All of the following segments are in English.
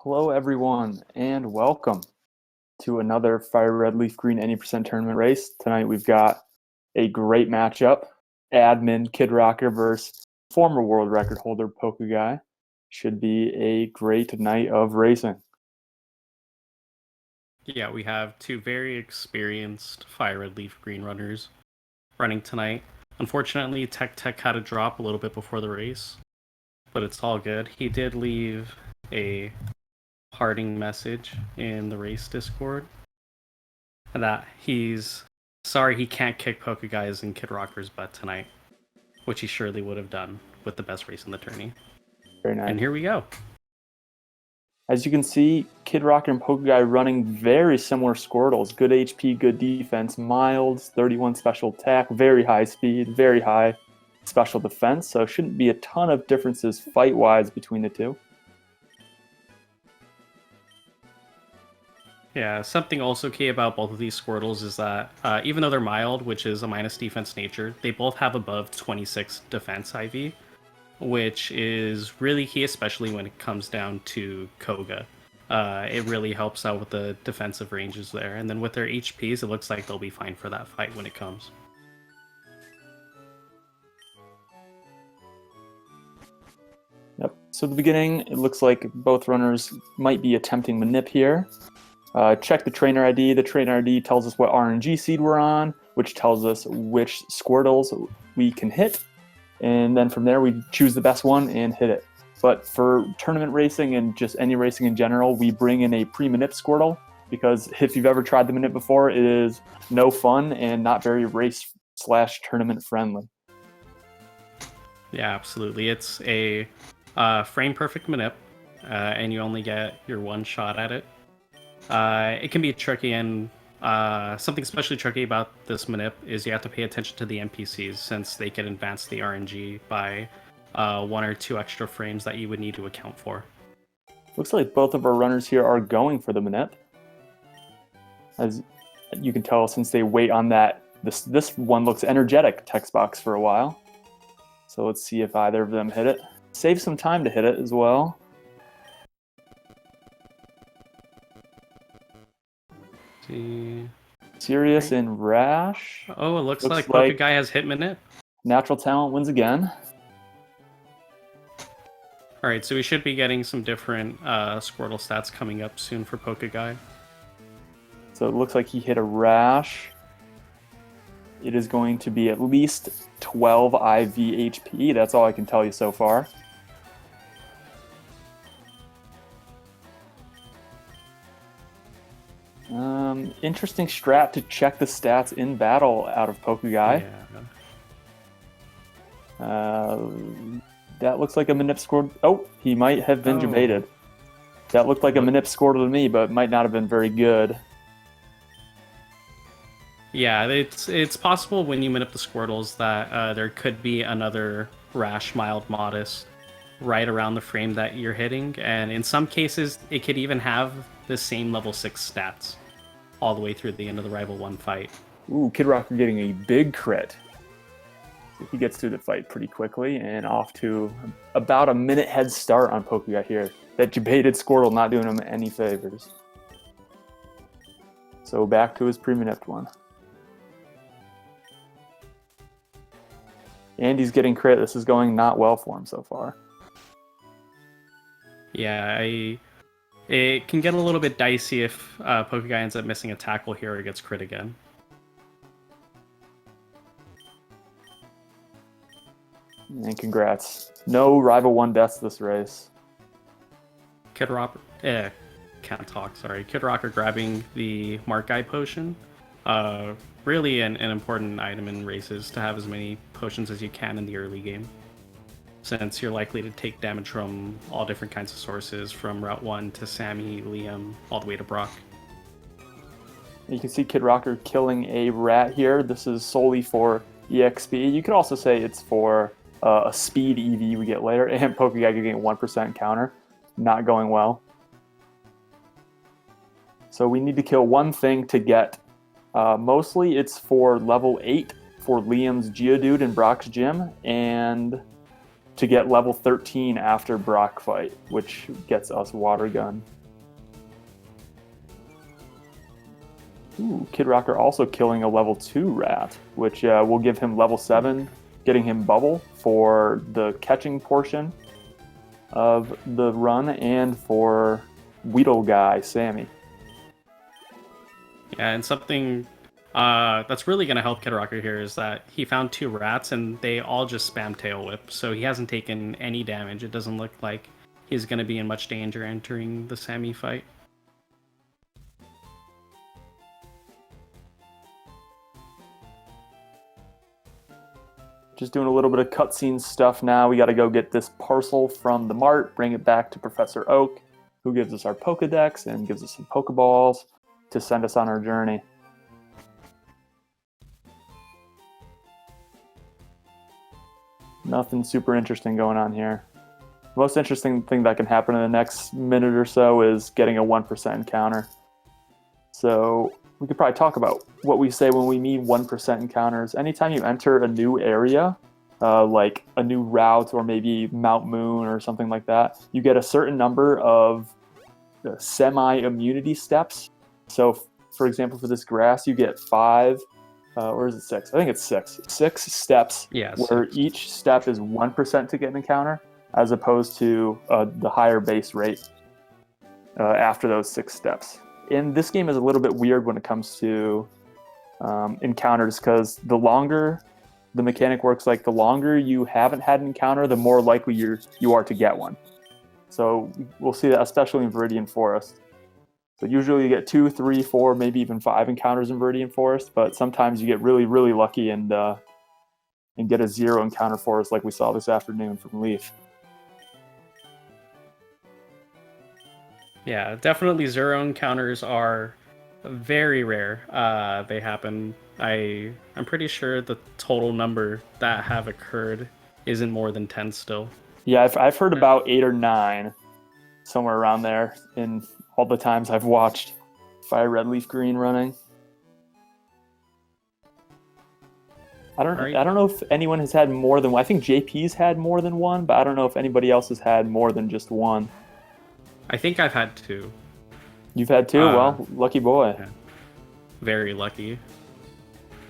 Hello, everyone, and welcome to another FireRed LeafGreen any percent tournament race. Tonight we've got a great matchup: admin Kidrocker versus former world record holder Pokeguy. Should be a great night of racing. Yeah, we have two very experienced FireRed LeafGreen runners running tonight. Unfortunately, Tech had a drop a little bit before the race, but it's all good. He did leave a parting message in the race Discord that he's sorry he can't kick Pokeguy's and Kidrocker's butt tonight, which he surely would have done with the best race in the tourney. Very nice. And here we go. As you can see, Kidrocker and Pokeguy running very similar Squirtles. Good HP, good defense, mild, 31 special attack, very high speed, very high special defense. So shouldn't be a ton of differences fight-wise between the two. Yeah, something also key about both of these Squirtles is that even though they're mild, which is a minus defense nature, they both have above 26 defense IV, which is really key, especially when it comes down to Koga. It really helps out with the defensive ranges there. And then with their HPs, it looks like they'll be fine for that fight when it comes. Yep. So at the beginning, it looks like both runners might be attempting Manip here. Check the trainer ID. The trainer ID tells us what RNG seed we're on, which tells us which Squirtles we can hit. And then from there, we choose the best one and hit it. But for tournament racing and just any racing in general, we bring in a pre-Manip Squirtle, because if you've ever tried the Manip before, it is no fun and not very race/tournament friendly. Yeah, absolutely. It's a frame-perfect Manip, and you only get your one shot at it. It can be tricky, and something especially tricky about this Manip is you have to pay attention to the NPCs, since they can advance the RNG by 1 or 2 extra frames that you would need to account for. Looks like both of our runners here are going for the Manip. As you can tell, since they wait on that, this one looks energetic text box for a while. So let's see if either of them hit it. Save some time to hit it as well. See. Serious and Rash. Oh, it looks like Pokeguy has hit Manip. Natural talent wins again. Alright, so we should be getting some different Squirtle stats coming up soon for Pokeguy. So it looks like he hit a Rash. It is going to be at least 12 IV HP. That's all I can tell you so far. Interesting strat to check the stats in battle out of Pokeguy. Yeah. That looks like a Manip Squirtle. Oh, he might have been debated. That looked like a Manip Squirtle to me, but might not have been very good. Yeah, it's possible when you Manip the Squirtles that there could be another Rash mild modest right around the frame that you're hitting, and in some cases it could even have the same level 6 stats all the way through the end of the Rival 1 fight. Ooh, Kidrocker getting a big crit. He gets through the fight pretty quickly and off to about a minute head start on Pokeguy here. That debated Squirtle not doing him any favors. So back to his pre-Manipped one. And he's getting crit. This is going not well for him so far. Yeah, it can get a little bit dicey if Pokeguy ends up missing a tackle here or gets crit again. And congrats. No Rival 1 deaths this race. Kidrocker grabbing the Mark Guy potion. Really an important item in races to have as many potions as you can in the early game, since you're likely to take damage from all different kinds of sources, from Route 1 to Sammy, Liam, all the way to Brock. You can see Kidrocker killing a rat here. This is solely for EXP. You could also say it's for a speed EV we get later, and Pokeguy getting a 1% counter. Not going well. So we need to kill one thing to get. Mostly it's for level 8 for Liam's Geodude and Brock's Gym, and to get level 13 after Brock fight, which gets us Water Gun. Ooh, Kidrocker also killing a level 2 rat, which will give him level 7, getting him Bubble for the catching portion of the run and for Weedle Guy, Sammy. Yeah, and something that's really going to help Kidrocker here is that he found 2 rats and they all just spam Tail Whip, so he hasn't taken any damage. It doesn't look like he's going to be in much danger entering the Sammy fight. Just doing a little bit of cutscene stuff now. We got to go get this parcel from the mart, bring it back to Professor Oak, who gives us our Pokedex and gives us some Pokeballs to send us on our journey. Nothing super interesting going on here. The most interesting thing that can happen in the next minute or so is getting a 1% encounter. So we could probably talk about what we say when we mean 1% encounters. Anytime you enter a new area, like a new route or maybe Mount Moon or something like that, you get a certain number of semi-immunity steps. So, for example, for this grass, you get 5, or is it 6? I think it's 6. 6 steps, where each step is 1% to get an encounter, as opposed to the higher base rate after those 6 steps. And this game is a little bit weird when it comes to encounters, because the longer the mechanic works, like the longer you haven't had an encounter, the more likely you are to get one. So we'll see that especially in Viridian Forest. So usually you get 2, 3, 4, maybe even 5 encounters in Viridian Forest, but sometimes you get really, really lucky and get a 0 encounter forest like we saw this afternoon from Leaf. Yeah, definitely 0 encounters are very rare. They happen. I'm pretty sure the total number that have occurred isn't more than 10 still. Yeah, I've heard about 8 or 9, somewhere around there, in all the times I've watched FireRed, LeafGreen running. I don't know if anyone has had more than one. I think JP's had more than one, but I don't know if anybody else has had more than just one. I think I've had 2. You've had 2? Well, lucky boy. Yeah. Very lucky.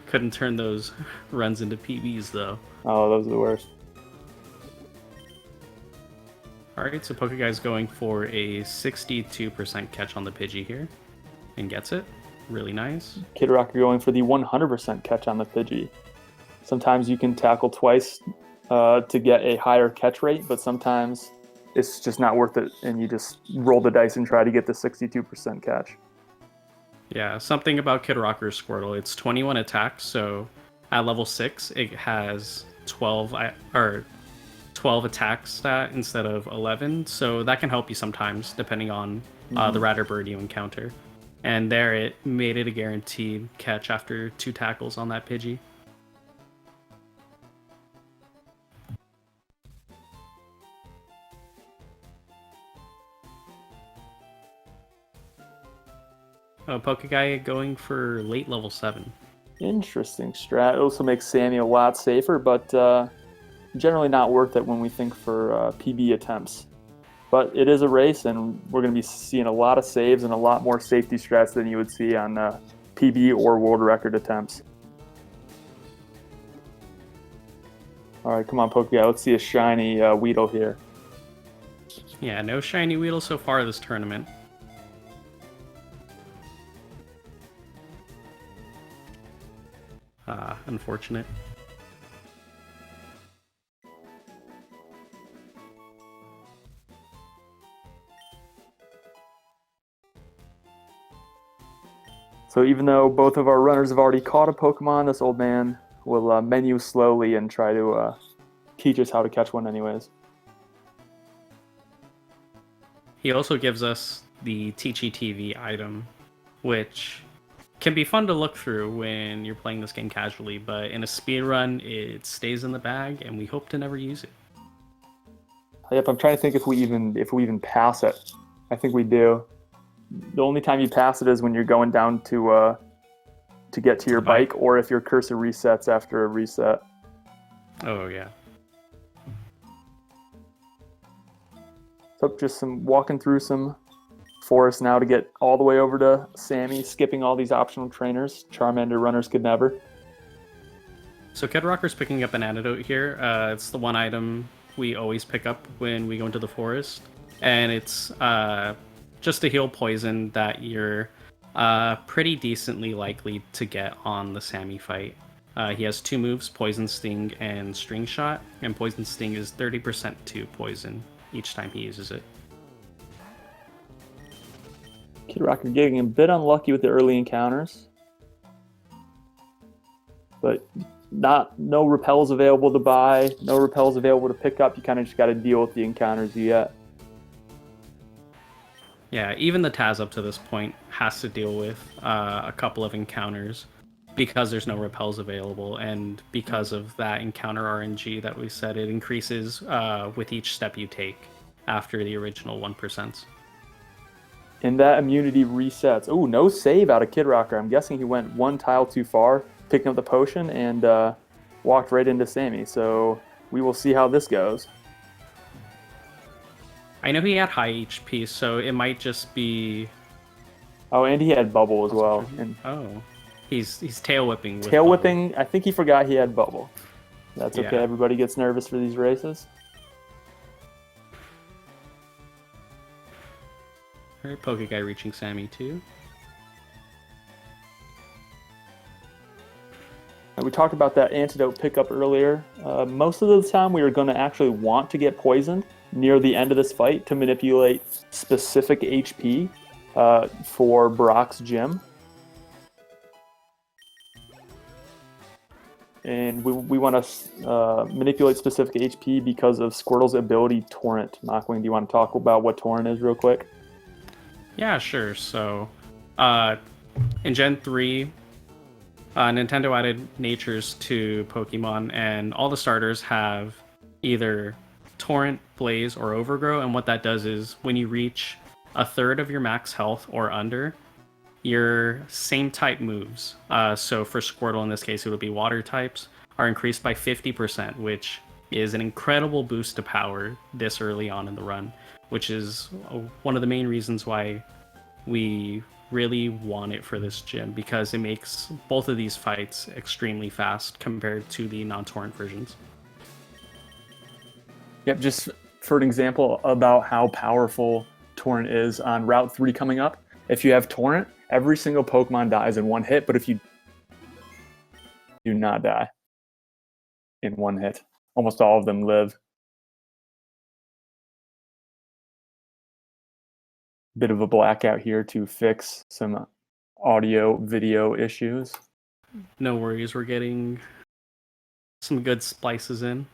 Couldn't turn those runs into PBs, though. Oh, those are the worst. Alright, so Pokeguy's going for a 62% catch on the Pidgey here. And gets it. Really nice. Kidrocker going for the 100% catch on the Pidgey. Sometimes you can tackle twice to get a higher catch rate, but sometimes it's just not worth it, and you just roll the dice and try to get the 62% catch. Yeah, something about Kidrocker's Squirtle. It's 21 attacks, so at level 6, it has 12 attack stat instead of 11, so that can help you sometimes, depending on the rat or bird you encounter. And there it made it a guaranteed catch after 2 tackles on that Pidgey. Pokeguy going for late level 7. Interesting strat. It also makes Sammy a lot safer, but generally not worth it when we think for PB attempts. But it is a race, and we're going to be seeing a lot of saves and a lot more safety strats than you would see on PB or world record attempts. All right, come on, Pokeguy. Let's see a shiny Weedle here. Yeah, no shiny Weedle so far this tournament. Unfortunate. So even though both of our runners have already caught a Pokemon, this old man will menu slowly and try to teach us how to catch one anyways. He also gives us the Teachy TV item, which can be fun to look through when you're playing this game casually, but in a speedrun, it stays in the bag, and we hope to never use it. Yep, I'm trying to think if we even pass it. I think we do. The only time you pass it is when you're going down to get to your bike, or if your cursor resets after a reset. Oh yeah. So just some walking through some forest now to get all the way over to Sammy, skipping all these optional trainers. Charmander runners could never. So Kidrocker's picking up an antidote here. It's the one item we always pick up when we go into the forest. And it's just to heal poison that you're pretty decently likely to get on the Sammy fight. He has 2 moves, Poison Sting and String Shot. And Poison Sting is 30% to poison each time he uses it. Kidrocker getting a bit unlucky with the early encounters. But no repels available to buy, no repels available to pick up. You kind of just got to deal with the encounters you get. Yeah, even the Taz up to this point has to deal with a couple of encounters because there's no repels available, and because of that encounter RNG that we said, it increases with each step you take after the original 1%. And that immunity resets. Oh, no save out of Kidrocker. I'm guessing he went 1 tile too far, picking up the potion, and walked right into Sammy. So we will see how this goes. I know he had high HP, so it might just be... Oh, and he had bubble as well. And he's tail whipping. Tail whipping, I think he forgot he had bubble. That's okay, everybody gets nervous for these races. Alright, Pokeguy reaching Sammy too. We talked about that antidote pickup earlier. Most of the time we are going to actually want to get poisoned near the end of this fight to manipulate specific HP for Brock's gym. And we want to manipulate specific HP because of Squirtle's ability Torrent. Mockwing, do you want to talk about what Torrent is real quick? Yeah, sure. So, in Gen 3, Nintendo added natures to Pokemon, and all the starters have either Torrent, Blaze, or Overgrow, and what that does is when you reach a third of your max health or under, your same type moves, so for Squirtle in this case it would be water types, are increased by 50%, which is an incredible boost to power this early on in the run, which is one of the main reasons why we really want it for this gym, because it makes both of these fights extremely fast compared to the non-torrent versions. Yep, just for an example about how powerful Torrent is on Route 3 coming up, if you have Torrent, every single Pokemon dies in 1 hit, but if you do not die in 1 hit, almost all of them live. Bit of a blackout here to fix some audio video issues. No worries, we're getting some good splices in.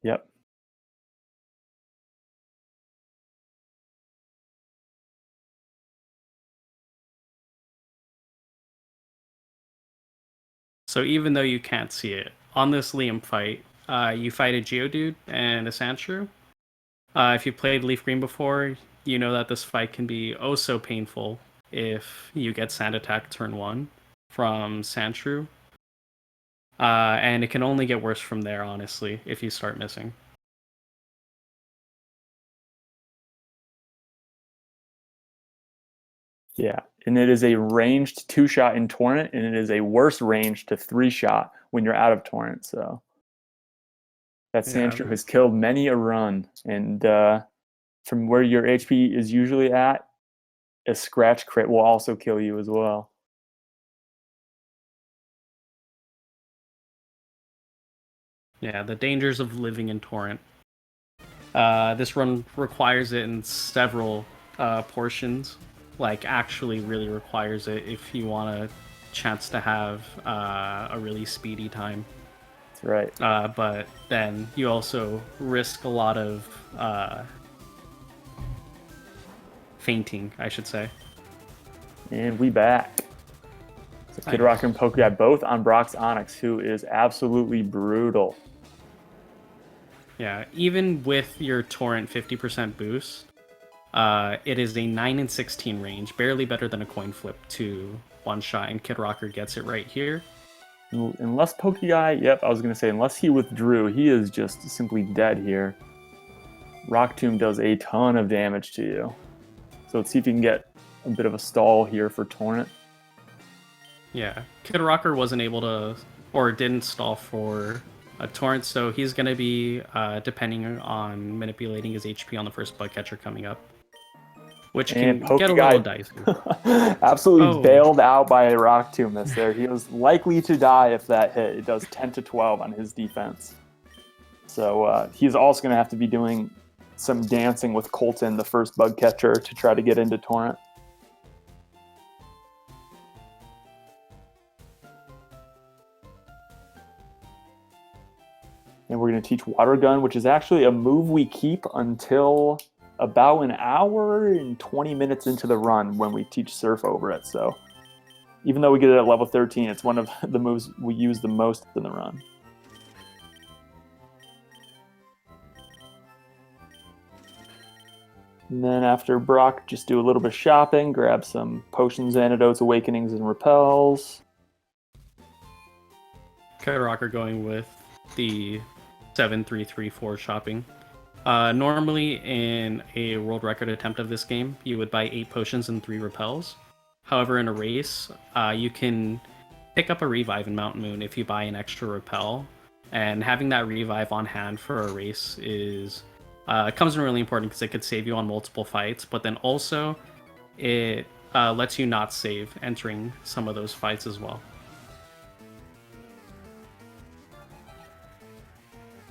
Yep. So even though you can't see it, on this Liam fight, you fight a Geodude and a Sandshrew. If you played LeafGreen before, you know that this fight can be oh so painful if you get Sand Attack turn 1 from Sandshrew. And it can only get worse from there, honestly, if you start missing. Yeah, and it is a ranged 2-shot in Torrent, and it is a worse range to 3-shot when you're out of Torrent, so... That Sandshrew has killed many a run, and from where your HP is usually at, a scratch crit will also kill you as well. Yeah, the dangers of living in Torrent. This run requires it in several portions, like actually really requires it if you want a chance to have a really speedy time. That's right. But then you also risk a lot of fainting, I should say. And we back. So Kidrocker and Pokeguy both on Brock's Onix, who is absolutely brutal. Yeah, even with your Torrent 50% boost, it is a 9 and 16 range, barely better than a coin flip to one-shot, and Kidrocker gets it right here. Unless Pokeguy, yep, I was going to say, unless he withdrew, he is just simply dead here. Rock Tomb does a ton of damage to you. So let's see if you can get a bit of a stall here for Torrent. Yeah, Kidrocker wasn't able to, or didn't stall for a Torrent, so he's going to be depending on manipulating his HP on the first bug catcher coming up, which can get a little dicey. Absolutely bailed out by a Rock Tomb there. He was likely to die if that hit. It does 10 to 12 on his defense. So he's also going to have to be doing some dancing with Colton, the first bug catcher, to try to get into Torrent. And we're going to teach Water Gun, which is actually a move we keep until about an hour and 20 minutes into the run when we teach Surf over it. So even though we get it at level 13, it's one of the moves we use the most in the run. And then after Brock, just do a little bit of shopping, grab some potions, antidotes, awakenings, and repels. Kidrocker going with the 7-3-3-4 shopping. Normally in a world record attempt of this game, you would buy 8 potions and 3 repels. However, in a race, you can pick up a revive in Mount Moon if you buy an extra repel. And having that revive on hand for a race is comes in really important because it could save you on multiple fights, but then also it lets you not save entering some of those fights as well.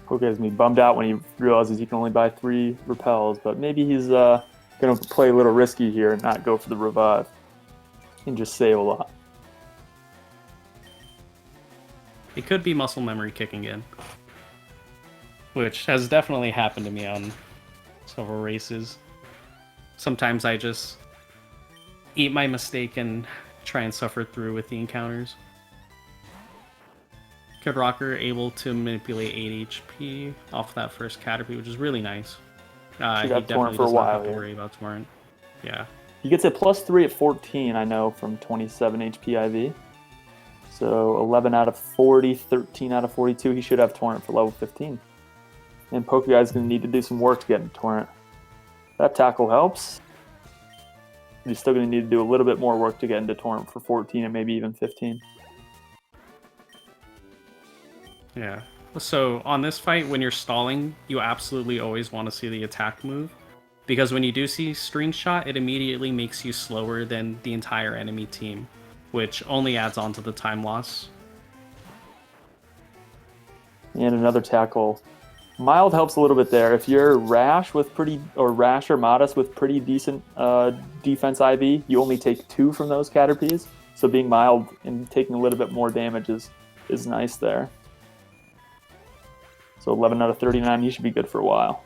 Poke has me bummed out when he realizes he can only buy 3 repels, but maybe he's going to play a little risky here and not go for the revive and just save a lot. It could be muscle memory kicking in, which has definitely happened to me on several races. Sometimes I just eat my mistake and try and suffer through with the encounters. Kidrocker able to manipulate 8 HP off that first Caterpie, which is really nice. He definitely for a does while not have to here. worry about Torrent. Yeah. He gets a +3 at 14, I know, from 27 HP IV. So 11 out of 40, 13 out of 42. He should have Torrent for level 15. And Pokeguy is going to need to do some work to get into Torrent. That tackle helps. He's still going to need to do a little bit more work to get into Torrent for 14 and maybe even 15. Yeah. So on this fight, when you're stalling, you absolutely always want to see the attack move. Because when you do see String Shot, it immediately makes you slower than the entire enemy team, which only adds on to the time loss. And another tackle. Mild helps a little bit there. If you're rash or modest with pretty decent defense IV, you only take 2 from those Caterpies. So being mild and taking a little bit more damage is nice there. So 11 out of 39, you should be good for a while.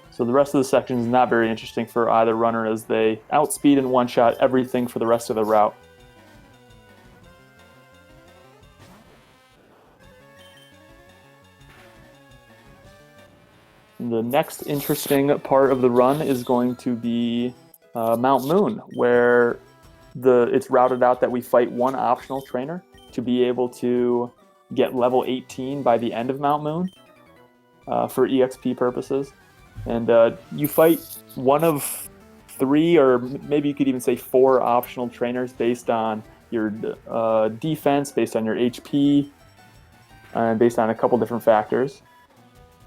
So the rest of the section is not very interesting for either runner as they outspeed and one-shot everything for the rest of the route. The next interesting part of the run is going to be Mount Moon, where it's routed out that we fight one optional trainer to be able to get level 18 by the end of Mount Moon for EXP purposes. And you fight one of 3, or maybe you could even say 4 optional trainers based on your defense, based on your HP, and based on a couple different factors.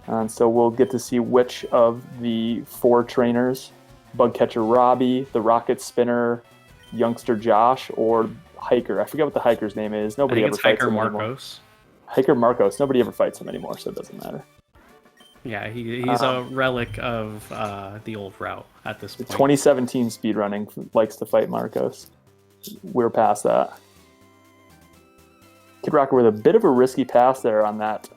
And so we'll get to see which of the 4 trainers, Bugcatcher Robbie, the Rocket Spinner, Youngster Josh, or Hiker. I forget what the Hiker's name is. Nobody ever fights him anymore. Marcos. Hiker Marcos. Nobody ever fights him anymore, so it doesn't matter. Yeah, he's a relic of the old route at this point. 2017 speedrunning likes to fight Marcos. We're past that. Kidrocker with a bit of a risky pass there on that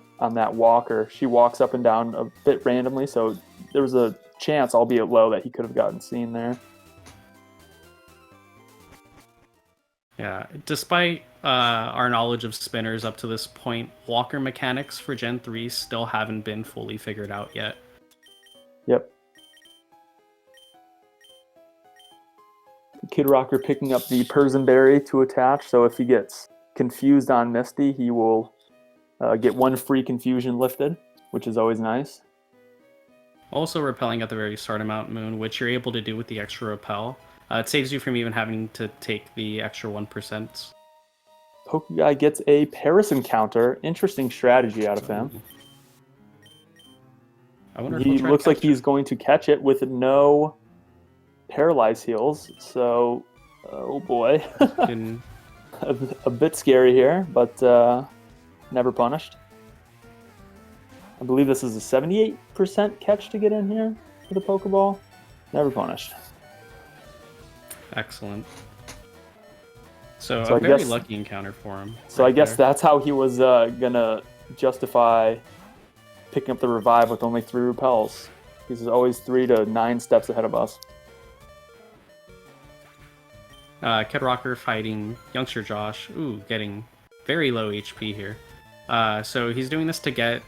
walker. She walks up and down a bit randomly, so there was a chance, albeit low, that he could have gotten seen there. Yeah, despite our knowledge of spinners up to this point, walker mechanics for Gen 3 still haven't been fully figured out yet. Yep. Kidrocker picking up the Persian Berry to attach, so if he gets confused on Misty, he will Get one free confusion lifted, which is always nice. Also repelling at the very start of Mount Moon, which you're able to do with the extra repel. It saves you from even having to take the extra 1%. Pokeguy gets a Paris encounter. Interesting strategy out of him. I wonder if He he'll try looks to like catch he's it. going to catch it with no paralyze heals. So, oh boy. Didn't- a bit scary here, but never punished. I believe this is a 78% catch to get in here for the Pokeball. Never punished. Excellent. So So a I very guess- lucky encounter for him. So I right guess there. that's how he was gonna justify picking up the revive with only 3 repels. He's always 3 to 9 steps ahead of us. Kidrocker fighting youngster Josh. Ooh, getting very low HP here. So he's doing this to get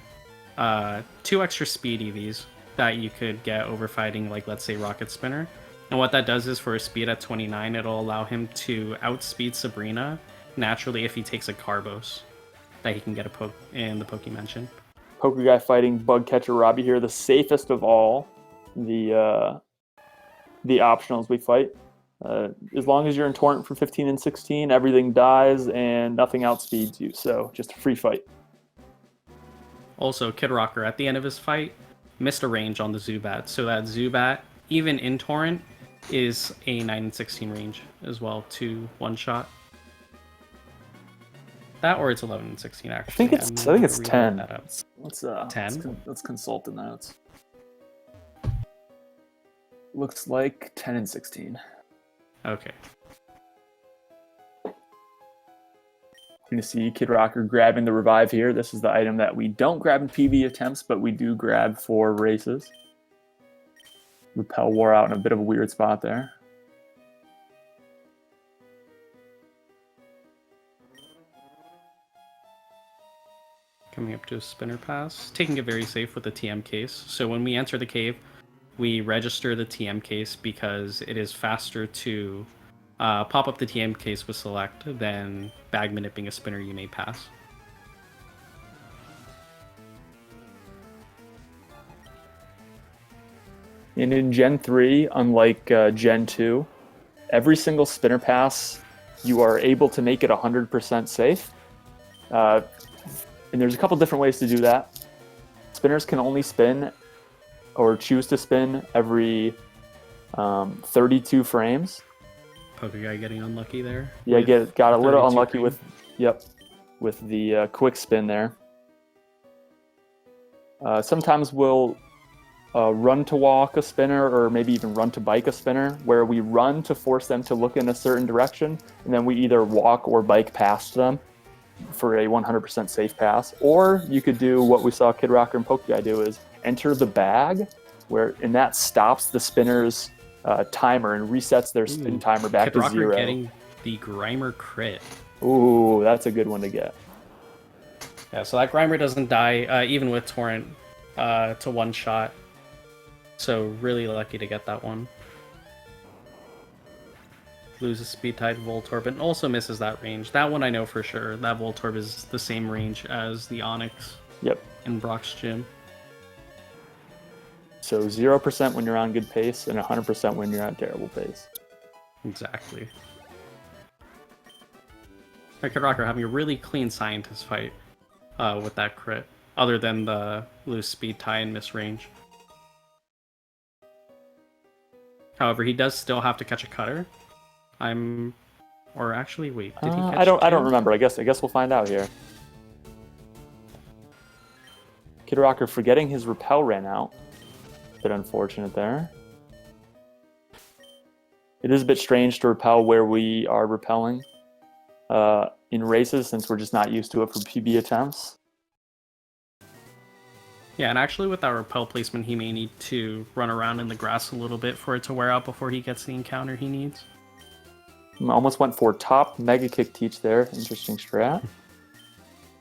2 extra speed EVs that you could get over fighting, like, let's say, Rocket Spinner. And what that does is for a speed at 29, it'll allow him to outspeed Sabrina naturally if he takes a Carbos that he can get in the Pokemention. Pokeguy fighting Bug Catcher Robbie here, the safest of all the optionals we fight. As long as you're in Torrent for 15 and 16, everything dies and nothing outspeeds you. So just a free fight. Also, Kidrocker, at the end of his fight, missed a range on the Zubat. So that Zubat, even in Torrent, is a 9 and 16 range as well to one-shot. That or it's 11 and 16, actually. I think it's I'm gonna 10. reload that up. Let's 10? Let's consult the notes. Looks like 10 and 16. Okay. You're going to see Kidrocker grabbing the revive here. This is the item that we don't grab in PB attempts, but we do grab for races. Repel wore out in a bit of a weird spot there. Coming up to a spinner pass. Taking it very safe with the TM case. So when we enter the cave, we register the TM case because it is faster to pop up the TM case with select than bag manipping a spinner you may pass. And in Gen 3, unlike Gen 2, every single spinner pass, you are able to make it 100% safe. And there's a couple different ways to do that. Spinners can only spin or choose to spin every 32 frames. Pokeguy getting unlucky there. Yeah, got a little 32 unlucky frame. with the quick spin there. Sometimes we'll run to walk a spinner or maybe even run to bike a spinner, where we run to force them to look in a certain direction, and then we either walk or bike past them for a 100% safe pass. Or you could do what we saw Kidrocker and Pokeguy do, is enter the bag, and that stops the spinner's timer and resets their spin timer back to Kidrocker 0. getting the Grimer crit. Ooh, that's a good one to get. Yeah, so that Grimer doesn't die even with Torrent to one shot. So really lucky to get that one. Loses speed tied Voltorb and also misses that range. That one I know for sure. That Voltorb is the same range as the Onix Yep. in Brock's gym. So 0% when you're on good pace and 100% when you're on terrible pace. Exactly. Kidrocker having a really clean scientist fight with that crit, other than the lose speed tie and miss range. However, he does still have to catch a cutter. Or actually, wait, did he catch I don't two? remember. I guess we'll find out here. Kidrocker forgetting his repel ran out. Bit unfortunate there. It is a bit strange to repel where we are repelling in races, since we're just not used to it for PB attempts. Yeah, and actually with that repel placement, he may need to run around in the grass a little bit for it to wear out before he gets the encounter he needs. Almost went for top Mega Kick teach there. Interesting strat.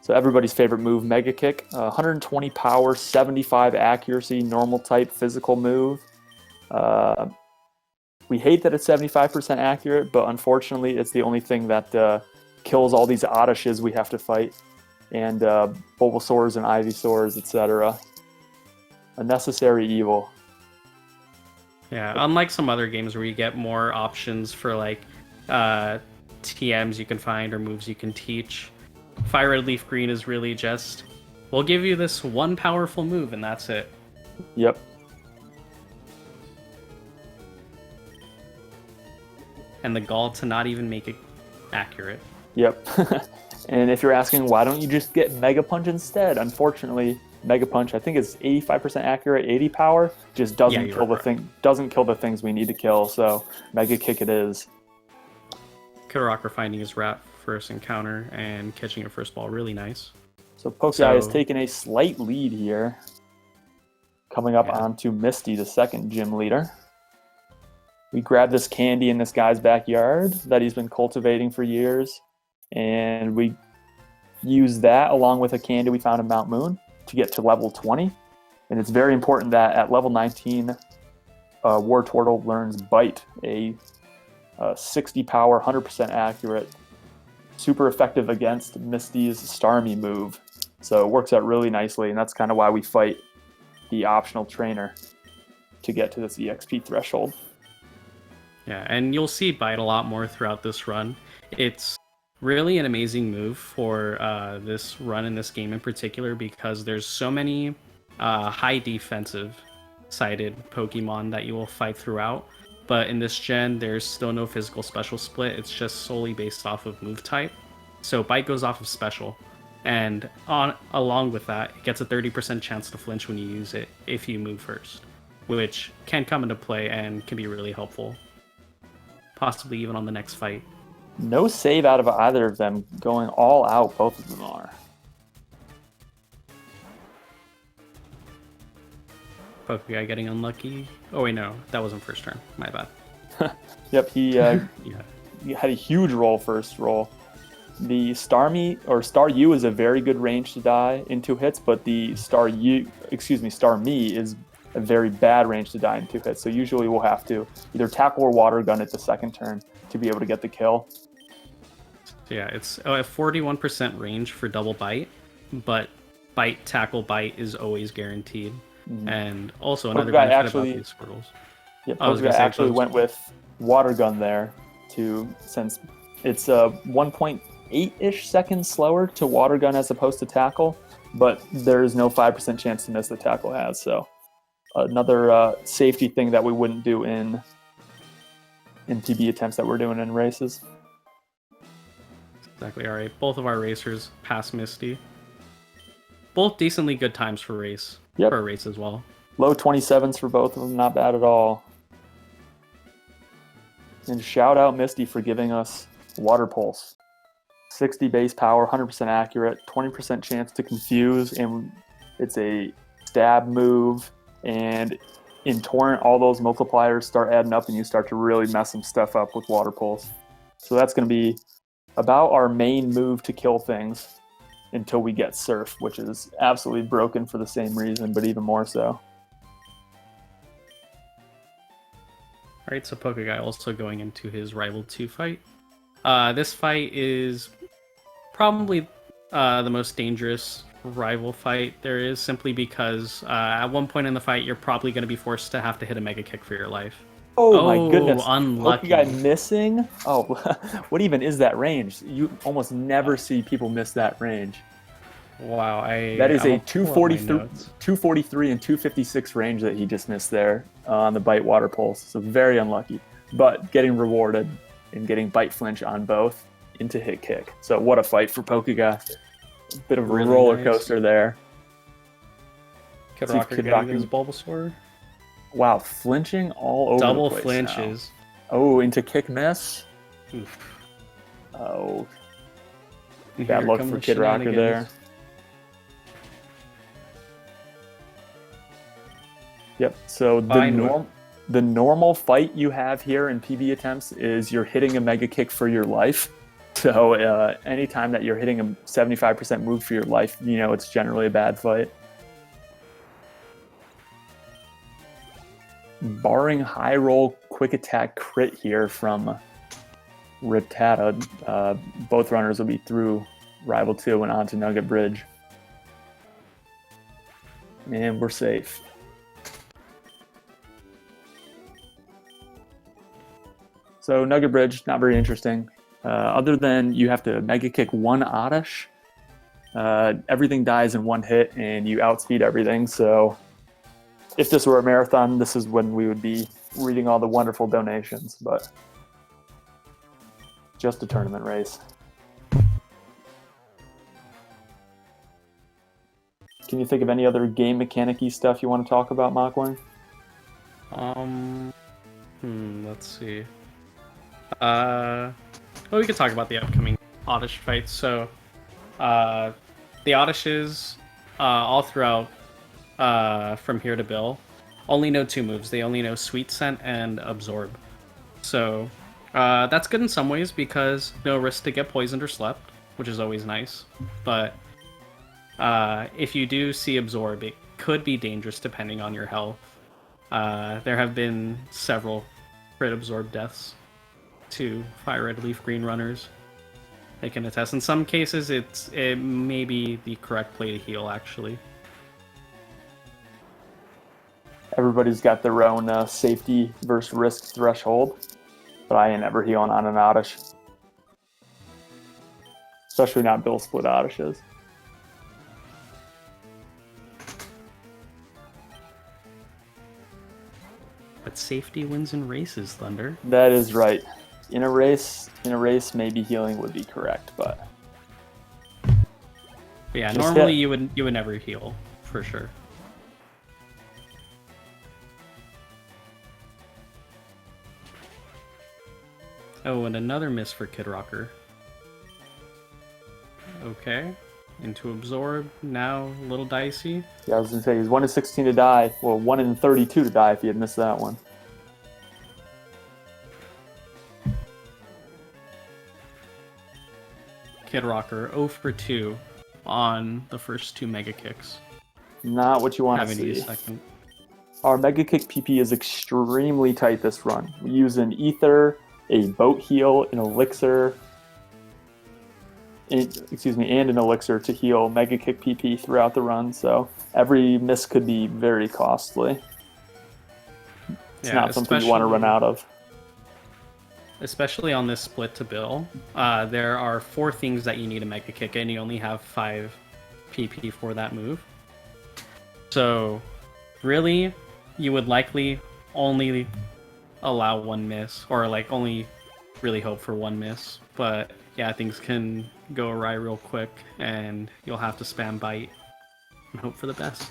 So everybody's favorite move, Mega Kick. 120 power, 75 accuracy, normal type physical move. We hate that it's 75% accurate, but unfortunately it's the only thing that kills all these Oddishes we have to fight. and Bulbasaurs and Ivysaurs, etc. A necessary evil. Yeah, unlike some other games where you get more options for like TMs you can find or moves you can teach, FireRed LeafGreen is really just, we'll give you this one powerful move and that's it. Yep. And the gall to not even make it accurate. Yep. And if you're asking, why don't you just get Mega Punch instead? Unfortunately, Mega Punch, I think is 85% accurate, 80 power, just doesn't kill the things we need to kill. So Mega Kick it is. Kidrocker finding his rat first encounter and catching your first ball, really nice. So Pokeguy has taken a slight lead here, coming up onto Misty, the second gym leader. We grabbed this candy in this guy's backyard that he's been cultivating for years, and we used that along with a candy we found in Mount Moon to get to level 20. And it's very important that at level 19, Wartortle learns Bite, a 60 power, 100% accurate, super effective against Misty's Starmie move. So it works out really nicely, and that's kind of why we fight the optional trainer to get to this EXP threshold. Yeah, and you'll see Bite a lot more throughout this run. It's really an amazing move for this run in this game in particular because there's so many high defensive sided Pokemon that you will fight throughout. But in this gen, there's still no physical special split. It's just solely based off of move type. So Bite goes off of special. And along with that, it gets a 30% chance to flinch when you use it if you move first, which can come into play and can be really helpful. Possibly even on the next fight. No save out of either of them, going all out, both of them are. Pokeguy getting unlucky. Oh wait, no, that wasn't first turn. My bad. Yep, he had a huge roll first roll. The Starmie or Staryu is a very good range to die in 2 hits, but the Starmie is a very bad range to die in 2 hits. So usually we'll have to either tackle or water gun it the second turn to be able to get the kill. Yeah, it's a 41% range for double Bite, but Bite, tackle, Bite is always guaranteed. Mm-hmm. And also another benefit about these Squirtles. Yeah, Pokeguy actually went with water gun there since it's 1.8-ish seconds slower to water gun as opposed to tackle, but there's no 5% chance to miss the tackle has. So another safety thing that we wouldn't do in PB attempts that we're doing in races. Exactly. All right, both of our racers pass Misty. Both decently good times for race. Yep. For a race as well. Low 27s for both of them, not bad at all. And shout out Misty for giving us Water Pulse. 60 base power, 100% accurate, 20% chance to confuse, and it's a stab move. And in Torrent, all those multipliers start adding up and you start to really mess some stuff up with Water Pulse. So that's going to be about our main move to kill things until we get Surf, which is absolutely broken for the same reason, but even more so. Alright, so Pokeguy also going into his Rival 2 fight. This fight is probably the most dangerous rival fight there is, simply because at one point in the fight, you're probably going to be forced to have to hit a Mega Kick for your life. Oh my goodness. Unlucky. Pokeguy missing? Oh, what even is that range? You almost never see people miss that range. Wow. That is a 243 and 256 range that he just missed there on the Bite Water Pulse. So very unlucky. But getting rewarded and getting Bite Flinch on both into Hit Kick. So what a fight for Pokeguy. A bit of a really roller coaster there. Kidrocker getting his Bulbasaur. Wow, flinching all over Double the place flinches. Now. Oh, into Kick Miss. Oof. Oh. Bad luck for Kidrocker there. Yep, so the normal fight you have here in PB attempts is you're hitting a Mega Kick for your life. So anytime that you're hitting a 75% move for your life, you know it's generally a bad fight. Barring high roll quick attack crit here from Rattata, both runners will be through Rival 2 went on to Nugget Bridge. And we're safe. So Nugget Bridge, not very interesting. Other than you have to Mega Kick one Oddish, everything dies in one hit and you outspeed everything. So if this were a marathon, this is when we would be reading all the wonderful donations, but just a tournament race. Can you think of any other game mechanic-y stuff you want to talk about, Mockwing? Let's see. Well, we could talk about the upcoming Oddish fights. So, the Oddishes, all throughout, from here to Bill, only know 2 moves. They only know Sweet Scent and Absorb. So, that's good in some ways because no risk to get poisoned or slept, which is always nice. But if you do see Absorb, it could be dangerous depending on your health. There have been several crit Absorb deaths to FireRed LeafGreen runners. They can attest. In some cases, it may be the correct play to heal, actually. Everybody's got their own safety versus risk threshold, but I ain't ever healing on an Oddish. Especially not Bill split Oddishes. But safety wins in races, Thunder. That is right. In a race, maybe healing would be correct, but yeah, normally you would never heal for sure. Oh, and another miss for Kidrocker. Okay, into Absorb. Now a little dicey. Yeah, I was gonna say he's 1 in 16 to die. Well, 1 in 32 to die if he had missed that one. Kidrocker 0 for 2 on the first 2 Mega Kicks. Not what you want to Having see. a second. Our Mega Kick PP is extremely tight this run. We use an Ether, a Boat Heal, an Elixir, and an Elixir to heal Mega Kick PP throughout the run, so every miss could be very costly. It's not something you want to run out of. Especially on this split to Bill, there are 4 things that you need to Mega Kick, and you only have 5 PP for that move. So, really, you would likely only allow 1 miss, or like only really hope for 1 miss. But yeah, things can go awry real quick, and you'll have to spam Bite and hope for the best.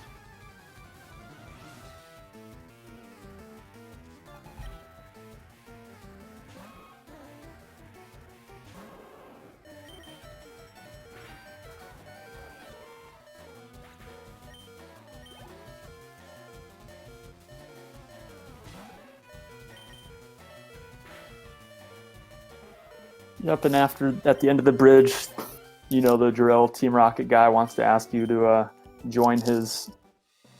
Yep, and at the end of the bridge, you know the drill. Team Rocket guy wants to ask you to join his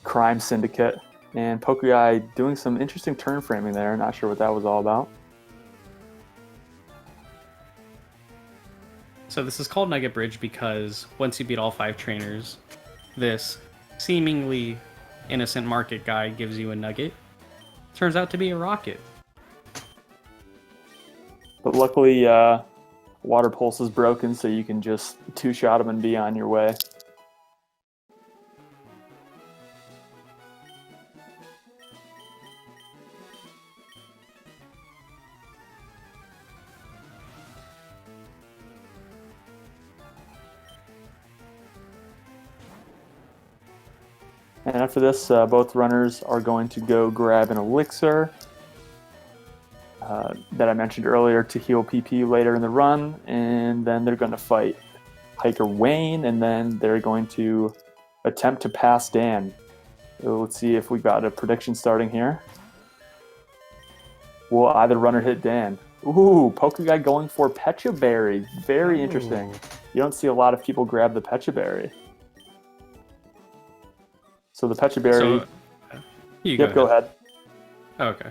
crime syndicate. And Pokeguy doing some interesting turn framing there. Not sure what that was all about. So this is called Nugget Bridge because once you beat all 5 trainers, this seemingly innocent market guy gives you a nugget. Turns out to be a rocket. But luckily, Water Pulse is broken, so you can just 2-shot him and be on your way. And after this, both runners are going to go grab an Elixir that I mentioned earlier to heal PP later in the run, and then they're going to fight Hiker Wayne, and then they're going to attempt to pass Dan. So let's see if we got a prediction starting here. Will either runner hit Dan? Ooh, Pokeguy going for Pecha Berry. Very interesting. You don't see a lot of people grab the Pecha Berry. So the Pecha Berry... Go ahead. Okay.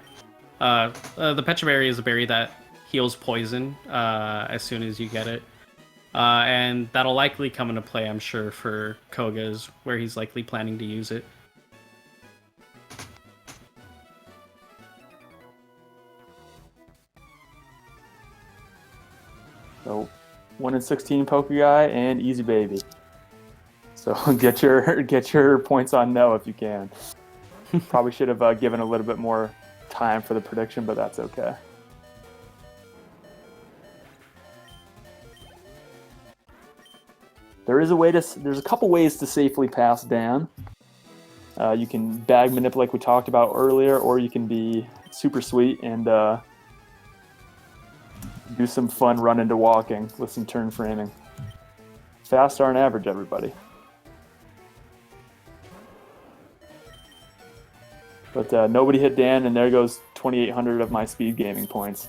The Pecha Berry is a berry that heals poison as soon as you get it. And that'll likely come into play, I'm sure, for Koga's, where he's likely planning to use it. So 1 in 16 Pokeguy and easy baby. So get your points on no if you can. Probably should have given a little bit more time for the prediction, but that's okay. There's a couple ways to safely pass Dan. You can bag manip like we talked about earlier, or you can be super sweet and do some fun run into walking with some turn framing. Fast on average, everybody. But nobody hit Dan, and there goes 2,800 of my speed gaming points.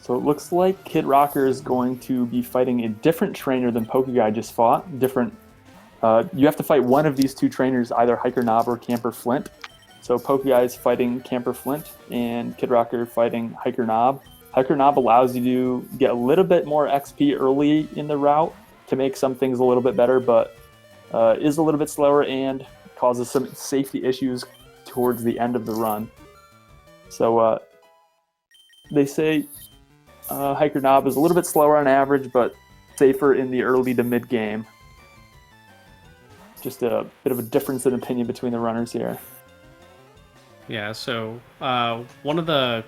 So it looks like Kidrocker is going to be fighting a different trainer than Pokeguy just fought. You have to fight one of these two trainers, either Hiker Knob or Camper Flint. So Pokeguy is fighting Camper Flint, and Kidrocker fighting Hiker Knob. Hiker Knob allows you to get a little bit more XP early in the route to make some things a little bit better, but is a little bit slower and causes some safety issues towards the end of the run. So they say Hiker Knob is a little bit slower on average, but safer in the early to mid game. Just a bit of a difference in opinion between the runners here. Yeah, so one of the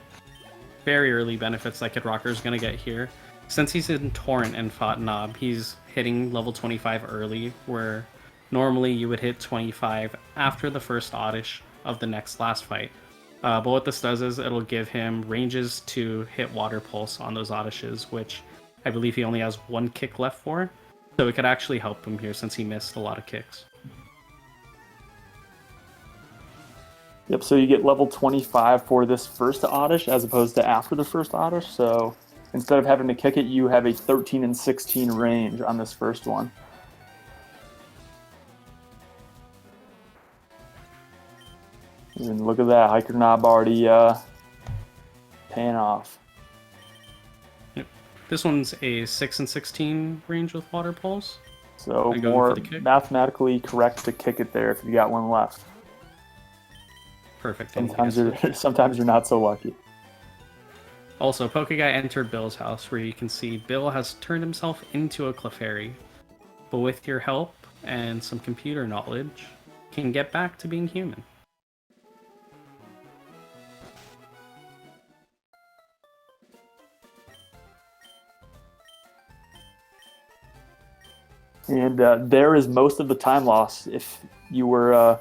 very early benefits that Kidrocker is going to get here, since he's in Torrent and fought Knob, he's hitting level 25 early, where normally you would hit 25 after the first Oddish of the next last fight. But what this does is it'll give him ranges to hit Water Pulse on those Oddishes, which I believe he only has one kick left for. So it could actually help him here since he missed a lot of kicks. Yep, so you get level 25 for this first Oddish as opposed to after the first Oddish. So instead of having to kick it, you have a 13 and 16 range on this first one. And look at that, Hiker Knob already paying off. Yep. This one's a 6 and 16 range with Water Pulse. So more mathematically correct to kick it there if you got one left. Perfect. Sometimes you're not so lucky. Also, Pokeguy entered Bill's house, where you can see Bill has turned himself into a Clefairy. But with your help and some computer knowledge, can get back to being human. And there is most of the time loss. If you were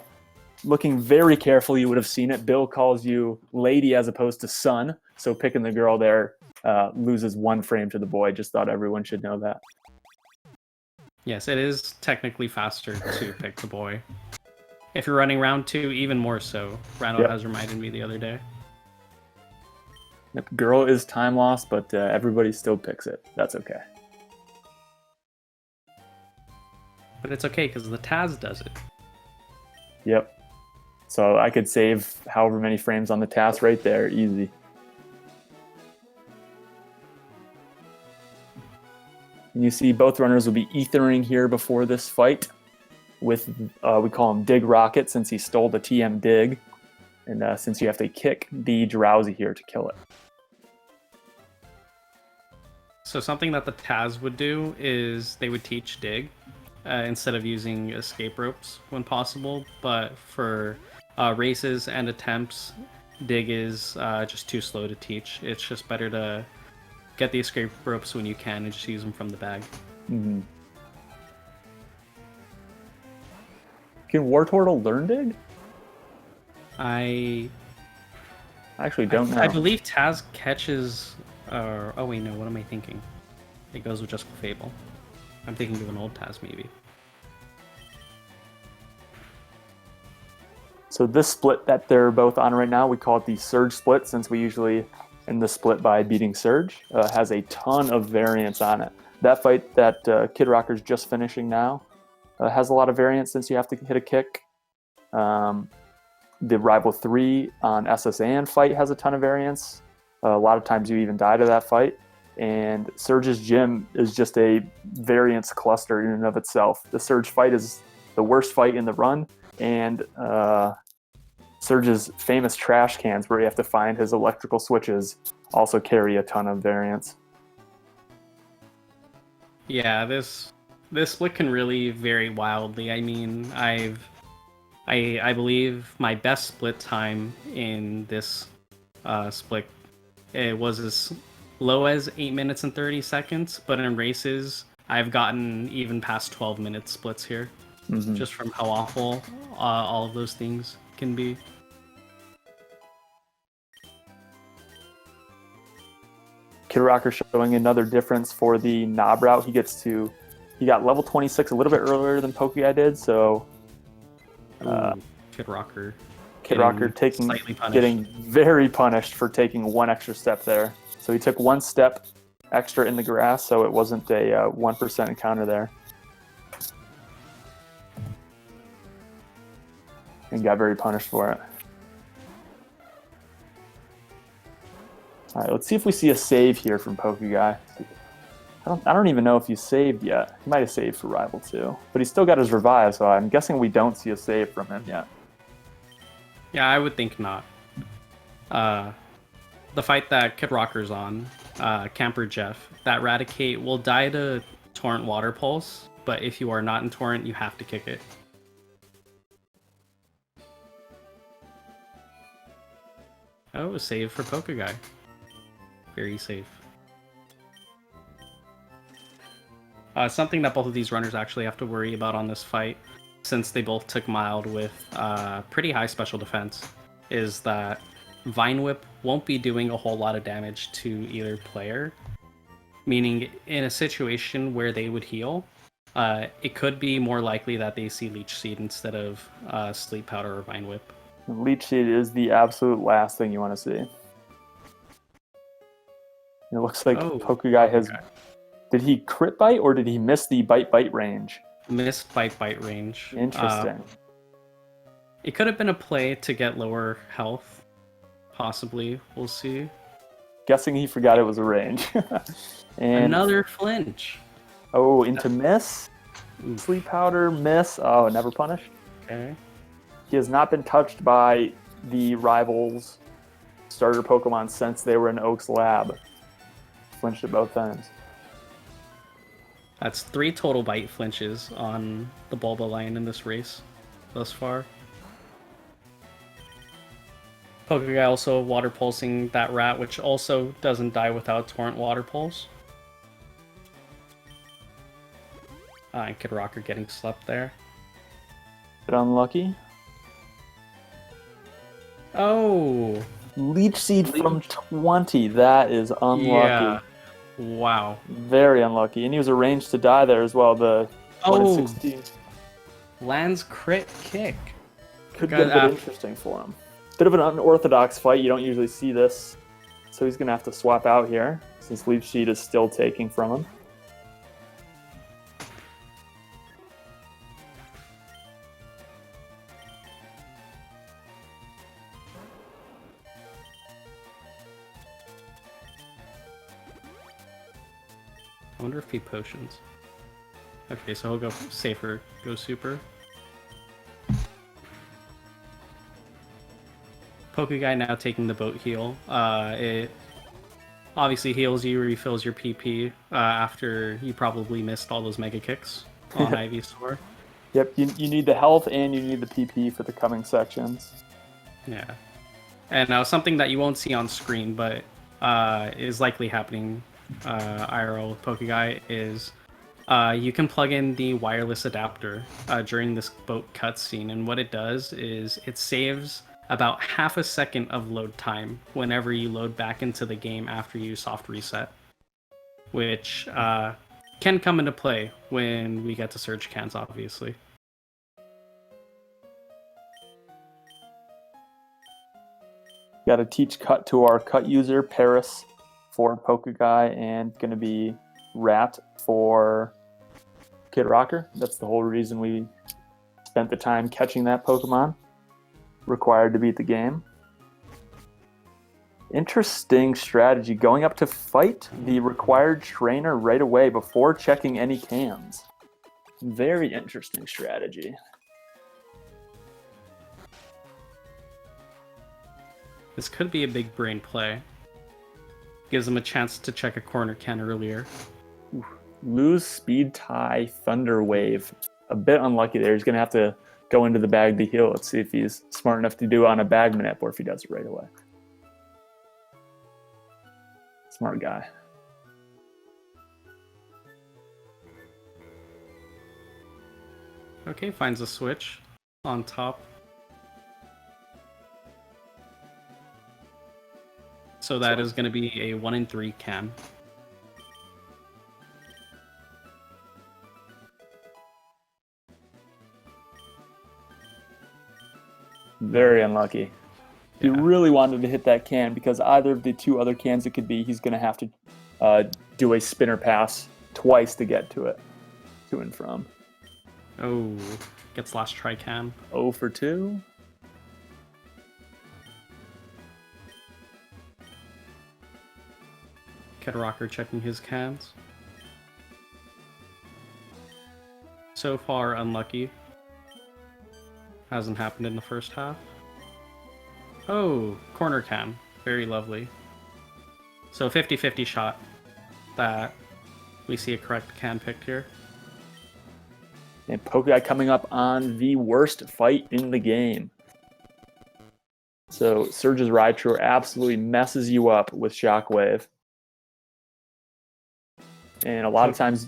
looking very carefully, you would have seen it. Bill calls you lady as opposed to son. So picking the girl there loses one frame to the boy. Just thought everyone should know that. Yes, it is technically faster to pick the boy. If you're running round 2, even more so. Rando has reminded me the other day. Yep, girl is time loss, but everybody still picks it. That's okay. But it's okay, because the Taz does it. Yep. So I could save however many frames on the Taz right there, easy. And you see both runners will be ethering here before this fight with, we call him Dig Rocket since he stole the TM Dig. And since you have to kick the Drowsy here to kill it. So something that the Taz would do is they would teach Dig instead of using escape ropes when possible. But for races and attempts, Dig is just too slow to teach. It's just better to get the escape ropes when you can and just use them from the bag. Mm-hmm. Can Wartortle learn Dig? I actually don't know. I believe Taz catches... oh wait, no, what am I thinking? It goes with just Fable. I'm thinking of an old Taz, maybe. So this split that they're both on right now, we call it the Surge split, since we usually in the split by beating Surge. Has a ton of variance on it. That fight that Kidrocker's just finishing now has a lot of variance since you have to hit a kick. The Rival 3 on SSAN fight has a ton of variance. A lot of times you even die to that fight. And Surge's gym is just a variance cluster in and of itself. The Surge fight is the worst fight in the run, and Surge's famous trash cans where you have to find his electrical switches also carry a ton of variance. Yeah, this split can really vary wildly. I mean, I believe my best split time in this split, it was as low as 8 minutes and 30 seconds, but in races I've gotten even past 12 minute splits here, just from how awful all of those things can be. Kidrocker showing another difference for the knob route. He got level 26 a little bit earlier than Pokeguy did, so Kidrocker getting very punished for taking one extra step there. So he took one step extra in the grass, so it wasn't a 1% encounter there. And got very punished for it. All right, let's see if we see a save here from Pokeguy. I don't even know if he saved yet. He might have saved for Rival 2, but he's still got his revive, so I'm guessing we don't see a save from him yet. Yeah, I would think not. The fight that Kidrocker's on, Camper Jeff, that Raticate will die to Torrent Water Pulse, but if you are not in Torrent, you have to kick it. Oh, save for Pokeguy. Very safe. Something that both of these runners actually have to worry about on this fight, since they both took mild with pretty high special defense, is that Vine Whip won't be doing a whole lot of damage to either player. Meaning, in a situation where they would heal, it could be more likely that they see Leech Seed instead of Sleep Powder or Vine Whip. Leech Seed is the absolute last thing you want to see. It looks like Pokeguy has... Did he crit bite or did he miss the bite range? Missed bite range. Interesting. It could have been a play to get lower health. Possibly. We'll see. Guessing he forgot it was a range. And another flinch. Oh, into miss? Sleep Powder, miss. Oh, never punished. Okay. He has not been touched by the Rivals starter Pokemon since they were in Oak's lab. Flinched at both times. That's 3 total bite flinches on the Bulbaline in this race thus far. Pokeguy also water pulsing that rat, which also doesn't die without Torrent Water Pulse. And Kidrocker getting slept there. Bit unlucky. Oh! Leech Seed from 20. That is unlucky. Yeah. Wow. Very unlucky. And he was arranged to die there as well. The 16 lands crit kick. Could be a bit interesting for him. Bit of an unorthodox fight. You don't usually see this. So he's going to have to swap out here since Leech Seed is still taking from him. I wonder if he potions. Okay, so he'll go safer, go super. Pokeguy now taking the boat heal. It obviously heals you, refills your PP after you probably missed all those mega kicks on Ivysaur. Yep, you need the health and you need the PP for the coming sections. Yeah. And something that you won't see on screen, but is likely happening IRL with Pokeguy is you can plug in the wireless adapter during this boat cutscene, and what it does is it saves about half a second of load time whenever you load back into the game after you soft reset, which can come into play when we get to Surge Cans, obviously. . Got to teach cut to our cut user, Paris for Pokeguy, and going to be Rat for Kidrocker. That's the whole reason we spent the time catching that Pokemon. Required to beat the game. Interesting strategy, going up to fight the required trainer right away before checking any cans. Very interesting strategy. This could be a big brain play. Gives him a chance to check a corner can earlier. Lose speed tie Thunder Wave. A bit unlucky there. He's going to have to go into the bag to heal. Let's see if he's smart enough to do it on a bag manip or if he does it right away. Smart guy. Okay, finds a switch on top. So that is going to be a 1-in-3 can. Very unlucky. He really wanted to hit that can because either of the two other cans it could be, he's going to have to do a spinner pass twice to get to it, to and from. Oh, gets last try can. 0 for 2. Kidrocker checking his cans. So far, unlucky. Hasn't happened in the first half. Oh, corner can. Very lovely. So 50-50 shot that we see a correct can picked here. And Pokeguy coming up on the worst fight in the game. So Surge's Raichu absolutely messes you up with Shockwave. And a lot of times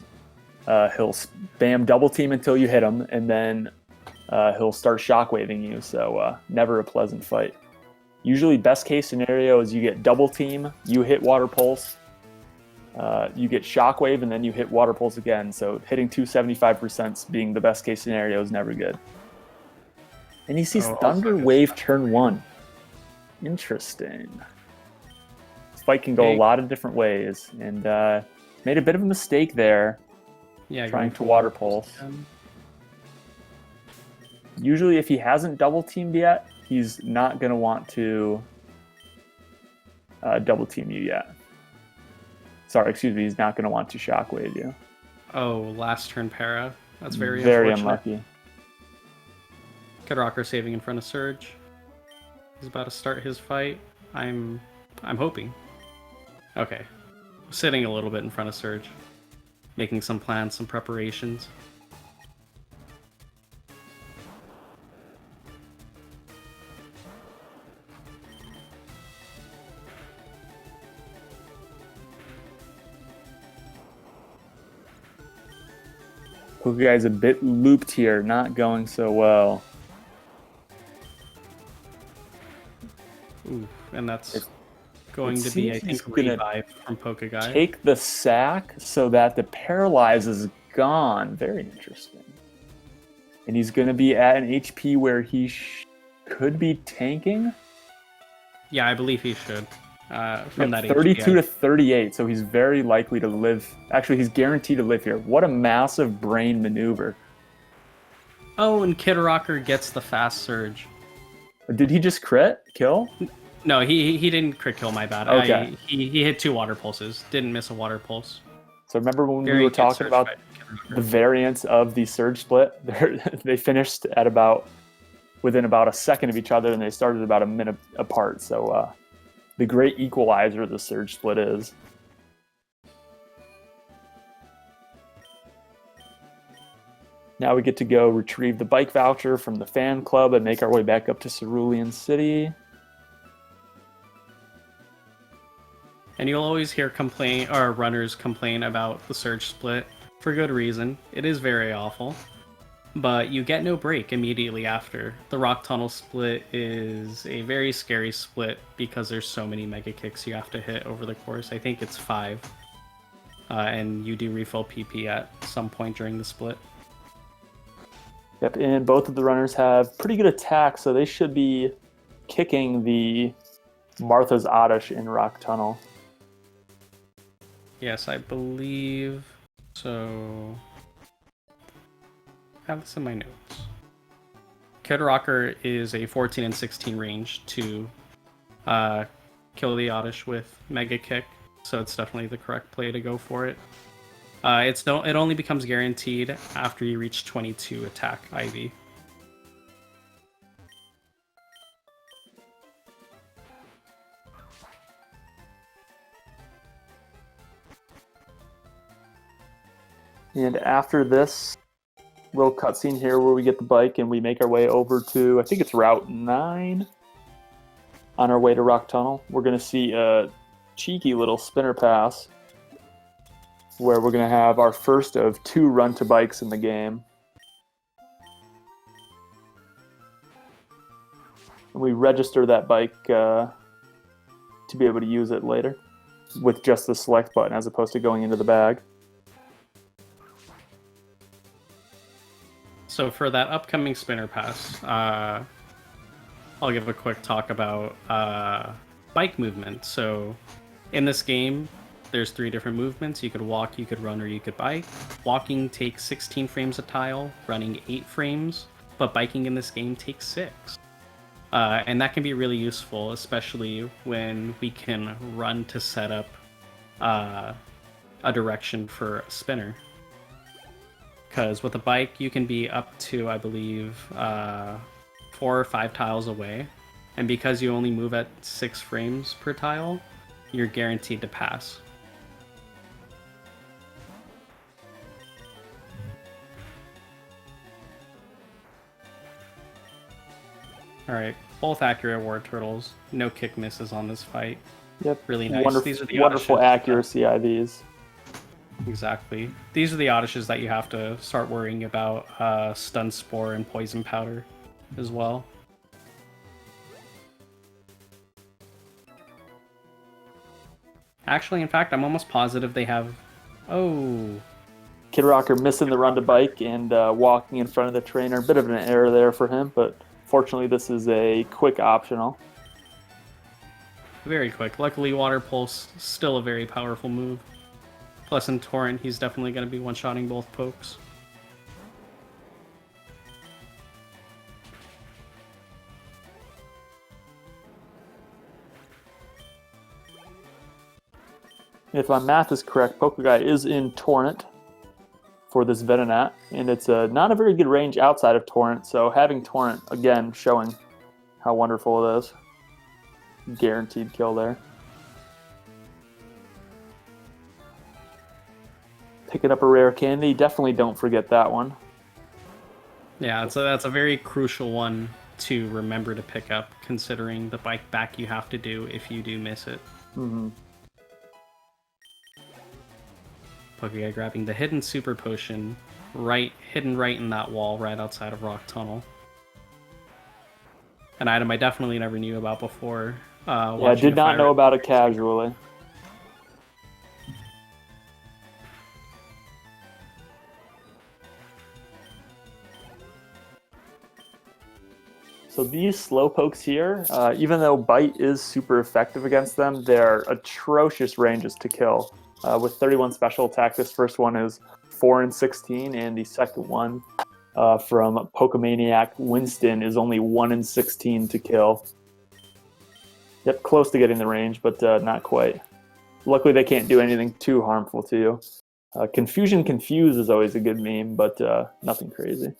he'll spam double team until you hit him, and then he'll start shockwaving you, so never a pleasant fight. Usually best case scenario is you get double team, you hit Water Pulse, you get Shockwave, and then you hit Water Pulse again, so hitting 275% being the best case scenario is never good. And he sees Thunder Wave turn 1. Interesting. This fight can go a lot of different ways, and made a bit of a mistake there, trying to Water Pulse. Usually if he hasn't double teamed yet, he's not going to want to double team you yet. Sorry, excuse me, he's not going to want to Shockwave you. Oh, last turn para. That's very unlucky. Kidrocker saving in front of Surge. He's about to start his fight. I'm hoping. Okay. Sitting a little bit in front of Surge. Making some plans, some preparations. Pokeguy's a bit looped here, not going so well. Ooh, and that's going to be, I think, a revive from Pokeguy. Take the sack so that the Paralyze is gone. Very interesting. And he's going to be at an HP where he could be tanking. Yeah, I believe he should. From that 32 HP, to 38, so he's very likely to live. Actually, he's guaranteed to live here. What a massive brain maneuver. Oh, and Kidrocker gets the fast surge. Did he just crit kill? No, he didn't crit kill, my bad. Okay. He hit 2 water pulses. Didn't miss a water pulse. So remember when we were talking about the variance of the surge split? They finished at within about a second of each other, and they started about a minute apart. So the great equalizer the surge split is. Now we get to go retrieve the bike voucher from the fan club and make our way back up to Celadon City. And you'll always hear runners complain about the surge split for good reason. It is very awful. But you get no break immediately after. The Rock Tunnel split is a very scary split because there's so many Mega Kicks you have to hit over the course. I think it's 5. And you do refill PP at some point during the split. Yep, and both of the runners have pretty good attack, so they should be kicking the Martha's Oddish in Rock Tunnel. Yes, I believe so. I have this in my notes. Kidrocker is a 14 and 16 range to kill the Oddish with Mega Kick, so it's definitely the correct play to go for it. It only becomes guaranteed after you reach 22 attack IV. And after this little cutscene here where we get the bike and we make our way over to, I think it's Route 9. On our way to Rock Tunnel, we're going to see a cheeky little spinner pass where we're going to have our first of 2 run-to-bikes in the game. And we register that bike to be able to use it later with just the select button as opposed to going into the bag. So for that upcoming spinner pass, I'll give a quick talk about bike movement. So in this game, there's 3 different movements. You could walk, you could run, or you could bike. Walking takes 16 frames a tile, running 8 frames, but biking in this game takes 6. And that can be really useful, especially when we can run to set up a direction for a spinner. Because with a bike, you can be up to, I believe, 4 or 5 tiles away. And because you only move at 6 frames per tile, you're guaranteed to pass. Alright, both accurate war turtles. No kick misses on this fight. Yep. Really nice. Wonderful, These are the wonderful Oddishes. accuracy IVs. Exactly. These are the Oddishes that you have to start worrying about Stun Spore and Poison Powder as well. Actually, in fact, I'm almost positive they have... Oh! Kidrocker missing the run to bike and walking in front of the trainer. A bit of an error there for him, but fortunately this is a quick optional. Very quick. Luckily, Water Pulse, still a very powerful move. Plus in Torrent, he's definitely going to be one-shotting both pokes. If my math is correct, Pokeguy is in Torrent for this Venonat, and it's not a very good range outside of Torrent, so having Torrent, again, showing how wonderful it is. Guaranteed kill there. Picking up a rare candy, definitely don't forget that one. Yeah, so that's a very crucial one to remember to pick up, considering the bike back you have to do if you do miss it. Mm-hmm. Pokeguy grabbing the hidden super potion, hidden right in that wall right outside of Rock Tunnel. An item I definitely never knew about before. Yeah, I did not know about it casually. So these slowpokes here, even though Bite is super effective against them, they're atrocious ranges to kill. With 31 special attack, this first one is 4 and 16, and the second one from Pokemaniac Winston is only 1 and 16 to kill. Yep, close to getting the range, but not quite. Luckily, they can't do anything too harmful to you. Confusion Confuse is always a good meme, but nothing crazy.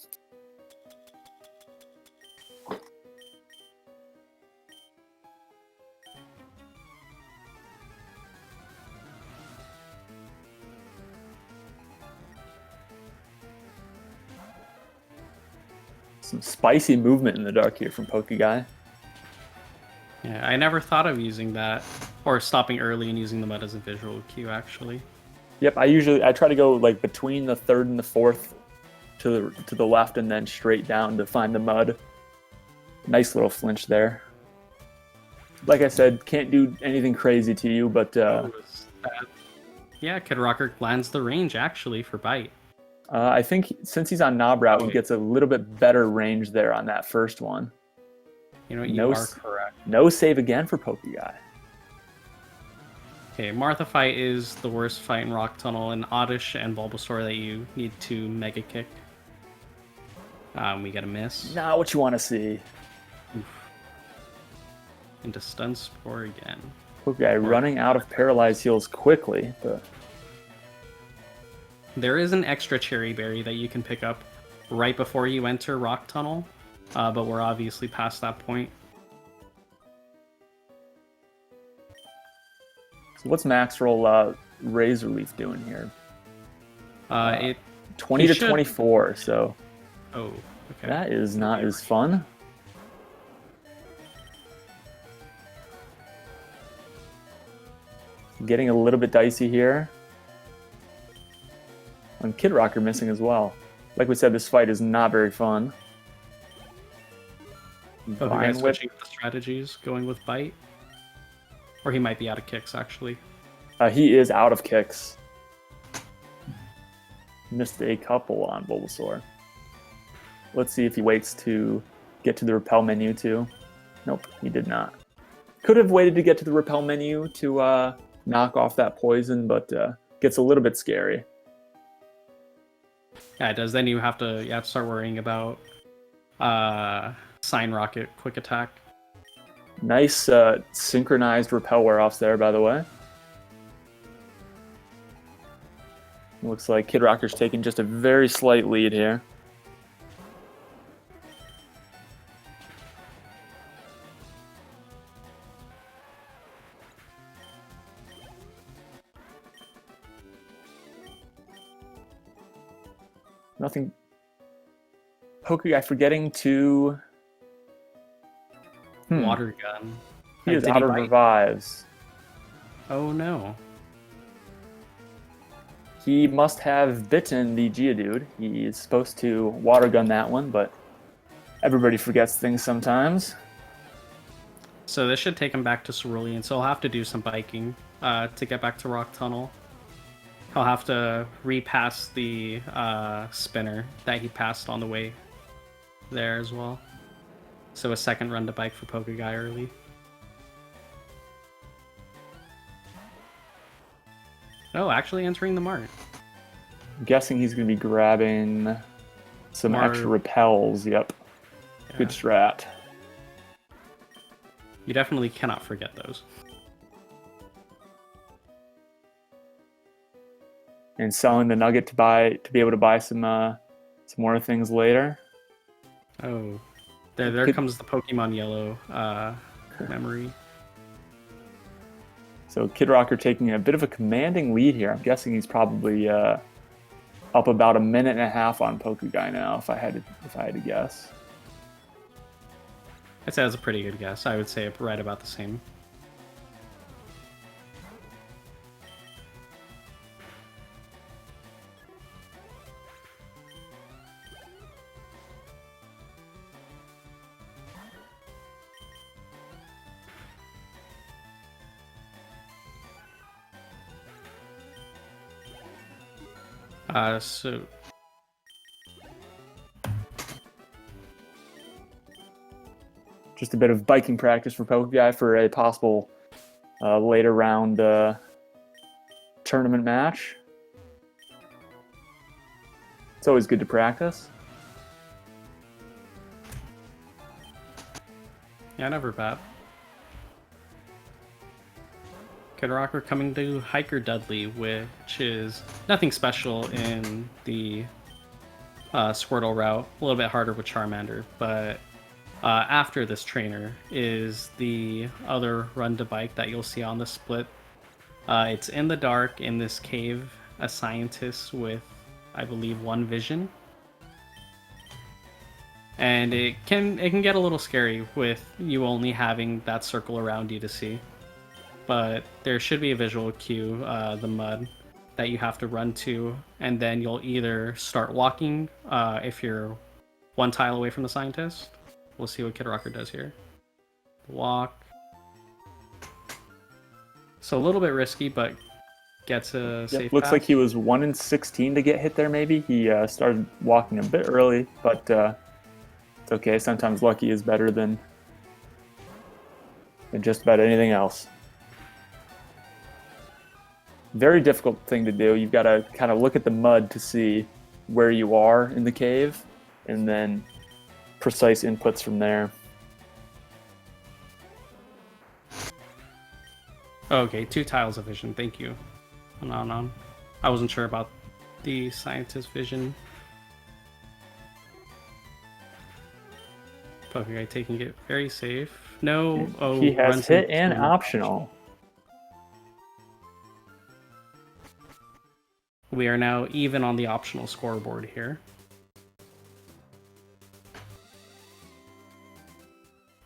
Some spicy movement in the dark here from Pokeguy. Yeah, I never thought of using that, or stopping early and using the mud as a visual cue, actually. Yep, I try to go like between the 3rd and the 4th to the left and then straight down to find the mud. Nice little flinch there. Like I said, can't do anything crazy to you, but yeah, Kidrocker lands the range actually for Bite. I think since he's on Knob Route, he gets a little bit better range there on that first one. You know, No you are s- correct. No save again for Pokeguy. No save again for Pokeguy. Okay, Martha fight is the worst fight in Rock Tunnel, and Oddish and Bulbasaur that you need to Mega Kick. We get a miss. Not what you want to see. Oof. Into Stun Spore again. Pokeguy running out of Paralyzed Heals quickly, but there is an extra Cherry Berry that you can pick up right before you enter Rock Tunnel, but we're obviously past that point. So what's Maxroll Razor Leaf doing here? It 20 to 24, so okay. That is not as fun. Getting a little bit dicey here. And Kidrocker missing as well. Like we said, this fight is not very fun. You guys switching the strategies, going with Bite? Or he might be out of kicks, actually. He is out of kicks. Missed a couple on Bulbasaur. Let's see if he waits to get to the repel menu too. Nope, he did not. Could have waited to get to the repel menu to knock off that poison, but gets a little bit scary. Yeah, it does. Then you have to start worrying about Sign Rocket quick attack. Nice synchronized repel wear-offs there, by the way. Looks like Kidrocker's taking just a very slight lead here. Nothing. Pokeguy forgetting to... Water gun. He is out of revives. Oh no. He must have bitten the Geodude. He is supposed to water gun that one, but everybody forgets things sometimes. So this should take him back to Cerulean, so he'll have to do some biking to get back to Rock Tunnel. He'll have to repass the spinner that he passed on the way there as well. So a second run to bike for Pokeguy early. Oh, actually entering the mart. I'm guessing he's going to be grabbing some extra repels. Yep. Yeah. Good strat. You definitely cannot forget those. And selling the Nugget to be able to buy some more things later. Oh, there comes the Pokemon Yellow memory. So Kidrocker taking a bit of a commanding lead here. I'm guessing he's probably up about a minute and a half on Pokeguy now, if I had to guess. I'd say that's a pretty good guess. I would say right about the same. So just a bit of biking practice for Pokeguy for a possible later round tournament match. It's always good to practice. Yeah, never bad. Kidrocker coming to Hiker Dudley, which is nothing special in the Squirtle route. A little bit harder with Charmander, but after this trainer is the other run to bike that you'll see on the split. It's in the dark in this cave, a scientist with, I believe, one vision. And it can get a little scary with you only having that circle around you to see. But there should be a visual cue, the mud, that you have to run to, and then you'll either start walking if you're one tile away from the scientist. We'll see what Kidrocker does here. Walk. So a little bit risky, but gets a safe Looks path. like he was 1 in 16 to get hit there, maybe. He started walking a bit early, but it's okay. Sometimes lucky is better than than just about anything else. Very difficult thing to do. You've got to kind of look at the mud to see where you are in the cave, and then precise inputs from there. Okay, 2 tiles of vision. Thank you. On. I wasn't sure about the scientist vision. Pokeguy taking it very safe. No. Oh, he has runs hit and into- optional. We are now even on the optional scoreboard here.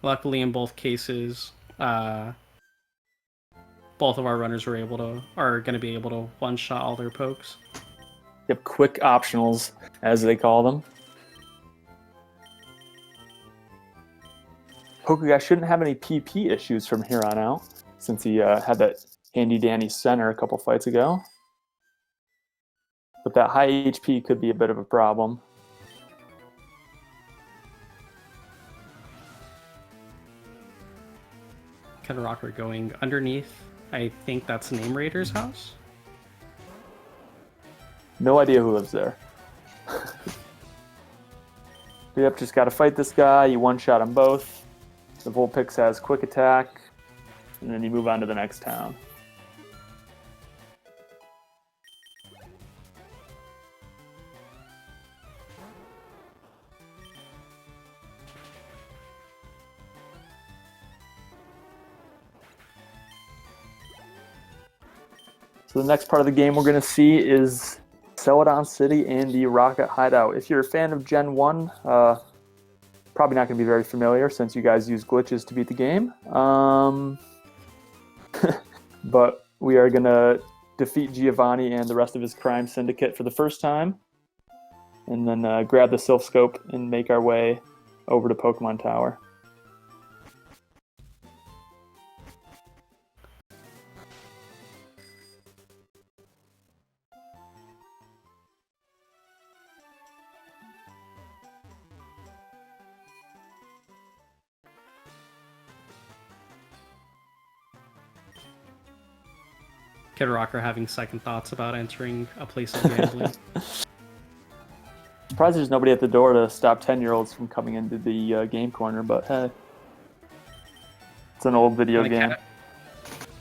Luckily, in both cases, both of our runners are going to be able to one-shot all their pokes. Yep, quick optionals, as they call them. Pokeguy shouldn't have any PP issues from here on out, since he had that handy-dandy center a couple fights ago. But that high HP could be a bit of a problem. Kidrocker going underneath. I think that's Name Raider's house. No idea who lives there. Yep, just got to fight this guy. You one-shot them both. The Vulpix has quick attack, and then you move on to the next town. So the next part of the game we're going to see is Celadon City and the Rocket Hideout. If you're a fan of Gen 1, probably not going to be very familiar since you guys use glitches to beat the game. But we are going to defeat Giovanni and the rest of his crime syndicate for the first time, and then grab the Sylph Scope and make our way over to Pokemon Tower. Kidrocker having second thoughts about entering a place of gambling. Surprised there's nobody at the door to stop 10-year-olds from coming into the game corner, but hey. It's an old video game.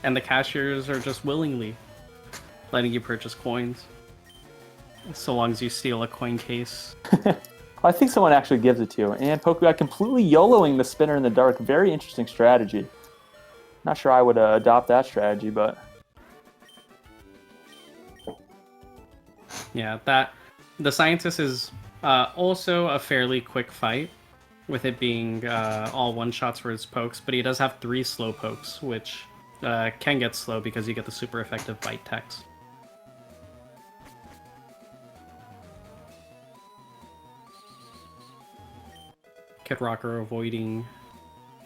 And the cashiers are just willingly letting you purchase coins. So long as you steal a coin case. I think someone actually gives it to you. And Pokeguy completely YOLOing the spinner in the dark. Very interesting strategy. Not sure I would adopt that strategy, but... Yeah, the scientist is also a fairly quick fight, with it being all one-shots for his pokes, but he does have 3 slow pokes, which can get slow because you get the super effective bite text. Kidrocker avoiding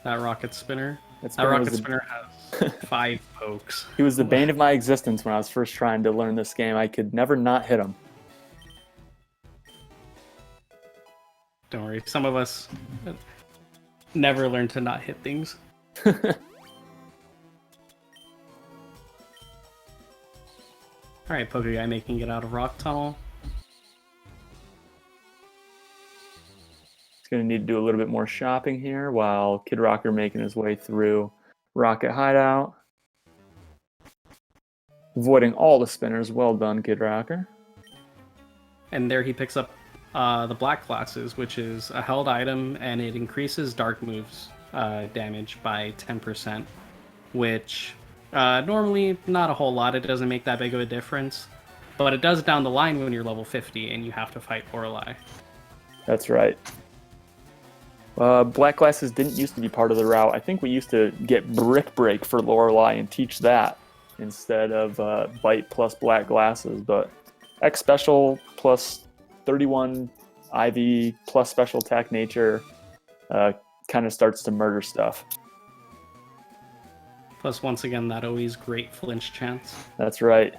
that rocket spinner. That rocket spinner has 5 pokes. He was the bane of my existence when I was first trying to learn this game. I could never not hit him. Don't worry, some of us never learn to not hit things. Alright, Pokeguy making it out of Rock Tunnel. He's going to need to do a little bit more shopping here while Kidrocker making his way through Rocket Hideout. Avoiding all the spinners. Well done, Kidrocker. And there he picks up the Black Glasses, which is a held item, and it increases dark moves damage by 10%, which normally not a whole lot. It doesn't make that big of a difference, but it does down the line when you're level 50 and you have to fight Lorelei. That's right. Black Glasses didn't used to be part of the route. I think we used to get Brick Break for Lorelei and teach that instead of Bite plus Black Glasses, but X Special plus 31 IV plus Special Attack Nature kind of starts to murder stuff. Plus, once again, that always great flinch chance. That's right.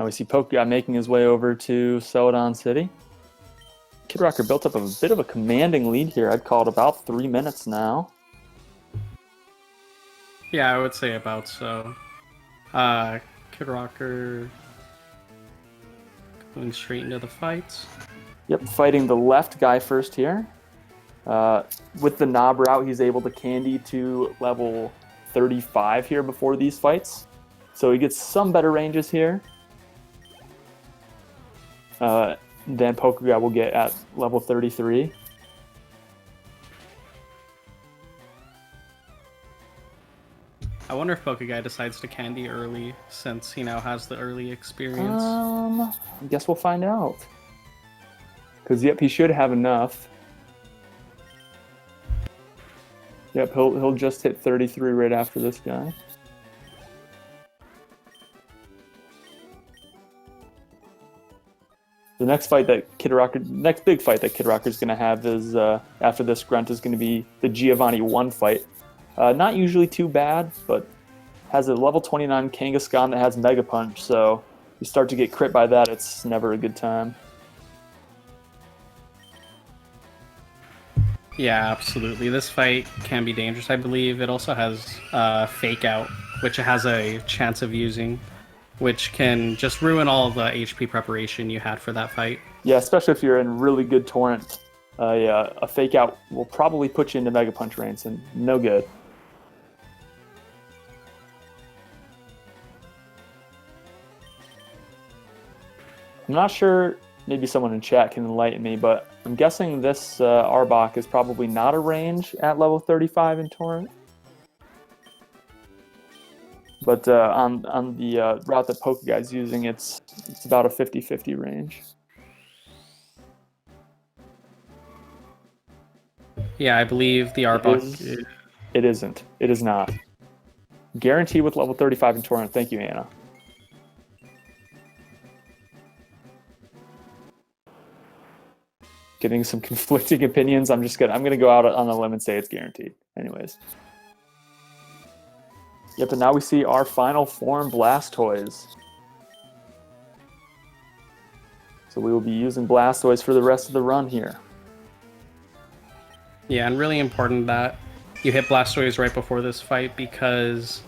Now we see Pokeguy making his way over to Celadon City. Kidrocker built up a bit of a commanding lead here. I'd call it about 3 minutes now. Yeah, I would say about so. Kidrocker going straight into the fight. Yep, fighting the left guy first here. With the knob route, he's able to candy to level 35 here before these fights. So he gets some better ranges here than Pokeguy will get at level 33. I wonder if Pokeguy decides to candy early since he now has the early experience. I guess we'll find out. Because, yep, he should have enough. Yep, he'll just hit 33 right after this guy. The next big fight that Kidrocker's going to have is, after this grunt, is going to be the Giovanni 1 fight. Not usually too bad, but has a level 29 Kangaskhan that has Mega Punch, so you start to get crit by that, it's never a good time. Yeah, absolutely. This fight can be dangerous, I believe. It also has Fake Out, which it has a chance of using, which can just ruin all the HP preparation you had for that fight. Yeah, especially if you're in really good Torrent. A Fake Out will probably put you into Mega Punch range, and no good. I'm not sure, maybe someone in chat can enlighten me, but I'm guessing this Arbok is probably not a range at level 35 in Torrent. But on the route that Pokeguy's using, it's about a 50-50 range. Yeah, I believe the Arbok... It isn't. It is not. Guarantee with level 35 in Torrent. Thank you, Anna. Getting some conflicting opinions. I'm gonna go out on a limb and say it's guaranteed. Anyways. Yep, and now we see our final form Blastoise. So we will be using Blastoise for the rest of the run here. Yeah, and really important that you hit Blastoise right before this fight because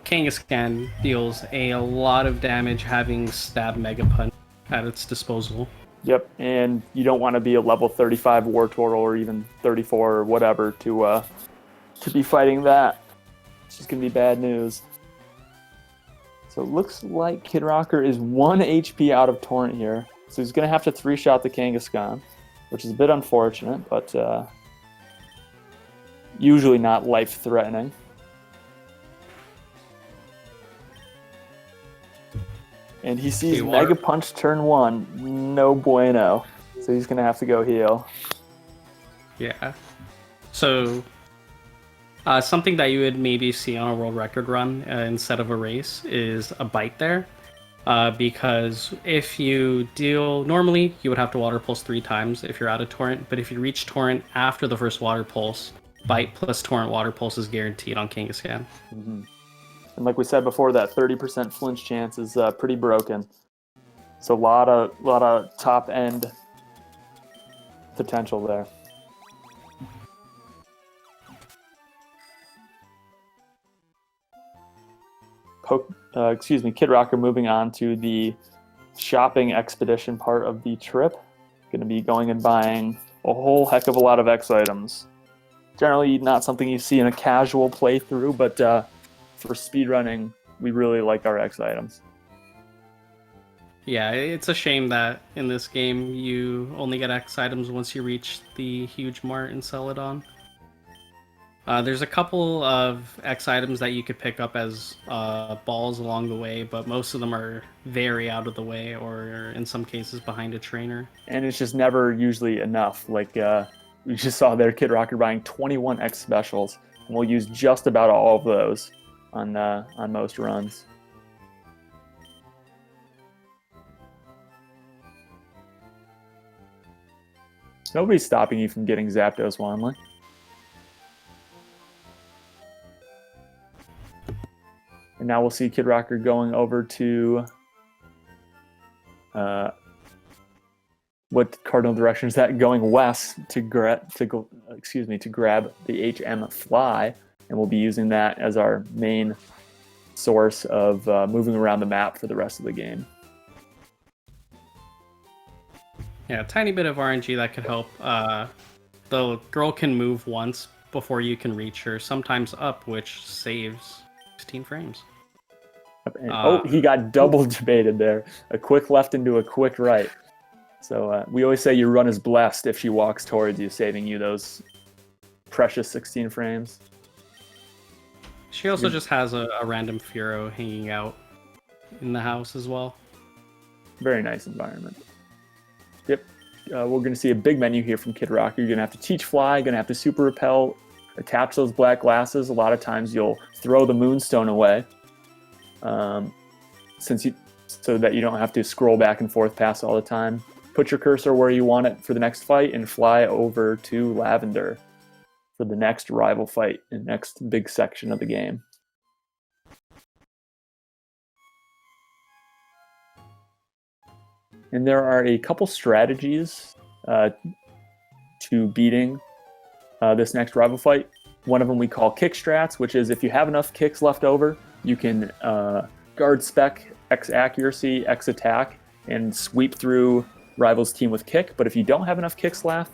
Kangaskhan deals a lot of damage having Stab Mega Punch at its disposal. Yep, and you don't want to be a level 35 Wartortle or even 34 or whatever to be fighting that. It's just going to be bad news. So it looks like Kidrocker is 1 HP out of Torrent here. So he's going to have to 3-shot the Kangaskhan, which is a bit unfortunate, but usually not life-threatening. And he sees Mega Punch turn 1. No bueno. So he's going to have to go heal. Yeah. So, something that you would maybe see on a world record run instead of a race is a bite there. Because if you deal... Normally, you would have to Water Pulse 3 times if you're out of Torrent. But if you reach Torrent after the first Water Pulse, bite plus Torrent Water Pulse is guaranteed on Kangaskhan. Mm-hmm. And like we said before, that 30% flinch chance is pretty broken. So a lot of top end potential there. Kidrocker moving on to the shopping expedition part of the trip. Going to be going and buying a whole heck of a lot of X items. Generally not something you see in a casual playthrough, but for speedrunning, we really like our X items. Yeah, it's a shame that in this game you only get X items once you reach the huge mart in Celadon. There's a couple of X items that you could pick up as balls along the way, but most of them are very out of the way or in some cases behind a trainer. And it's just never usually enough. Like we just saw there, Kidrocker buying 21 X specials, and we'll use just about all of those on most runs. Nobody's stopping you from getting Zapdos, Wanley. And now we'll see Kidrocker going over to what cardinal direction is that? Going west to grab the HM fly, and we'll be using that as our main source of moving around the map for the rest of the game. Yeah, a tiny bit of RNG that could help. The girl can move once before you can reach her, sometimes up, which saves 16 frames. And, he got double debated there. A quick left into a quick right. So we always say your run is blessed if she walks towards you, saving you those precious 16 frames. She also just has a random Furo hanging out in the house as well. Very nice environment. Yep. We're going to see a big menu here from Kidrocker. You're going to have to teach fly, going to have to super repel, attach those black glasses. A lot of times you'll throw the moonstone away, so that you don't have to scroll back and forth past all the time. Put your cursor where you want it for the next fight and fly over to Lavender for the next rival fight, the next big section of the game. And there are a couple strategies to beating this next rival fight. One of them we call kick strats, which is if you have enough kicks left over, you can guard spec, X accuracy, X attack, and sweep through rival's team with kick. But if you don't have enough kicks left,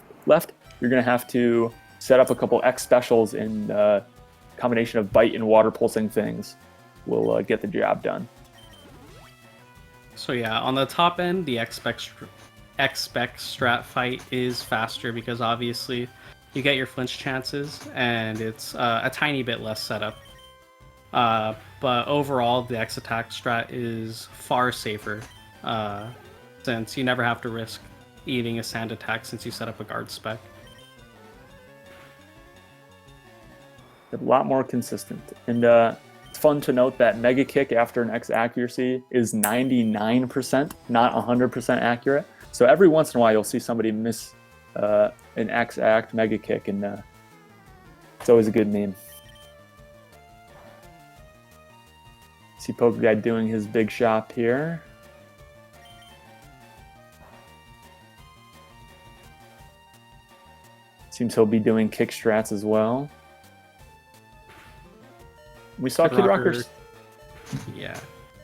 you're going to have to set up a couple X specials, and combination of bite and water pulsing things will get the job done. So yeah, on the top end, the X-Spec strat fight is faster because obviously you get your flinch chances and it's a tiny bit less setup. But overall, the X-Attack strat is far safer since you never have to risk eating a sand attack since you set up a guard spec. A lot more consistent. And it's fun to note that Mega Kick after an X accuracy is 99%, not 100% accurate. So every once in a while you'll see somebody miss an X act Mega Kick, and it's always a good meme. See Pokeguy doing his big shop here. Seems he'll be doing kick strats as well. We saw Kidrocker. Yeah.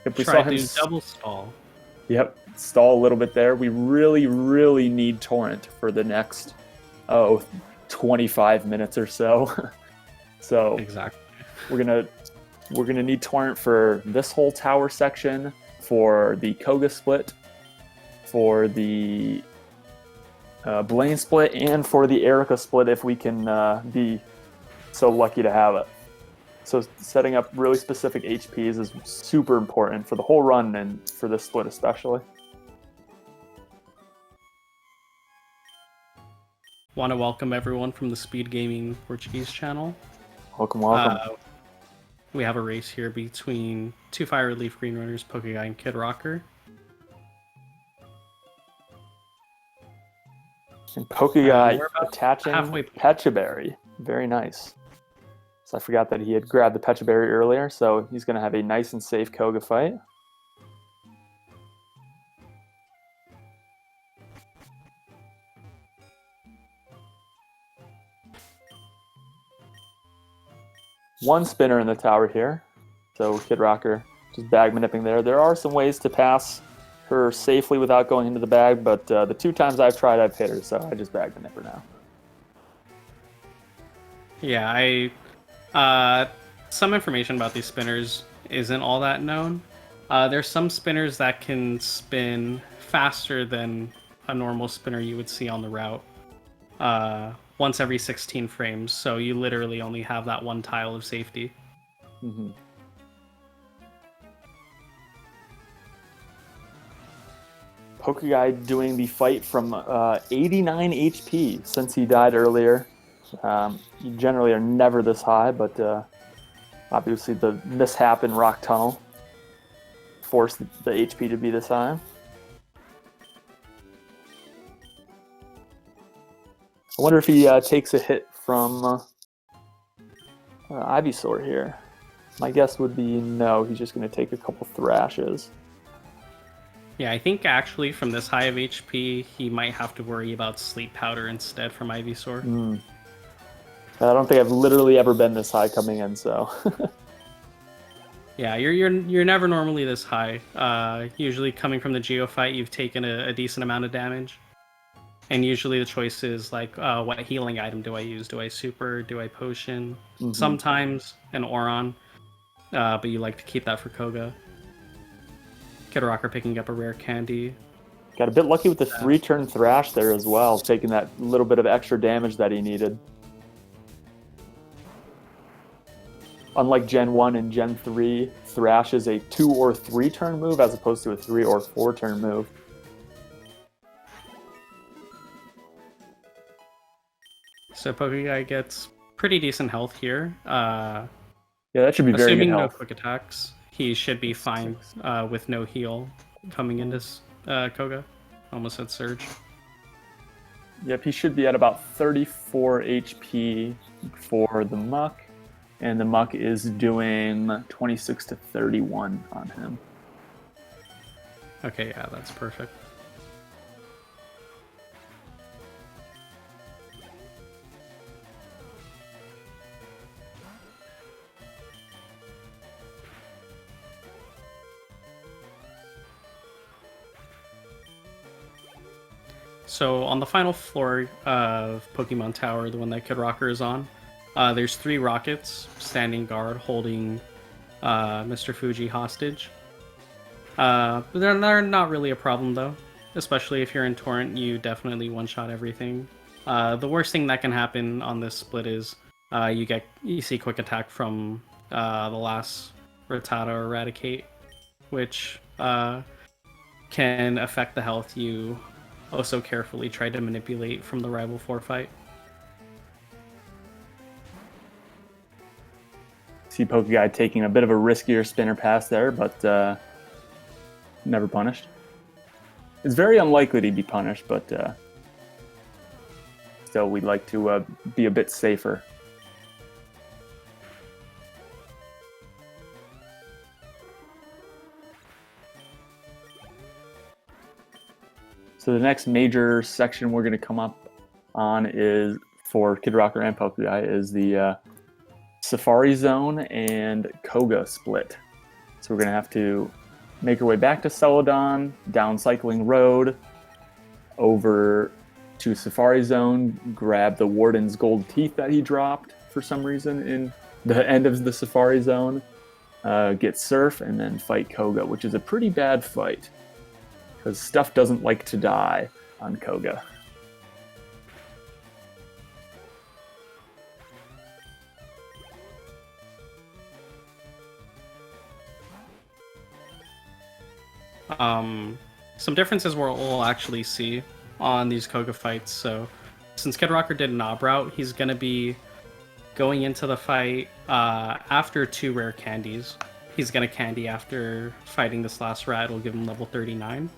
Yep, we Try saw him to double stall. Yep, stall a little bit there. We really, really need Torrent for the next 25 minutes or so. So exactly. We're gonna need Torrent for this whole tower section, for the Koga split, for the Blaine split, and for the Erica split if we can be so lucky to have it. So setting up really specific HPs is super important for the whole run and for this split especially. Want to welcome everyone from the SpeedGaming Portuguese channel. Welcome. We have a race here between two FireRed LeafGreen runners, Pokeguy and Kidrocker. And Pokeguy attaching Pechaberry. Very nice. So I forgot that he had grabbed the Pechaberry earlier, so he's going to have a nice and safe Koga fight. One spinner in the tower here, so Kidrocker just bag manipping there. There are some ways to pass her safely without going into the bag, but the two times I've tried, I've hit her, so I just bag manip her now. Yeah, some information about these spinners isn't all that known. There's some spinners that can spin faster than a normal spinner you would see on the route. Once every 16 frames, so you literally only have that one tile of safety. Mm-hmm. Pokeguy doing the fight from 89 HP since he died earlier. You generally are never this high, but obviously the mishap in Rock Tunnel forced the HP to be this high. I wonder if he takes a hit from Ivysaur here. My guess would be no, he's just going to take a couple thrashes. Yeah, I think actually from this high of HP, he might have to worry about Sleep Powder instead from Ivysaur. I don't think I've literally ever been this high coming in, so. Yeah, you're never normally this high. Usually coming from the Geofight, you've taken a decent amount of damage. And usually the choice is like, what healing item do I use? Do I super? Do I potion? Sometimes an Oron, but you like to keep that for Koga. Kidrocker picking up a rare candy. Got a bit lucky with the 3-turn Thrash there as well, taking that little bit of extra damage that he needed. Unlike Gen 1 and Gen 3, Thrash is a 2 or 3-turn move as opposed to a 3 or 4-turn move. So Pokeguy gets pretty decent health here. Yeah, that should be very good Assuming no health. quick attacks, he should be fine with no heal coming into Koga. Almost said Surge. Yep, he should be at about 34 HP for the Muck, and the Muck is doing 26 to 31 on him. Okay, yeah, that's perfect. So on the final floor of Pokemon Tower, the one that Kidrocker is on, there's 3 rockets standing guard holding Mr. Fuji hostage. They're not really a problem though, especially if you're in Torrent. You definitely one-shot everything. The worst thing that can happen on this split is you see quick attack from the last Rattata or Eradicate, which can affect the health you also carefully try to manipulate from the rival 4 fight. See Pokeguy taking a bit of a riskier spinner pass there, but never punished. It's very unlikely to be punished, but still we'd like to be a bit safer. So the next major section we're going to come up on is, for Kidrocker and Pokeguy, is the Safari Zone and Koga split. So we're going to have to make our way back to Celadon, down Cycling Road, over to Safari Zone, grab the Warden's gold teeth that he dropped for some reason in the end of the Safari Zone, get Surf, and then fight Koga, which is a pretty bad fight, because stuff doesn't like to die on Koga. Some differences we'll actually see on these Koga fights. So since Kidrocker did Knob Route, he's going to be going into the fight after 2 rare candies. He's going to candy after fighting this last rat. It'll give him level 39.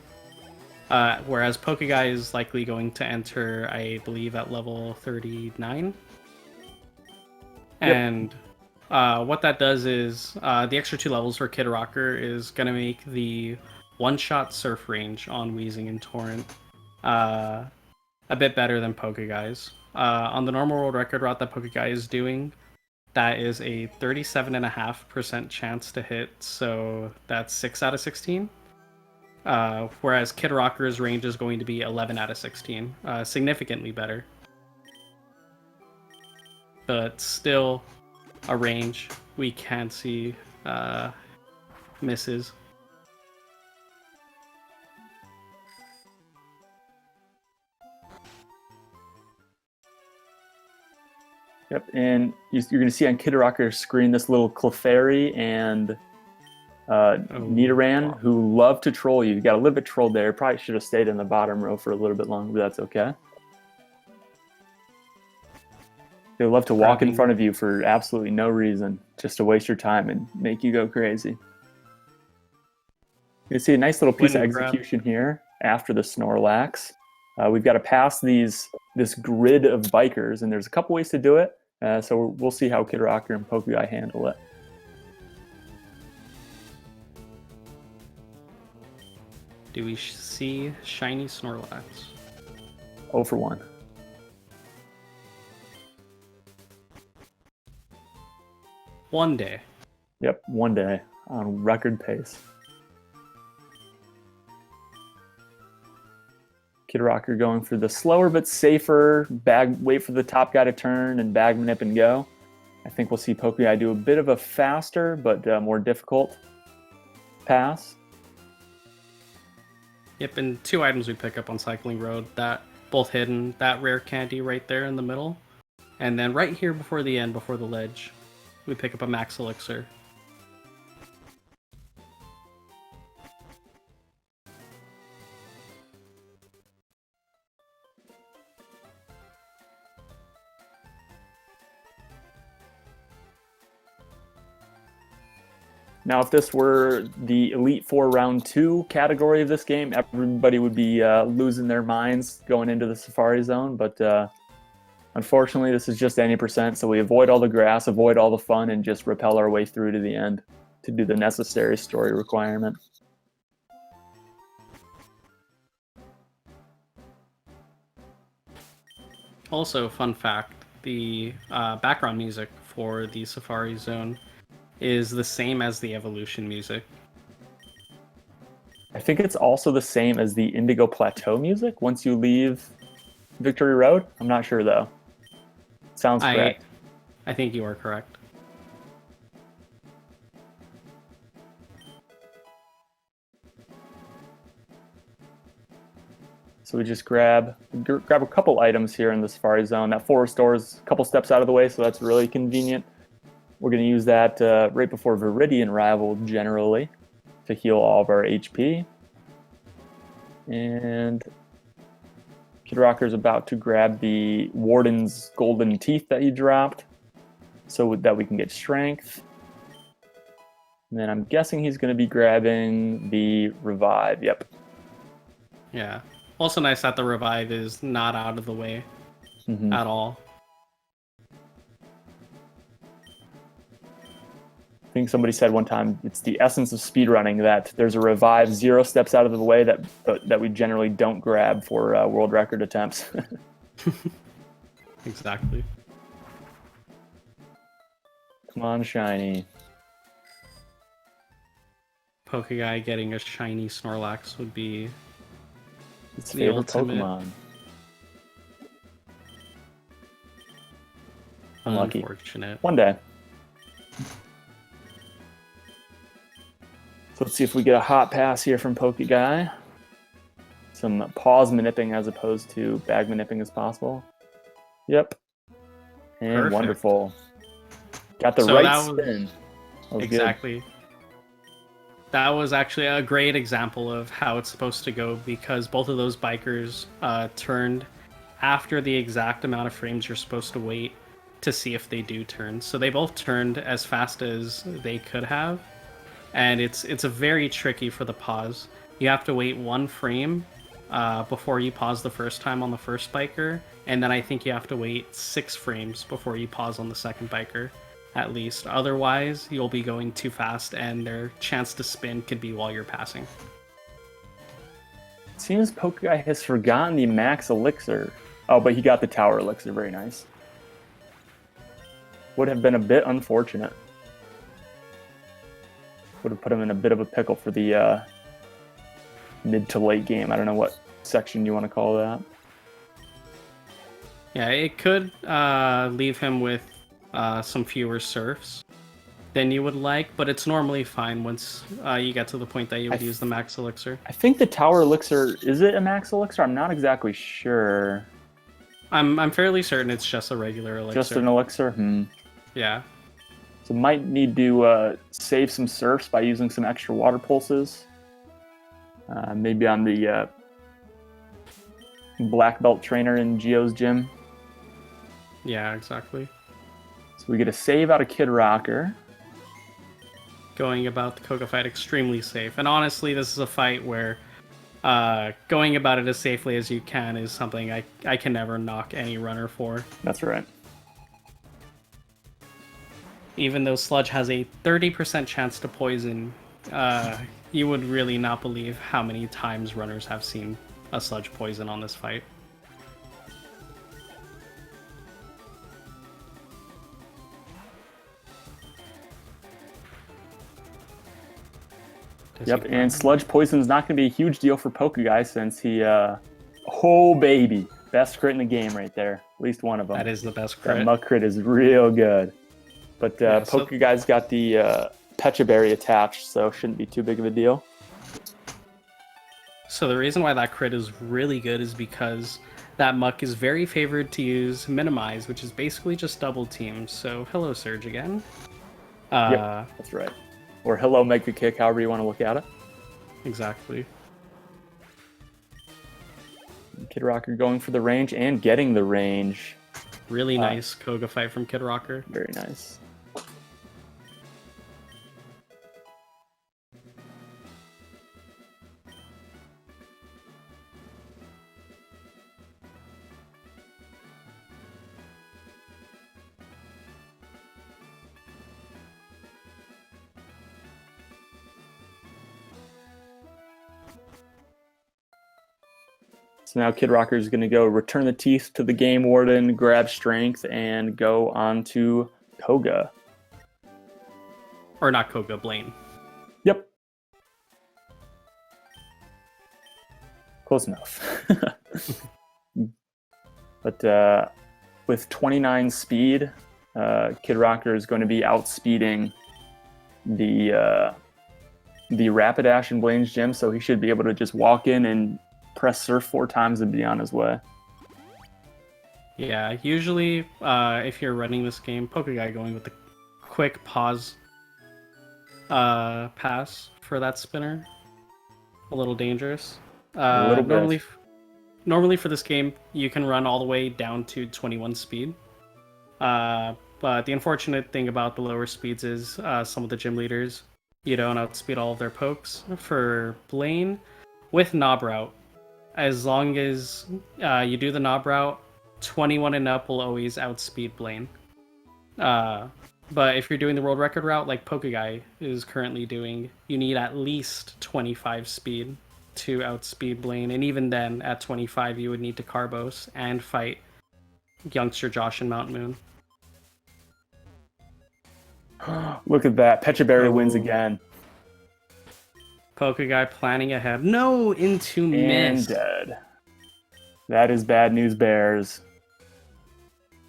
Whereas Pokeguy is likely going to enter, I believe, at level 39. Yep. And what that does is the extra 2 levels for Kidrocker is going to make the one-shot Surf range on Weezing and Torrent a bit better than Pokeguy's. On the normal world record route that Pokeguy is doing, that is a 37.5% chance to hit, so that's 6 out of 16. Whereas Kidrocker's range is going to be 11 out of 16, significantly better. But still a range we can see misses. Yep, and you're going to see on Kidrocker's screen this little Clefairy and Nidoran, who love to troll you. You got a little bit trolled there. Probably should have stayed in the bottom row for a little bit longer, but that's okay. They love to walk in front of you for absolutely no reason, just to waste your time and make you go crazy. You see a nice little piece of execution here after the Snorlax. We've got to pass this grid of bikers, and there's a couple ways to do it. So we'll see how Kidrocker and Pokeguy handle it. Do we see shiny Snorlax? 0 for 1. One day. Yep, one day on record pace. Kidrocker going for the slower but safer wait for the top guy to turn and bag manip and go. I think we'll see Pokeguy do a bit of a faster but more difficult pass. Yep, and 2 items we pick up on Cycling Road, that both hidden, that rare candy right there in the middle, and then right here before the end, before the ledge, we pick up a Max Elixir. Now, if this were the Elite Four Round 2 category of this game, everybody would be losing their minds going into the Safari Zone, but unfortunately, this is just any percent, so we avoid all the grass, avoid all the fun, and just rappel our way through to the end to do the necessary story requirement. Also, fun fact, the background music for the Safari Zone is the same as the evolution music. I think it's also the same as the Indigo Plateau music once you leave Victory Road. I'm not sure, though. Sounds correct. I think you are correct. So we just grab a couple items here in the Safari Zone. That forest door is a couple steps out of the way, so that's really convenient. We're going to use that right before Viridian Rival generally to heal all of our HP. And Kidrocker's about to grab the Warden's Golden Teeth that he dropped so that we can get Strength. And then I'm guessing he's going to be grabbing the Revive. Yep. Yeah. Also nice that the Revive is not out of the way at all. I think somebody said one time it's the essence of speedrunning that there's a Revive 0 steps out of the way that we generally don't grab for world record attempts. Exactly. Come on, shiny. Pokeguy getting a shiny Snorlax would be Its the favorite ultimate. Pokemon. Unlucky. Unfortunate. One day. So let's see if we get a hot pass here from Pokeguy. Some pause manipping as opposed to bag manipping as possible. Yep. And Perfect. wonderful. Got the So right that was- spin. That was Exactly. That was actually a great example of how it's supposed to go, because both of those bikers turned after the exact amount of frames you're supposed to wait to see if they do turn. So they both turned as fast as they could have, and it's a very tricky for the pause. You have to wait 1 frame before you pause the first time on the first biker, and then I think you have to wait 6 frames before you pause on the second biker, at least. Otherwise, you'll be going too fast, and their chance to spin could be while you're passing. It seems Pokeguy has forgotten the max elixir. Oh, but he got the tower elixir. Very nice. Would have been a bit unfortunate. Would have put him in a bit of a pickle for the mid to late game. I don't know what section you want to call that. Yeah, it could leave him with some fewer surfs than you would like, but it's normally fine once you get to the point that you would use the max elixir. I think the tower elixir, is it a max elixir? I'm not exactly sure. I'm fairly certain it's just a regular elixir. Just an elixir? Yeah. So might need to save some surfs by using some extra water pulses. Maybe on the black belt trainer in Geo's gym. Yeah, exactly. So we get a save out of Kidrocker. Going about the Koga fight extremely safe. And honestly, this is a fight where going about it as safely as you can is something I can never knock any runner for. That's right. Even though Sludge has a 30% chance to poison, you would really not believe how many times runners have seen a sludge poison on this fight. Yep, and sludge poison is not going to be a huge deal for Pokeguy since he, oh baby, best crit in the game right there. At least one of them. That is the best crit. That muck crit is real good. But Yeah, so- Pokeguy's got the Pecha Berry attached, so shouldn't be too big of a deal. So the reason why that crit is really good is because that muck is very favored to use Minimize, which is basically just double teams. So hello, Surge again. Yep, that's right. Or hello, Mega Kick, however you want to look at it. Exactly. Kidrocker going for the range and getting the range. Really nice Koga fight from Kidrocker. Very nice. So now Kidrocker is going to go return the teeth to the Game Warden, grab strength, and go on to Koga. Or not Koga, Blaine. Yep. Close enough. But with 29 speed, Kidrocker is going to be outspeeding the Rapidash in Blaine's gym, so he should be able to just walk in and press Surf 4 times and be on his way. Yeah, usually if you're running this game, Pokeguy going with the quick pause pass for that spinner. A little dangerous. A little bit. Normally for this game, you can run all the way down to 21 speed. But the unfortunate thing about the lower speeds is some of the gym leaders, you don't outspeed all of their pokes. For Blaine, with Knob Route, as long as you do the Knob Route, 21 and up will always outspeed Blaine. But if you're doing the world record route like Pokeguy is currently doing, you need at least 25 speed to outspeed Blaine. And even then, at 25, you would need to Carbos and fight youngster Josh and Mount Moon. Look at that. Pecha Berry wins again. Pokeguy planning ahead. No, into And miss. dead. That is bad news, Bears.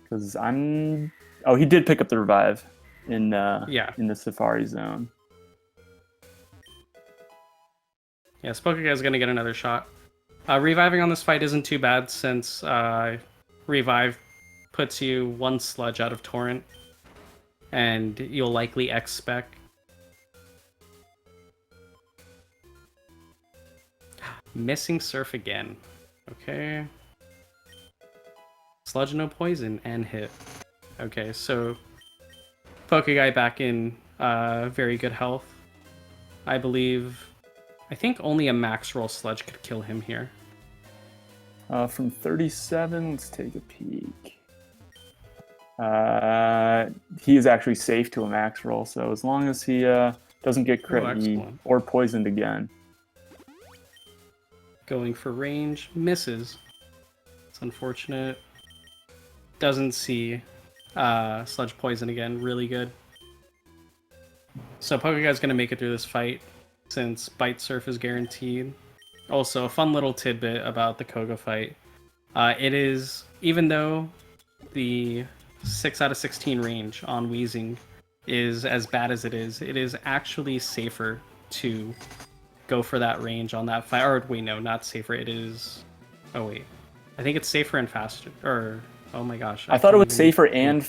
Because I'm... Oh, he did pick up the revive in the Safari Zone. Yes, Pokeguy's going to get another shot. Reviving on this fight isn't too bad since Revive puts you one Sludge out of Torrent. And you'll likely X-Spec. Missing Surf again. Okay. Sludge, no poison, and hit. Okay, so Pokeguy back in very good health. I think only a max roll Sludge could kill him here. From 37, let's take a peek. He is actually safe to a max roll, so as long as he doesn't get crit or poisoned again. Going for range, misses. It's unfortunate. Doesn't see Sludge Poison again, really good. So Pokeguy's going to make it through this fight since Bite Surf is guaranteed. Also, a fun little tidbit about the Koga fight. It is, even though the 6 out of 16 range on Weezing is as bad as it is actually safer to go for that range on that fight. Or wait, no, not safer. It is... Oh, wait. I think it's safer and faster. Or, oh my gosh. I thought it was safer and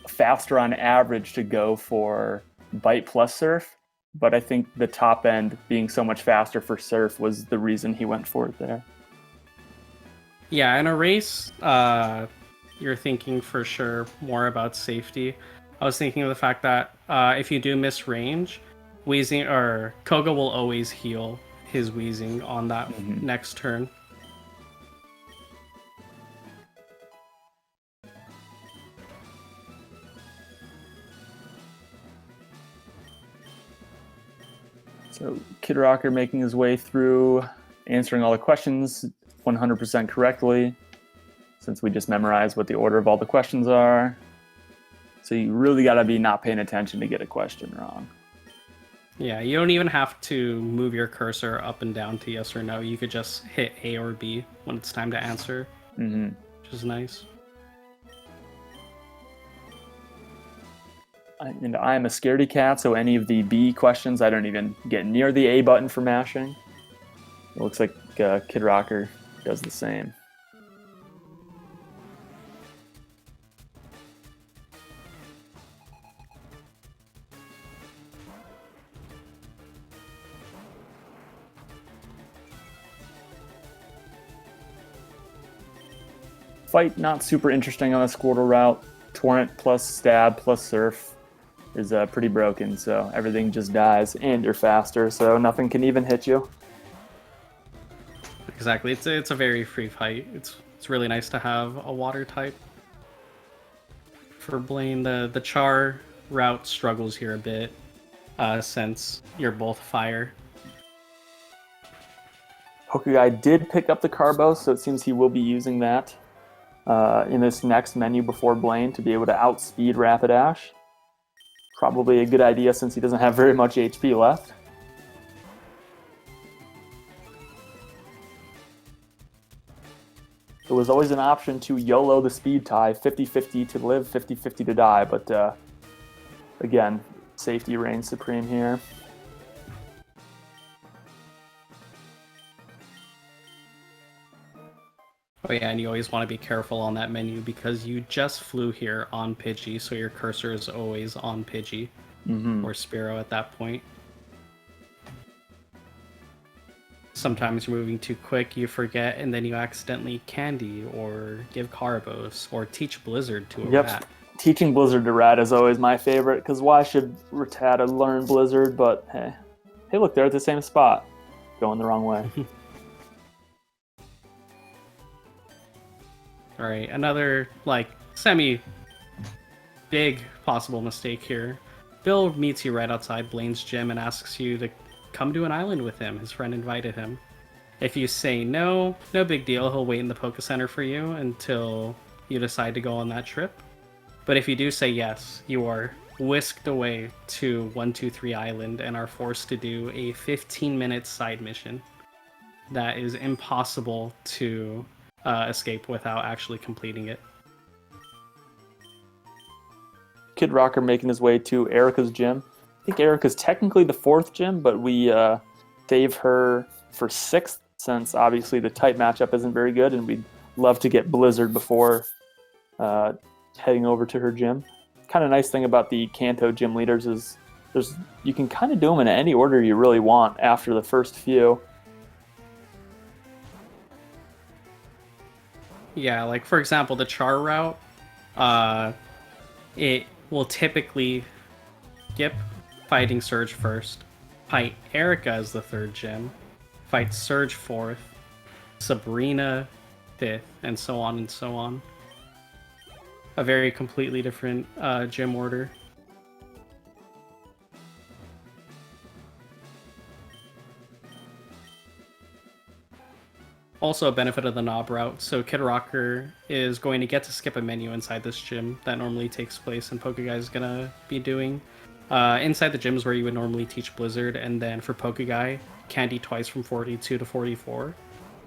faster on average to go for Bite plus Surf, but I think the top end being so much faster for Surf was the reason he went for it there. Yeah, in a race, you're thinking for sure more about safety. I was thinking of the fact that if you do miss range, Weezing or Koga will always heal his Weezing on that next turn. So Kidrocker making his way through, answering all the questions 100% correctly, since we just memorized what the order of all the questions are. So you really got to be not paying attention to get a question wrong. Yeah, you don't even have to move your cursor up and down to yes or no. You could just hit A or B when it's time to answer, which is nice. And I'm a scaredy cat, so any of the B questions, I don't even get near the A button for mashing. It looks like Kidrocker does the same. Fight not super interesting on the Squirtle route. Torrent plus Stab plus Surf is pretty broken, so everything just dies, and you're faster, so nothing can even hit you. Exactly, it's a very free fight. It's really nice to have a water type. For Blaine, the Char route struggles here a bit, since you're both fire. Pokeguy did pick up the Carbo, so it seems he will be using that in this next menu before Blaine to be able to outspeed Rapidash. Probably a good idea since he doesn't have very much HP left. It was always an option to YOLO the speed tie, 50-50 to live, 50-50 to die, but again, safety reigns supreme here. Oh yeah, and you always want to be careful on that menu because you just flew here on Pidgey, so your cursor is always on Pidgey or Spearow at that point. Sometimes you're moving too quick, you forget, and then you accidentally candy or give Carbos or teach Blizzard to a rat. Teaching Blizzard to rat is always my favorite, because why should Rattata learn Blizzard? But hey, look, they're at the same spot. Going the wrong way. Alright, another, semi-big possible mistake here. Bill meets you right outside Blaine's gym and asks you to come to an island with him. His friend invited him. If you say no, no big deal. He'll wait in the Poke Center for you until you decide to go on that trip. But if you do say yes, you are whisked away to 123 Island and are forced to do a 15-minute side mission that is impossible to escape without actually completing it. Kidrocker making his way to Erica's gym. I think Erica's technically the 4th gym, but we save her for 6th since obviously the type matchup isn't very good, and we'd love to get Blizzard before heading over to her gym. Kind of nice thing about the Kanto gym leaders is you can kind of do them in any order you really want after the first few. Yeah, like for example, the Char route, it will typically skip fighting Surge first, fight Erica as the 3rd gym, fight Surge 4th, Sabrina 5th, and so on and so on. A very completely different gym order. Also a benefit of the knob route, so Kidrocker is going to get to skip a menu inside this gym that normally takes place and Pokeguy is going to be doing. Inside the gyms where you would normally teach Blizzard, and then for Pokeguy, candy twice from 42 to 44.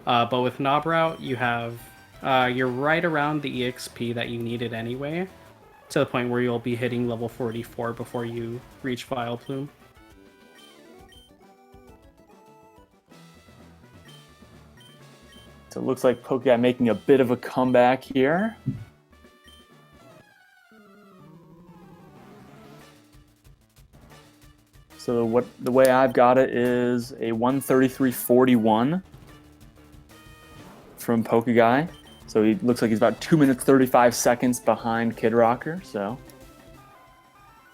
But with knob route, you have you're right around the EXP that you needed anyway, to the point where you'll be hitting level 44 before you reach Vileplume. So it looks like Pokeguy making a bit of a comeback here. So the way I've got it is a 133.41 from Pokeguy. So he looks like he's about 2 minutes 35 seconds behind Kidrocker. So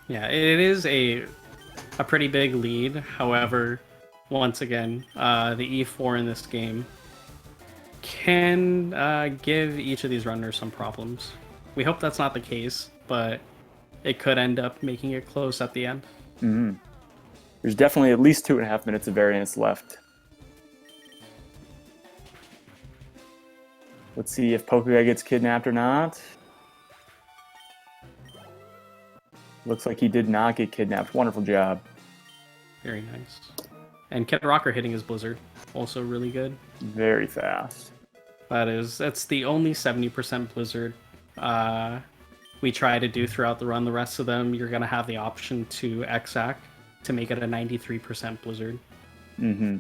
yeah, it is a pretty big lead. However, once again, the E4 in this game can give each of these runners some problems. We hope that's not the case, but it could end up making it close at the end. There's definitely at least 2.5 minutes of variance left. Let's see if Pokeguy gets kidnapped or not. Looks like he did not get kidnapped. Wonderful job. Very nice. And Kidrocker hitting his Blizzard, also really good. Very fast. That's the only 70% Blizzard we try to do throughout the run. The rest of them, you're going to have the option to Exact to make it a 93% Blizzard. Mm-hmm.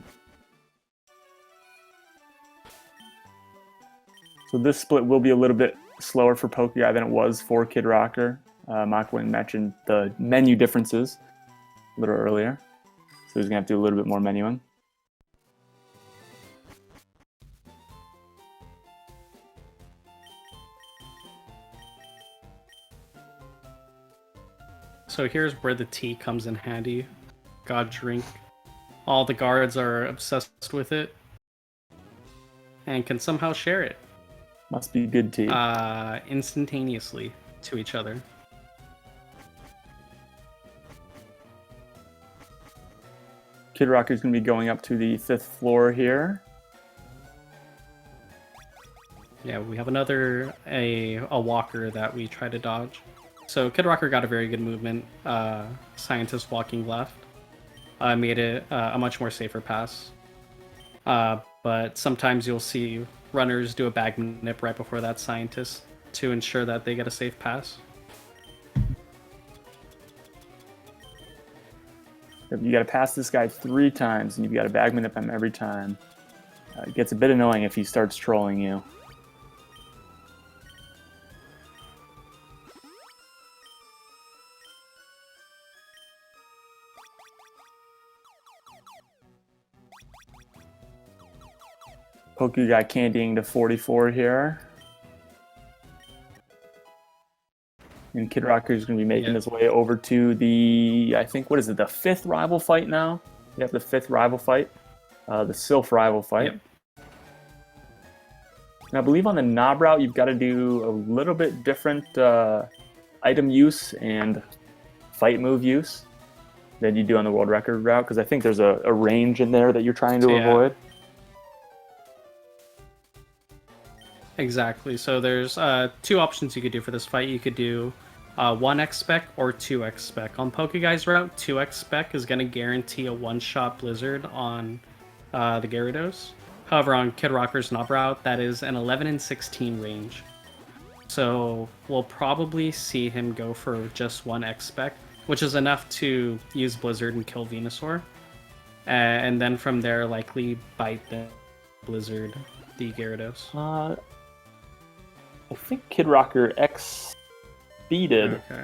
So this split will be a little bit slower for Pokeguy than it was for Kidrocker. Machwin mentioned the menu differences a little earlier. So he's going to have to do a little bit more menuing. So here's where the tea comes in handy. God drink. All the guards are obsessed with it and can somehow share it. Must be good tea. Instantaneously to each other. Kidrocker's going to be going up to the 5th floor here. Yeah, we have a walker that we try to dodge. So Kidrocker got a very good movement. Scientist walking left made it a much more safer pass. But sometimes you'll see runners do a bag nip right before that scientist to ensure that they get a safe pass. You got to pass this guy 3 times, and you've got to bag nip him every time. It gets a bit annoying if he starts trolling you. Pokeguy candying to 44 here. And Kidrocker is going to be making his way over to the, I think, what is it, the 5th rival fight now? You have the 5th rival fight, the Sylph rival fight. Yep. And I believe on the Knob route, you've got to do a little bit different item use and fight move use than you do on the world record route, because I think there's a range in there that you're trying to avoid. Exactly. So there's 2 options you could do for this fight. You could do 1x spec or 2x spec. On Pokeguy's route, 2x spec is going to guarantee a one-shot Blizzard on the Gyarados. However, on Kidrocker's Knob route, that is an 11 and 16 range. So we'll probably see him go for just 1x spec, which is enough to use Blizzard and kill Venusaur. And then from there, likely bite the Blizzard, the Gyarados. I think Kidrocker X-speeded. Okay.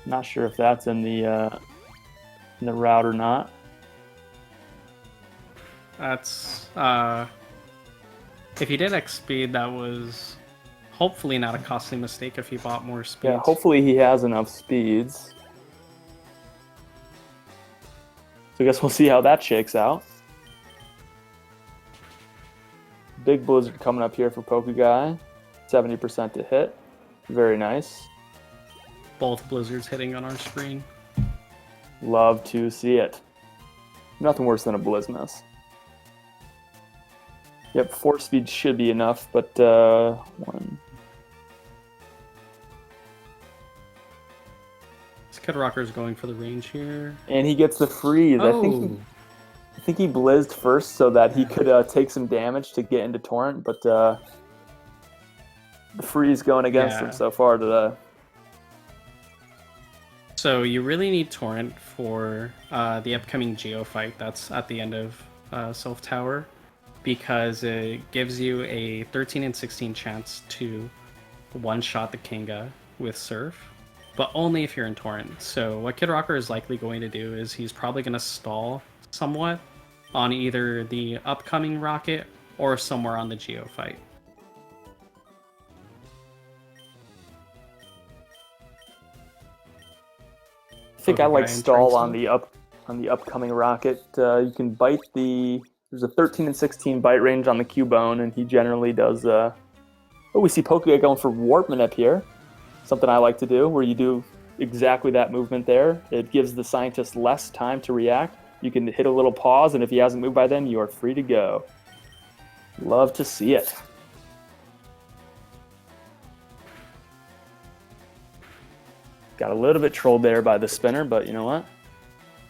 Not sure if that's in the route or not. That's if he did X speed, that was hopefully not a costly mistake if he bought more speeds. Yeah, hopefully he has enough speeds. So I guess we'll see how that shakes out. Big Blizzard coming up here for Pokeguy. 70% to hit. Very nice. Both Blizzards hitting on our screen. Love to see it. Nothing worse than a Blizzmas. Yep, 4 speed should be enough, but 1. This Kidrocker's going for the range here. And he gets the freeze. Oh. I think he blizzed first so that he could take some damage to get into Torrent, but the freeze going against him so far today. So you really need Torrent for the upcoming Geo fight that's at the end of Sylph Tower, because it gives you a 13 and 16 chance to one-shot the Kanga with Surf, but only if you're in Torrent. So what Kidrocker is likely going to do is he's probably going to stall somewhat on either the upcoming Rocket or somewhere on the Geo fight. I think I like stall on the upcoming Rocket. You can bite there's a 13 and 16 bite range on the Cubone, and he generally does. Oh, we see Pokeguy going for Warp Manip here. Something I like to do, where you do exactly that movement there. It gives the scientist less time to react. You can hit a little pause, and if he hasn't moved by then, you are free to go. Love to see it. Got a little bit trolled there by the spinner, but you know what?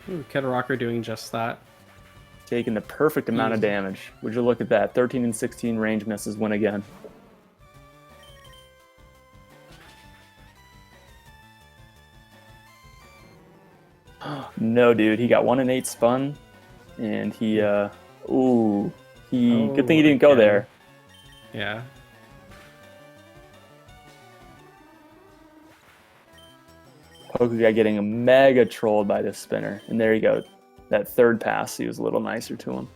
Ooh, Kidrocker doing just that. Taking the perfect amount of damage. Would you look at that? 13 and 16 range misses win again. No, dude. He got 1 and 8 spun, and he, good thing he didn't go there. Yeah. Pokeguy getting a mega trolled by this spinner. And there you go. That third pass, he was a little nicer to him.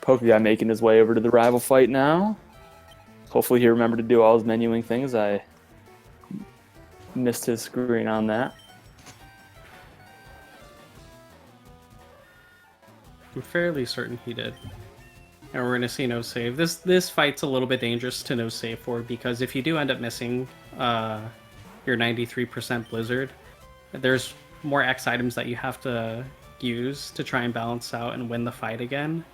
Pokeguy making his way over to the rival fight now. Hopefully he remembered to do all his menuing things. I missed his screen on that. I'm fairly certain he did. And we're going to see no save. This fight's a little bit dangerous to no save for, because if you do end up missing your 93% Blizzard, there's more X items that you have to use to try and balance out and win the fight again.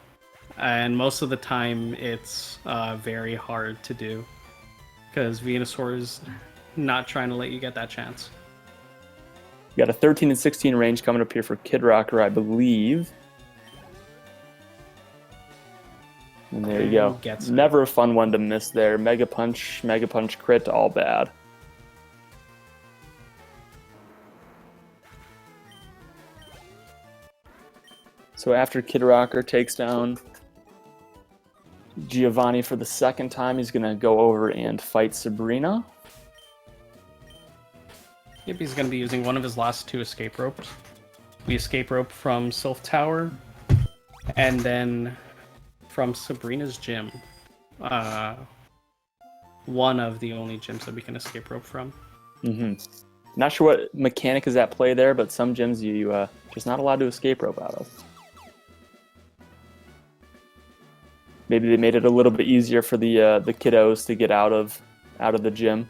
And most of the time, it's very hard to do, because Venusaur is not trying to let you get that chance. You got a 13 and 16 range coming up here for Kidrocker, I believe. And there you go. Never a fun one to miss there. Mega Punch crit, all bad. So after Kidrocker takes down Giovanni for the second time, he's going to go over and fight Sabrina. Yep, he's going to be using one of his last 2 escape ropes. We escape rope from Sylph Tower, and then from Sabrina's gym. One of the only gyms that we can escape rope from. Not sure what mechanic is at play there, but some gyms you just not allowed to escape rope out of. Maybe they made it a little bit easier for the kiddos to get out of the gym,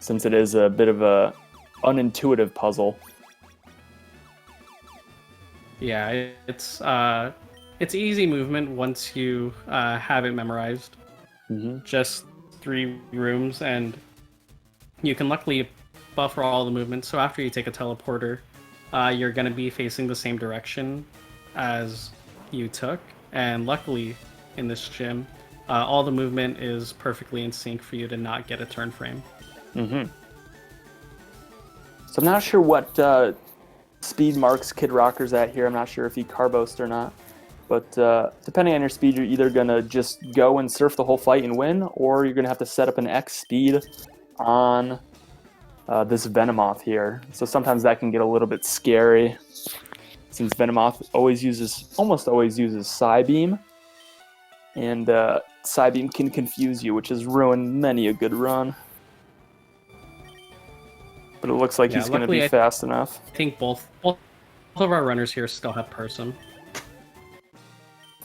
since it is a bit of a unintuitive puzzle. Yeah, it's easy movement once you have it memorized. Just 3 rooms, and you can luckily buffer all the movement. So after you take a teleporter, you're going to be facing the same direction as you took. And luckily, in this gym, all the movement is perfectly in sync for you to not get a turn frame. So I'm not sure what speed marks Kidrocker's at here. I'm not sure if he carbosed or not. But depending on your speed, you're either going to just go and surf the whole fight and win, or you're going to have to set up an X speed on this Venomoth here. So sometimes that can get a little bit scary, since Venomoth almost always uses Psybeam. And Psybeam can confuse you, which has ruined many a good run. But it looks like he's going to be fast enough. I think both of our runners here still have Person.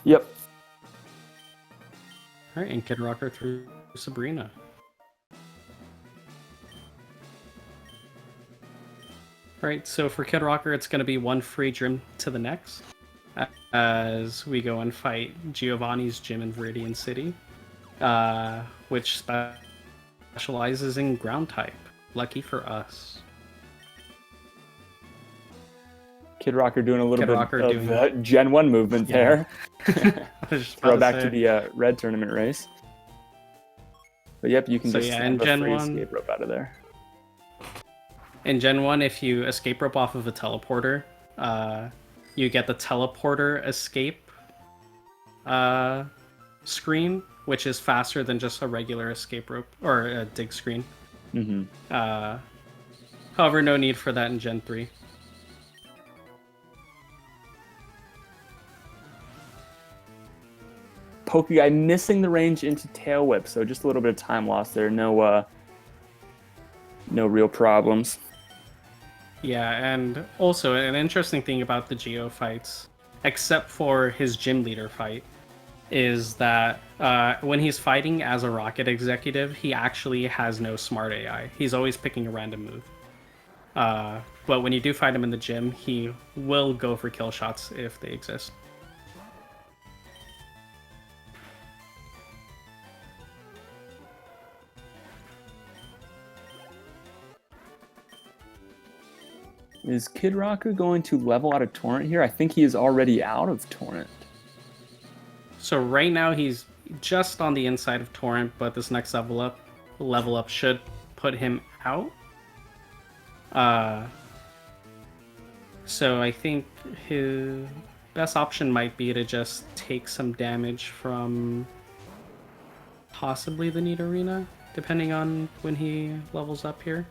Yep. Alright, and Kidrocker through Sabrina. Alright, so for Kidrocker, it's going to be 1 free gym to the next, as we go and fight Giovanni's gym in Viridian City, which specializes in ground type. Lucky for us. Kidrocker doing a little bit of Gen 1 movement there. Throw back to the red tournament race. But yep, you can just have a free escape rope out of there. In Gen 1, if you escape rope off of a teleporter, you get the teleporter escape screen, which is faster than just a regular escape rope or a dig screen. However, no need for that in Gen 3. Pokeguy missing the range into Tail Whip, so just a little bit of time loss there. No real problems. Yeah, and also an interesting thing about the Geo fights except for his gym leader fight, is that when he's fighting as a rocket executive, he actually has no smart AI. He's always picking a random move. But when you do fight him in the gym, he will go for kill shots if they exist. Is Kidrocker going to level out of Torrent here? I think he is already out of Torrent. So right now he's just on the inside of Torrent, but this next level up should put him out. So I think his best option might be to just take some damage from possibly the Nidorina, depending on when he levels up here.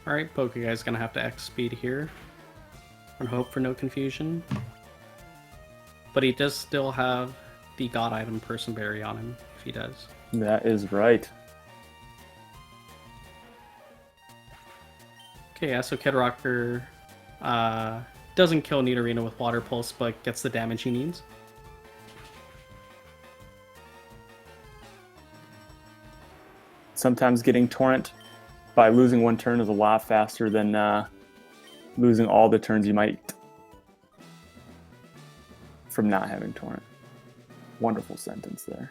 Alright, Pokeguy's gonna have to X speed here and hope for no confusion. But he does still have the god item Person Berry on him, if he does. That is right. Okay, yeah, so Kidrocker doesn't kill Nidorina with Water Pulse, but gets the damage he needs. Sometimes getting Torrent by losing one turn is a lot faster than losing all the turns you might from not having Torrent. Wonderful sentence there.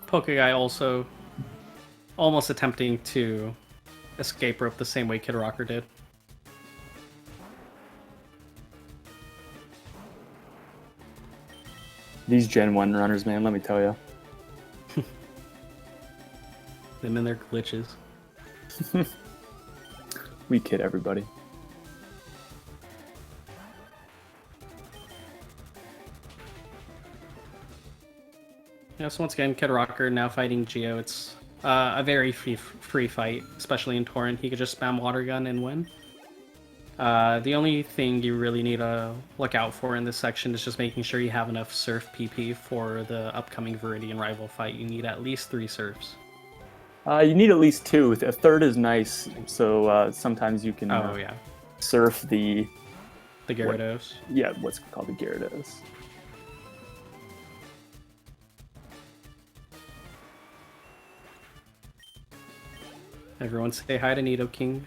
Pokeguy also almost attempting to escape rope the same way Kidrocker did. These Gen 1 runners, man, let me tell you. Them and their glitches. We kid everybody. Yeah, so once again, Kidrocker now fighting Geo. It's a very free fight, especially in Torrent. He could just spam Water Gun and win. The only thing you really need to look out for in this section is just making sure you have enough Surf PP for the upcoming Viridian rival fight. You need at least 3 Surfs. You need at least 2. A third is nice, so sometimes you can surf the Gyarados. What's called the Gyarados. Everyone say hi to Nidoking.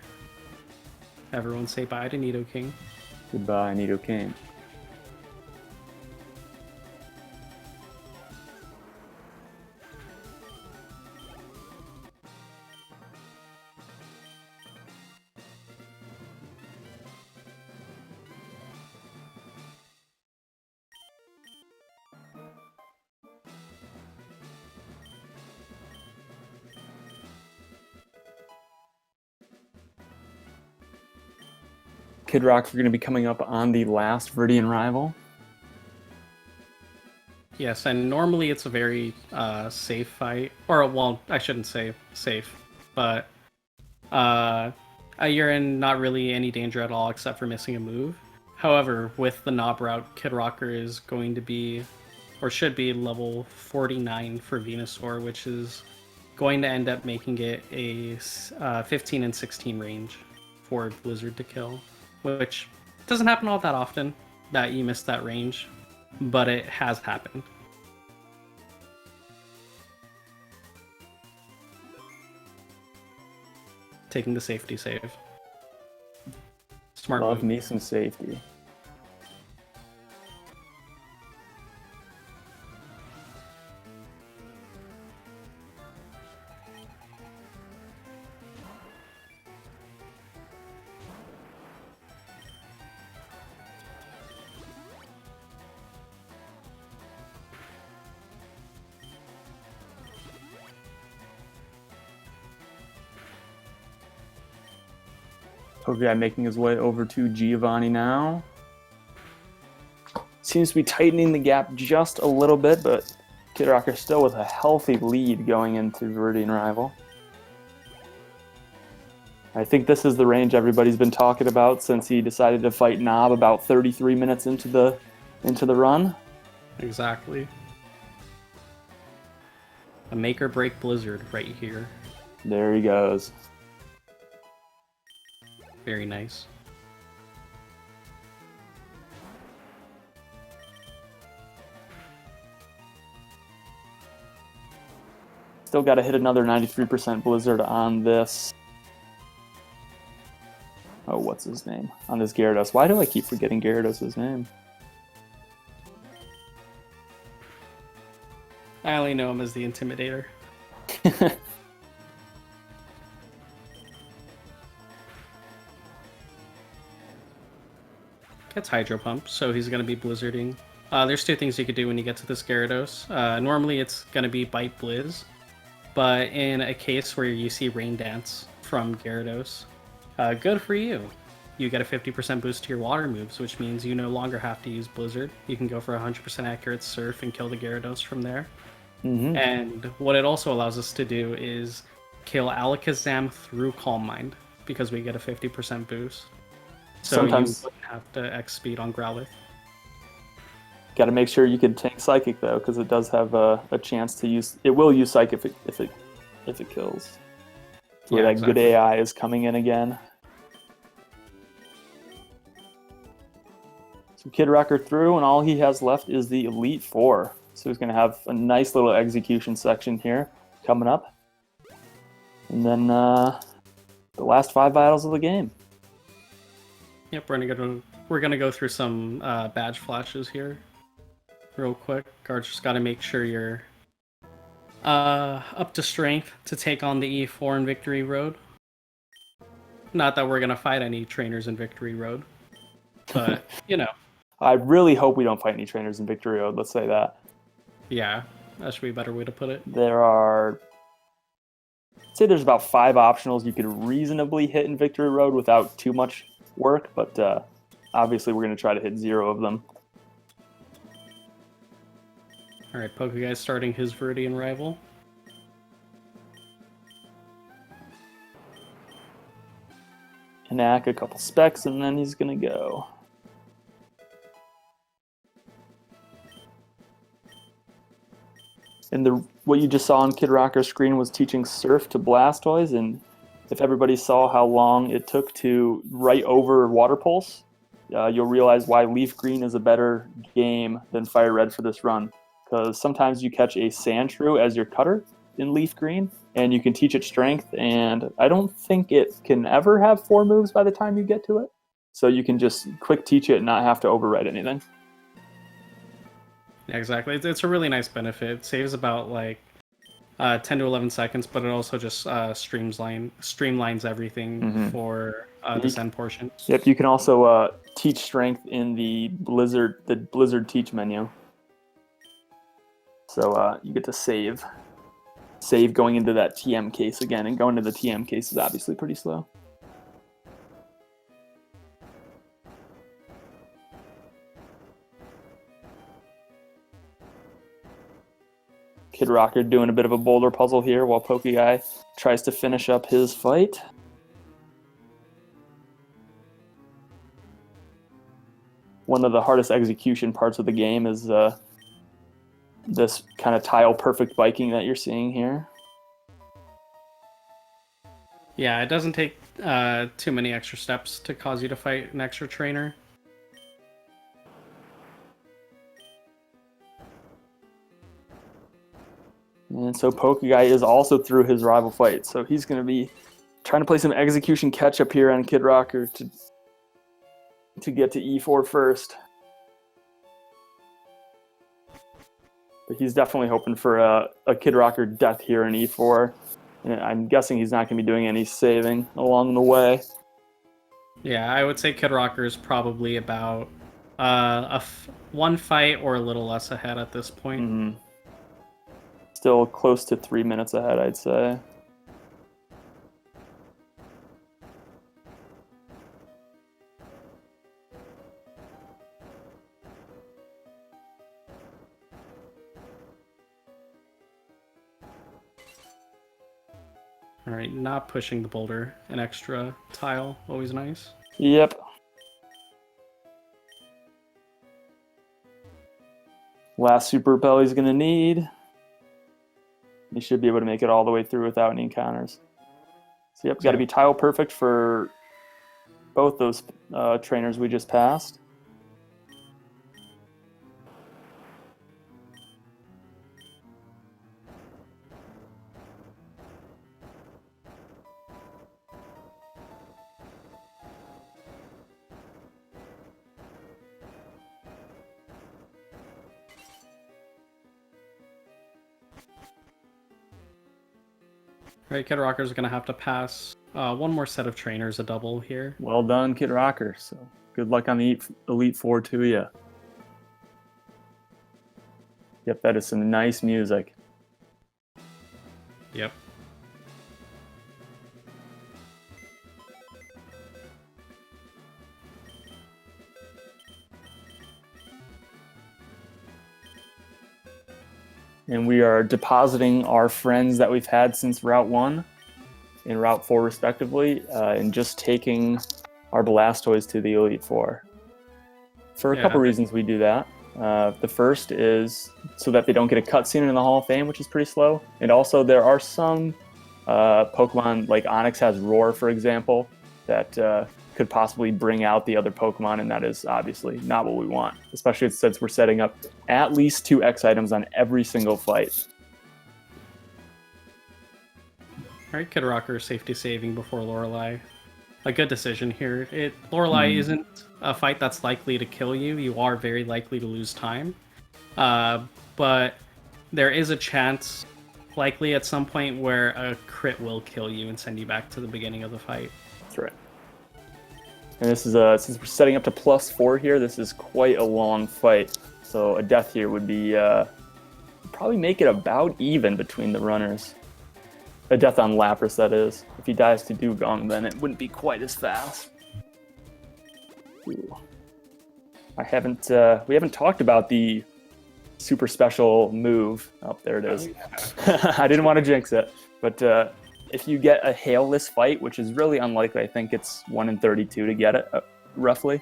Everyone say bye to Nidoking. Goodbye, Nidoking. Kidrocker going to be coming up on the last Viridian rival. Yes, and normally it's a very safe fight. Or, well, I shouldn't say safe, but you're in not really any danger at all except for missing a move. However, with the Knob route, Kidrocker is going to be, or should be, level 49 for Venusaur, which is going to end up making it a 15 and 16 range for Blizzard to kill. Which doesn't happen all that often that you miss that range, but it has happened. Taking the safety save. Smart Love move. me some safety. Pokeguy making his way over to Giovanni now. Seems to be tightening the gap just a little bit, but Kidrocker still with a healthy lead going into Viridian Rival. I think this is the range everybody's been talking about since he decided to fight Knob about 33 minutes into the run. Exactly. A make or break blizzard right here. There he goes. Very nice. Still got to hit another 93% blizzard on this. Oh, what's his name? On this Gyarados. Why do I keep forgetting Gyarados' name? I only know him as the Intimidator. Gets Hydro Pump, so he's going to be blizzarding. There's two things you could do when you get to this Gyarados. Normally it's going to be Bite Blizz, but in a case where you see Rain Dance from Gyarados, good for you. You get a 50% boost to your water moves, which means you no longer have to use Blizzard. You can go for 100% accurate Surf and kill the Gyarados from there. Mm-hmm. And what it also allows us to do is kill Alakazam through Calm Mind, because we get a 50% boost. So Sometimes you wouldn't have to X speed on Growlithe. got to make sure you can tank Psychic though, because it does have a chance to use. It will use Psychic if it kills. So Yeah, that exactly. good AI is coming in again. So Kidrocker through, and all he has left is the Elite Four. So he's going to have a nice little execution section here coming up. And then the last 5 battles of the game. Yep, we're gonna go through some badge flashes here, real quick. Guards just got to make sure you're up to strength to take on the E4 in Victory Road. Not that we're gonna fight any trainers in Victory Road, but you know, I really hope we don't fight any trainers in Victory Road, let's say that. yeah, that should be a better way to put it. There are, I'd say there's about 5 optionals you could reasonably hit in Victory Road without too much work, but obviously we're going to try to hit 0 of them. All right, Pokeguy starting his Viridian rival. Enact a couple specs, and then he's going to go. And what you just saw on Kidrocker's screen was teaching Surf to Blastoise, and if everybody saw how long it took to write over Water Pulse, you'll realize why LeafGreen is a better game than FireRed for this run. Because sometimes you catch a Sandshrew as your cutter in LeafGreen, and you can teach it Strength, and I don't think it can ever have 4 moves by the time you get to it. So you can just quick teach it and not have to overwrite anything. Yeah, exactly. It's a really nice benefit. It saves about like 10 to 11 seconds, but it also just streamlines everything for this end portion. Yep, you can also teach Strength in the Blizzard Teach menu. So you get to save going into that TM case again, and going to the TM case is obviously pretty slow. Kidrocker doing a bit of a boulder puzzle here while Pokeguy tries to finish up his fight. One of the hardest execution parts of the game is this kind of tile perfect biking that you're seeing here. Yeah, it doesn't take too many extra steps to cause you to fight an extra trainer. And so Pokeguy is also through his rival fight, so he's going to be trying to play some execution catch-up here on Kidrocker to get to E4 first. But he's definitely hoping for a Kidrocker death here in E4. And I'm guessing he's not going to be doing any saving along the way. Yeah, I would say Kidrocker is probably about one fight or a little less ahead at this point. Mm-hmm. Still close to 3 minutes ahead, I'd say. All right, not pushing the boulder. An extra tile, always nice. Yep. Last super repel he's going to need. He should be able to make it all the way through without any encounters. So yep, got to be tile perfect for both those trainers we just passed. Right, Kidrocker's going to have to pass one more set of trainers, a double here. Well done, Kid Rocker. So good luck on the Elite Four to you. Yep, that is some nice music. Yep. And we are depositing our friends that we've had since Route 1 and Route 4 respectively, and just taking our Blastoise to the Elite Four. For a couple reasons we do that. The first is so that they don't get a cutscene in the Hall of Fame, which is pretty slow. And also there are some Pokemon, like Onix has Roar, for example, that could possibly bring out the other Pokemon, and that is obviously not what we want, especially since we're setting up at least 2 X items on every single fight. Alright, Kidrocker safety saving before Lorelei. A good decision here. Lorelei isn't a fight that's likely to kill you. You are very likely to lose time. But there is a chance, likely at some point, where a crit will kill you and send you back to the beginning of the fight. That's right. And this is since we're setting up to +4 here, this is quite a long fight. So a death here would be probably make it about even between the runners. A death on Lapras, that is. If he dies to Dugong, then it wouldn't be quite as fast. Ooh. We haven't talked about the super special move. Oh, there it is. I didn't want to jinx it, but if you get a hailless fight, which is really unlikely, I think it's 1 in 32 to get it, roughly,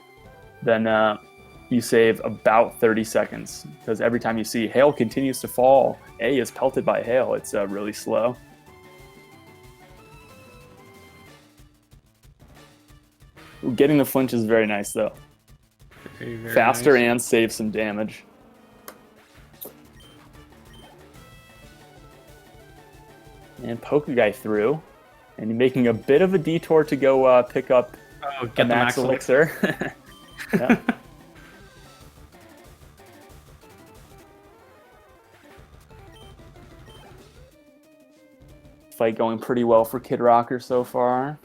then you save about 30 seconds. Because every time you see hail continues to fall, A is pelted by hail, it's really slow. Ooh, getting the flinch is very nice, though. Very Faster nice. and save some damage. And Pokeguy through, and making a bit of a detour to go pick up Get a the Max Elixir. Yeah. Fight going pretty well for Kidrocker so far.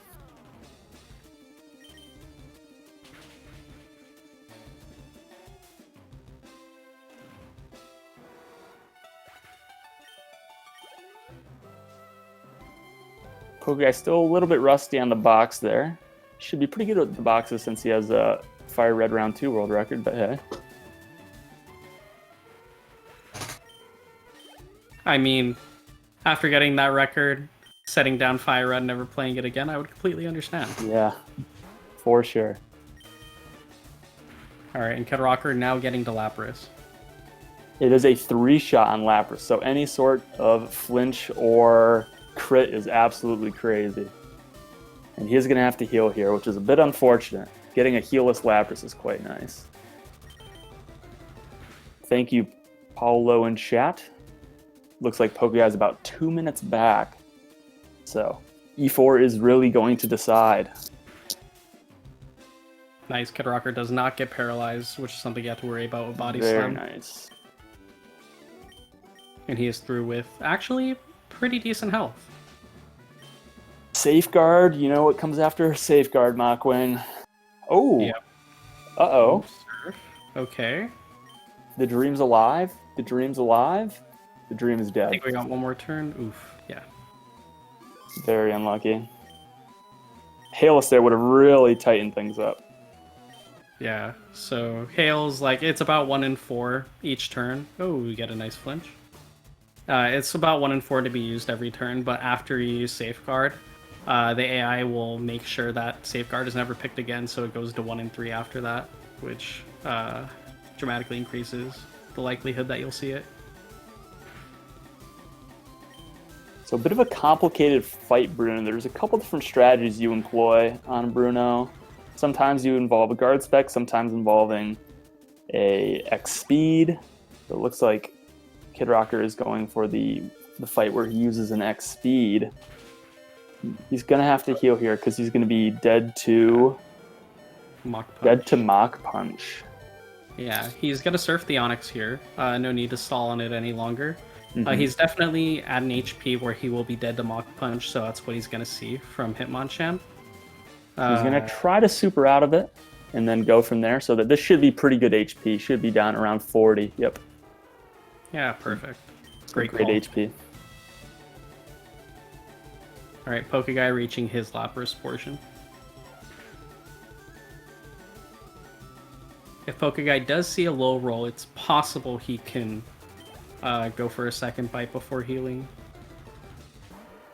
Pokeguy's still a little bit rusty on the box there. Should be pretty good with the boxes since he has a FireRed Round 2 world record, but hey. I mean, after getting that record, setting down FireRed and never playing it again, I would completely understand. Yeah, for sure. Alright, and Kidrocker now getting to Lapras. It is a 3-shot on Lapras, so any sort of flinch or crit is absolutely crazy. And he's going to have to heal here, which is a bit unfortunate. Getting a healless Lapras is quite nice. Thank you, Paulo in chat. Looks like Pokeguy is about 2 minutes back. So E4 is really going to decide. Nice, Kidrocker does not get paralyzed, which is something you have to worry about with Body Very Slam. nice. And he is through with actually pretty decent health. Safeguard, you know what comes after Safeguard, Mockwing. Oh! Yep. Uh-oh. Surf. Okay. The dream's alive? The dream's alive? The dream is I dead. think we got one more turn. Oof. Yeah. Very unlucky. Hailless there would have really tightened things up. Yeah. So Hail's like, it's about 1 in 4 each turn. Oh, we get a nice flinch. It's about 1 in 4 to be used every turn, but after you use Safeguard, the AI will make sure that Safeguard is never picked again, so it goes to 1 in 3 after that, which dramatically increases the likelihood that you'll see it. So a bit of a complicated fight, Bruno. There's a couple different strategies you employ on Bruno. Sometimes you involve a guard spec, sometimes involving a X speed. So it looks like Kidrocker is going for the fight where he uses an X speed. He's gonna have to heal here because he's gonna be dead to Mach Punch. Yeah, he's gonna surf the Onyx here. No need to stall on it any longer. Mm-hmm. He's definitely at an HP where he will be dead to Mach Punch, so that's what he's gonna see from Hitmonchan. He's gonna try to super out of it and then go from there. So that this should be pretty good HP. Should be down around 40. Yep. Yeah, perfect. Great call. HP. All right, Pokeguy reaching his Lapras portion. If Pokeguy does see a low roll, it's possible he can go for a second bite before healing.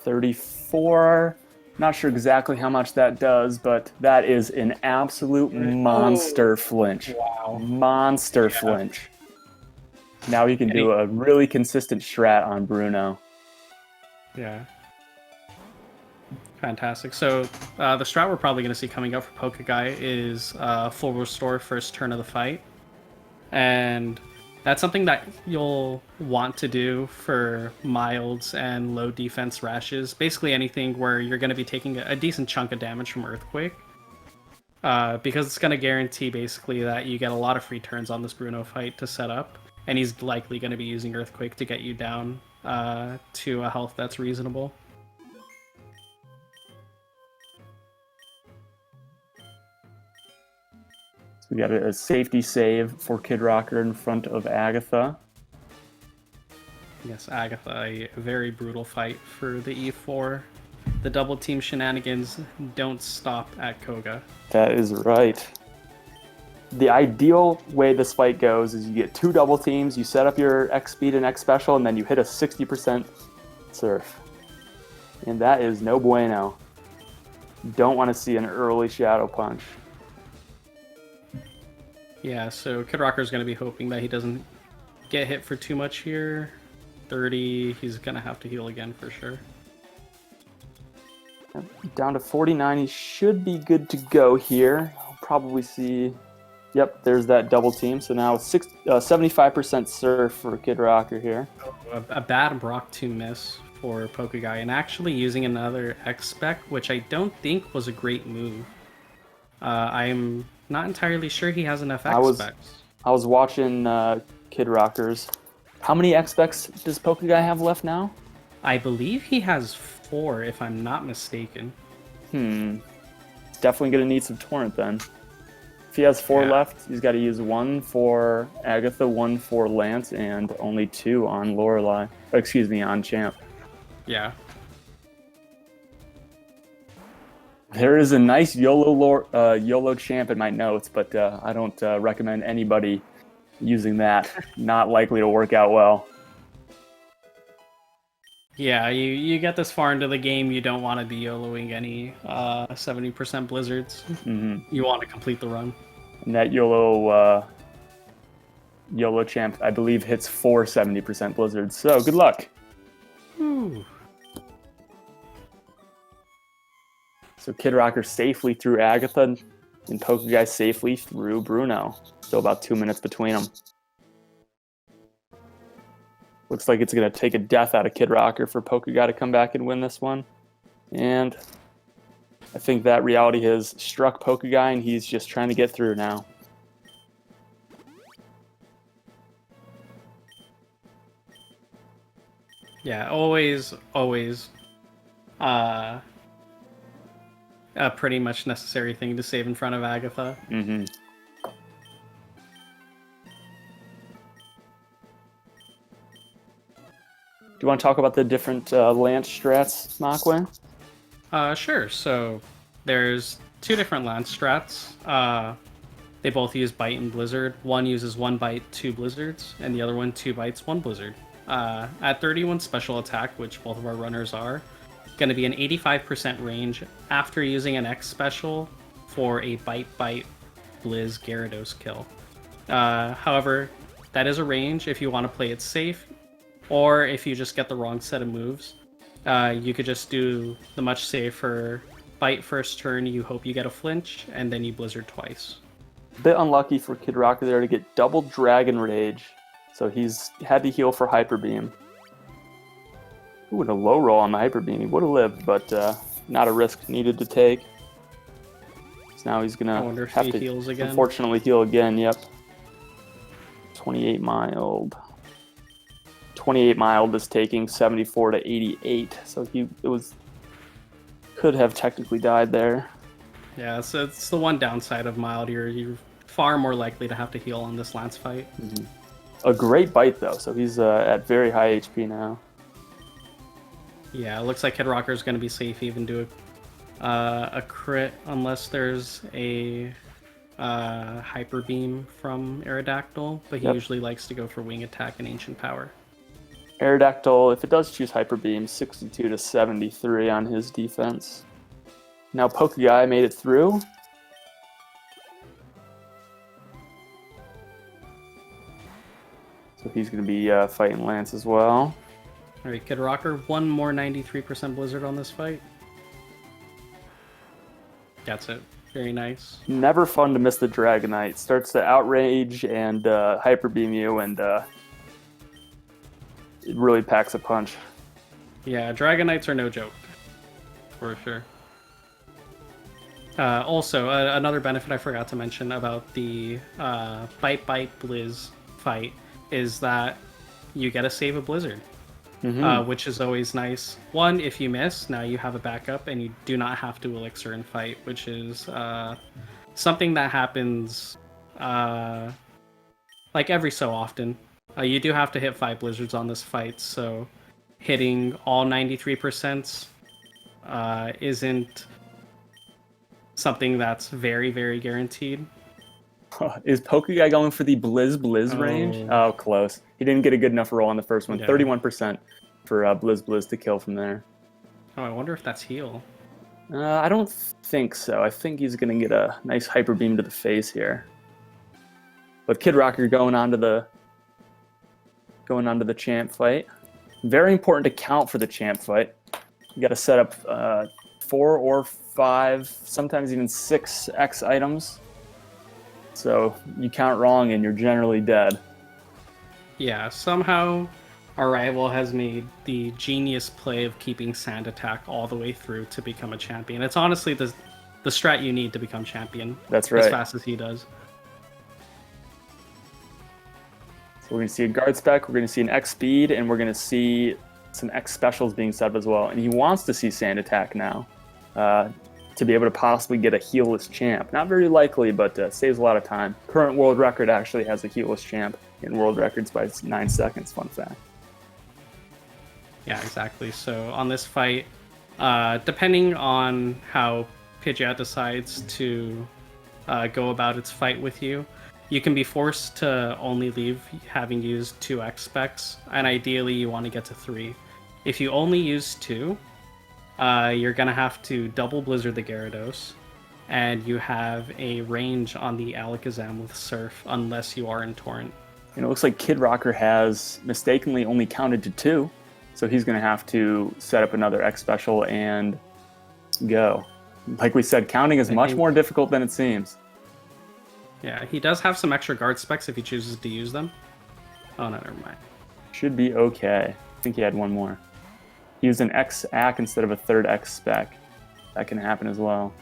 34. Not sure exactly how much that does, but that is an absolute monster flinch. Wow. Monster flinch. Now you can do a really consistent strat on Bruno. Yeah. Fantastic. So the strat we're probably going to see coming up for Pokeguy is full restore first turn of the fight. And that's something that you'll want to do for milds and low defense rashes. Basically anything where you're going to be taking a decent chunk of damage from Earthquake. Because it's going to guarantee basically that you get a lot of free turns on this Bruno fight to set up. And he's likely going to be using Earthquake to get you down to a health that's reasonable. We got a safety save for Kidrocker in front of Agatha. Yes, Agatha, a very brutal fight for the E4. The double team shenanigans don't stop at Koga. That is right. The ideal way this fight goes is you get 2 double teams, you set up your X speed and X special, and then you hit a 60% surf. And that is no bueno. Don't want to see an early Shadow Punch. Yeah, so Kidrocker's going to be hoping that he doesn't get hit for too much here. 30, he's going to have to heal again for sure. Down to 49, he should be good to go here. I'll probably see... Yep, there's that double team. So now 75% surf for Kidrocker here. A bad Brock 2 miss for Pokeguy, and actually using another X spec, which I don't think was a great move. I'm not entirely sure he has enough X specs. I was watching Kidrocker's. How many X specs does Pokeguy have left now? I believe he has 4, if I'm not mistaken. Definitely going to need some Torrent then. If he has 4 left, he's got to use 1 for Agatha, 1 for Lance, and only 2 on Lorelei. Excuse me, on Champ. Yeah. There is a nice YOLO Champ in my notes, but I don't recommend anybody using that. Not likely to work out well. Yeah, you get this far into the game, you don't want to be YOLOing any 70% blizzards. Mm-hmm. You want to complete the run. And that YOLO Champ, I believe, hits 4 70% blizzards. So good luck. Ooh. So Kidrocker safely through Agatha, and Pokeguy safely through Bruno. Still about 2 minutes between them. Looks like it's going to take a death out of Kidrocker for Pokeguy to come back and win this one. And I think that reality has struck Pokeguy, and he's just trying to get through now. Yeah, always a pretty much necessary thing to save in front of Agatha. Mm-hmm. Do you want to talk about the different Lance strats, Makwe? Sure. So there's 2 different Lance strats. They both use Bite and Blizzard. One uses 1 bite, 2 blizzards, and the other one 2 bites, 1 blizzard. At 31 special attack, which both of our runners are, going to be an 85% range after using an X special for a Bite Blizz Gyarados kill. However, that is a range if you want to play it safe, or if you just get the wrong set of moves. You could just do the much safer Bite first turn, you hope you get a flinch, and then you Blizzard twice. A bit unlucky for Kidrocker there to get double Dragon Rage, so he's had to heal for Hyper Beam. Ooh, with a low roll on the Hyper Beam, he would have lived, but not a risk needed to take. So now he's gonna have to heals again. Unfortunately heal again. Yep. 28 mild. 28 mild is taking 74 to 88, so could have technically died there. Yeah, so it's the one downside of mild. You're far more likely to have to heal on this Lance fight. Mm-hmm. A great bite though, so he's at very high HP now. Yeah, it looks like Kidrocker is going to be safe, even do a crit unless there's a Hyper Beam from Aerodactyl, but he usually likes to go for Wing Attack and Ancient Power. Aerodactyl, if it does choose Hyper Beam, 62 to 73 on his defense. Now Pokeguy made it through. So he's going to be fighting Lance as well. Alright, Kidrocker, one more 93% Blizzard on this fight. Gets it. Very nice. Never fun to miss the Dragonite. Starts to Outrage and Hyper Beam you, and it really packs a punch. Yeah, Dragonites are no joke. For sure. Also, another benefit I forgot to mention about the Bite Blizz fight is that you get to save a Blizzard. Which is always nice. One, if you miss, now you have a backup and you do not have to elixir and fight, which is something that happens like every so often. You do have to hit 5 Blizzards on this fight, so hitting all 93% isn't something that's very, very guaranteed. Is Pokeguy going for the Blizz range? Oh, close. He didn't get a good enough roll on the first one. 31% for Blizz to kill from there. Oh, I wonder if that's heal. I don't think so. I think he's going to get a nice Hyper Beam to the face here. But Kidrocker going on to the champ fight. Very important to count for the champ fight. You got to set up 4 or 5, sometimes even 6 X items. So you count wrong and you're generally dead. Yeah, somehow our rival has made the genius play of keeping Sand Attack all the way through to become a champion. It's honestly the strat you need to become champion. That's right. As fast as he does. So we're going to see a guard spec, we're going to see an X speed, and we're going to see some X specials being set up as well. And he wants to see Sand Attack now. To be able to possibly get a healless champ. Not very likely, but saves a lot of time. Current world record actually has a healless champ in world records by 9 seconds, fun fact. Yeah, exactly. So on this fight, depending on how Pidgeot decides to go about its fight with you, you can be forced to only leave having used 2 X specs, and ideally you want to get to 3. If you only use 2, you're going to have to double Blizzard the Gyarados, and you have a range on the Alakazam with Surf unless you are in Torrent. And it looks like Kidrocker has mistakenly only counted to 2, so he's going to have to set up another X special and go. Like we said, counting is much more difficult than it seems. Yeah, he does have some extra guard specs if he chooses to use them. Oh, no, never mind. Should be okay. I think he had one more. He used an X AC instead of a third X spec. That can happen as well.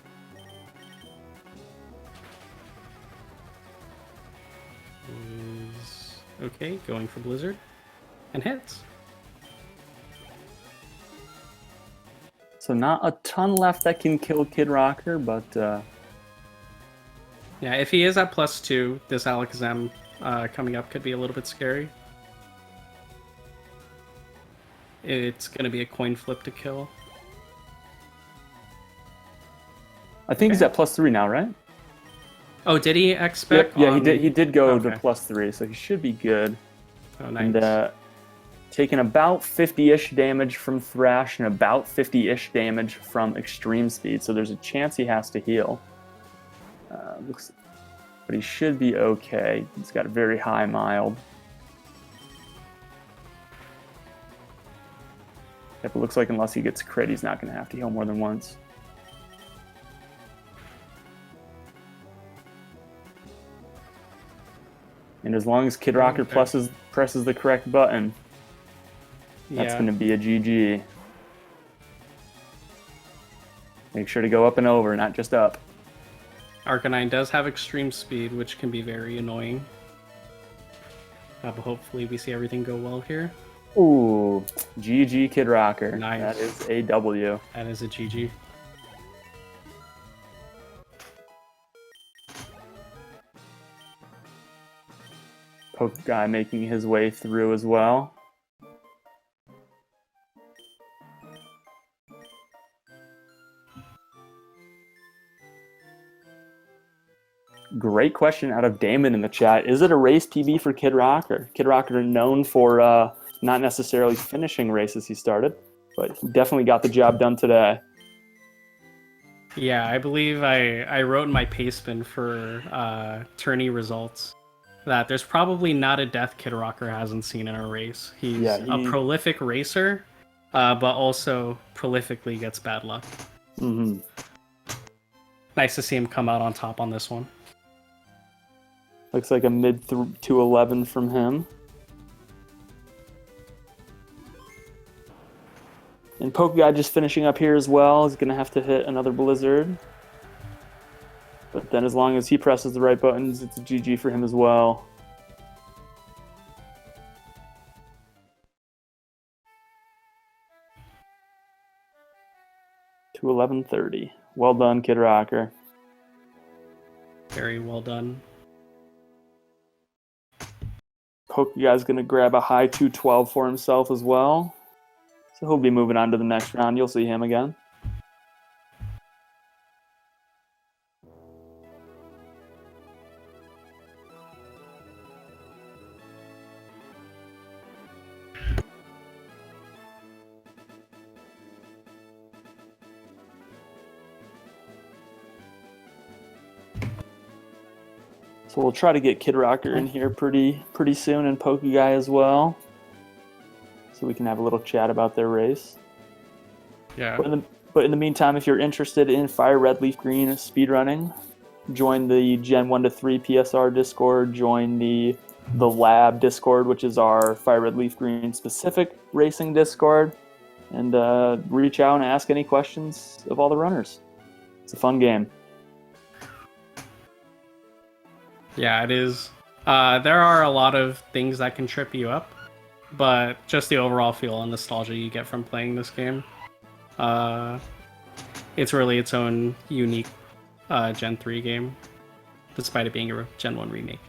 Okay, going for Blizzard. And hits. So not a ton left that can kill Kidrocker, but... Yeah, if he is at +2, this Alakazam coming up could be a little bit scary. It's going to be a coin flip to kill. I think he's at +3 now, right? Oh, did he expect? Yep, yeah, he did go to +3, so he should be good. Oh, nice. And Taking about 50-ish damage from Thrash and about 50-ish damage from Extreme Speed, so there's a chance he has to heal. But he should be okay. He's got a very high mild. Yep, it looks like unless he gets crit, he's not going to have to heal more than once. And as long as Kidrocker presses the correct button, that's going to be a GG. Make sure to go up and over, not just up. Arcanine does have extreme speed, which can be very annoying. But hopefully we see everything go well here. Ooh, GG Kidrocker. Nice. That is a W. That is a GG. Pokeguy making his way through as well. Great question out of Damon in the chat. Is it a race PB for Kidrocker? Kidrocker known for not necessarily finishing races he started, but he definitely got the job done today. Yeah, I believe I wrote in my pace spin for tourney results that there's probably not a death Kidrocker hasn't seen in a race. He's a prolific racer, but also prolifically gets bad luck. Mm-hmm. Nice to see him come out on top on this one. Looks like a mid to 11 from him. And Pokeguy just finishing up here as well. He's going to have to hit another Blizzard. But then as long as he presses the right buttons, it's a GG for him as well. To 11:30. Well done, Kidrocker. Very well done. Pokeguy's going to grab a high 212 for himself as well. So he'll be moving on to the next round. You'll see him again. So we'll try to get Kidrocker in here pretty soon, and Pokeguy as well, so we can have a little chat about their race. Yeah. But in the meantime, if you're interested in FireRed, LeafGreen speedrunning, join the Gen 1 to 3 PSR Discord. Join the Lab Discord, which is our FireRed, LeafGreen specific racing Discord, and reach out and ask any questions of all the runners. It's a fun game. Yeah, it is. There are a lot of things that can trip you up, but just the overall feel and nostalgia you get from playing this game, it's really its own unique Gen 3 game, despite it being a Gen 1 remake.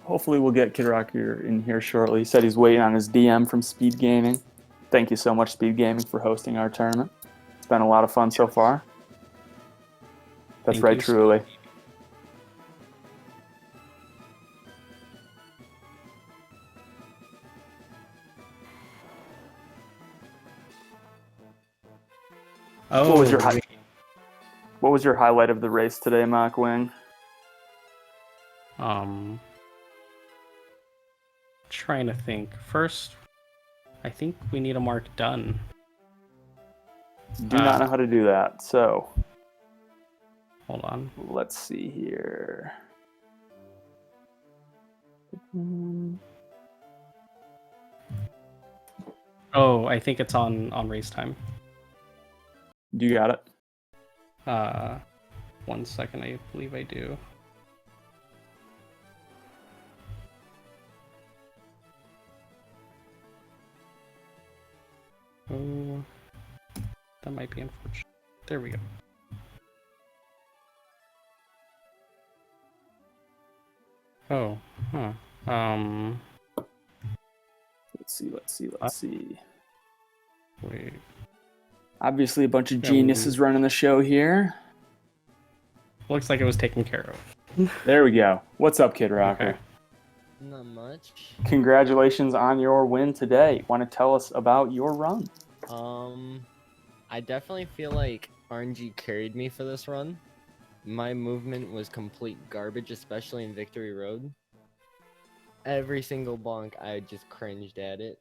Hopefully we'll get Kidrocker in here shortly. He said he's waiting on his DM from SpeedGaming. Thank you so much, SpeedGaming, for hosting our tournament. It's been a lot of fun so far. That's Thank right, you, truly. Oh, What was your highlight of the race today, Mockwing? Trying to think. First, I think we need a mark done. Do not know how to do that, so Hold on. let's see here. Oh, I think it's on race time. Do you got it? 1 second, I believe I do. Oh, that might be unfortunate. There we go. Oh, huh. Let's see. Wait. Obviously, a bunch of geniuses running the show here. Looks like it was taken care of. There we go. What's up, Kidrocker? Okay. Not much. Congratulations on your win today. Want to tell us about your run? I definitely feel like RNG carried me for this run. My movement was complete garbage, especially in Victory Road. Every single bonk, I just cringed at it.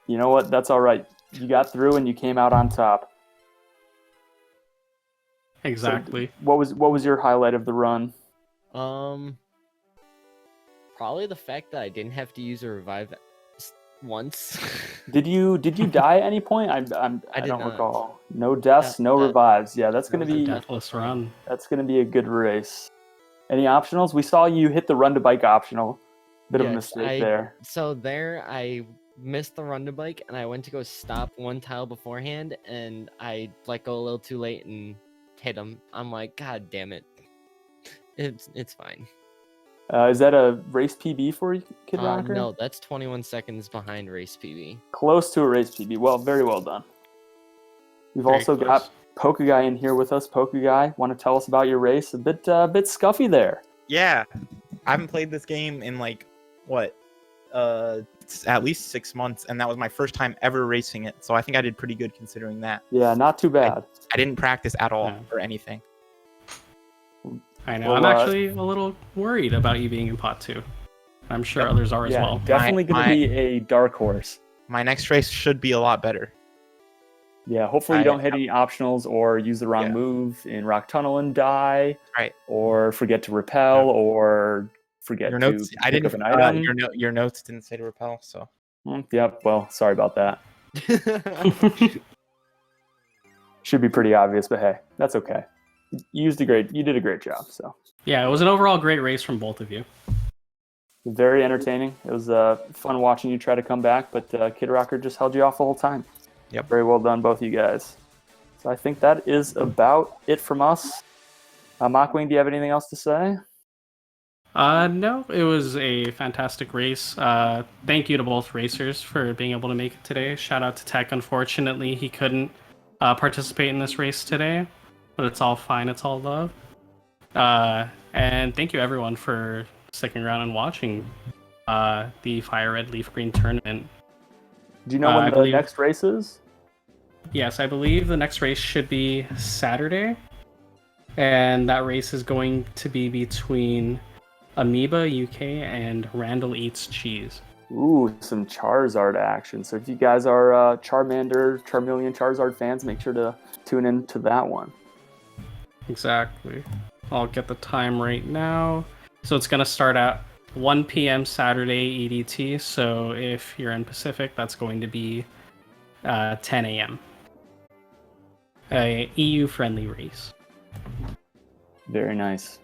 You know what? That's all right. You got through and you came out on top. Exactly. So what was your highlight of the run? Probably the fact that I didn't have to use a revive once. Did you die at any point? I did don't not. recall. No deaths, no revives. Yeah, that's gonna That was be a Deathless run. that's gonna be a good race. Any optionals? We saw you hit the run to bike optional. Bit of a Yes, mistake there. So there, I missed the run to bike, and I went to go stop one tile beforehand, and I let go a little too late and hit him. I'm like, God damn it! It's fine. Is that a race PB for you, Kidrocker? No, that's 21 seconds behind race PB. Close to a race PB. Well, very well done. We've Very also close. got Pokeguy in here with us. Pokeguy, want to tell us about your race? A bit scuffy there. Yeah, I haven't played this game in like what, at least 6 months, and that was my first time ever racing it. So I think I did pretty good considering that. Yeah, not too bad. I didn't practice at all Yeah. or anything. I know. Well, I'm actually a little worried about you being in pot 2. I'm sure others are as well. Definitely going to be a dark horse. My next race should be a lot better. Yeah, hopefully you don't hit any optionals or use the wrong Yeah. move in Rock Tunnel and die. Right. Or forget to repel or forget Your to notes. pick I didn't. up an item. Your notes didn't say to repel. So Yep, well, sorry about that. Should be pretty obvious, but hey, that's okay. You did a great job. So Yeah, it was an overall great race from both of you. very entertaining. It was fun watching you try to come back, but Kidrocker just held you off the whole time. Yep. Very well done, both of you guys. So I think that is about it from us. Mockwing, do you have anything else to say? No, it was a fantastic race. Thank you to both racers for being able to make it today. Shout out to Tech. Unfortunately, he couldn't participate in this race today, but it's all fine. It's all love. And thank you everyone for sticking around and watching the FireRed LeafGreen tournament. Do you know when the next race is? Yes, I believe the next race should be Saturday, and that race is going to be between Amoeba UK and Randall Eats Cheese. Ooh, some Charizard action. So if you guys are Charmander, Charmeleon, Charizard fans, make sure to tune in to that one. Exactly. I'll get the time right now. So it's going to start at 1 p.m. Saturday EDT. So if you're in Pacific, that's going to be 10 a.m. A EU-friendly race. Very nice.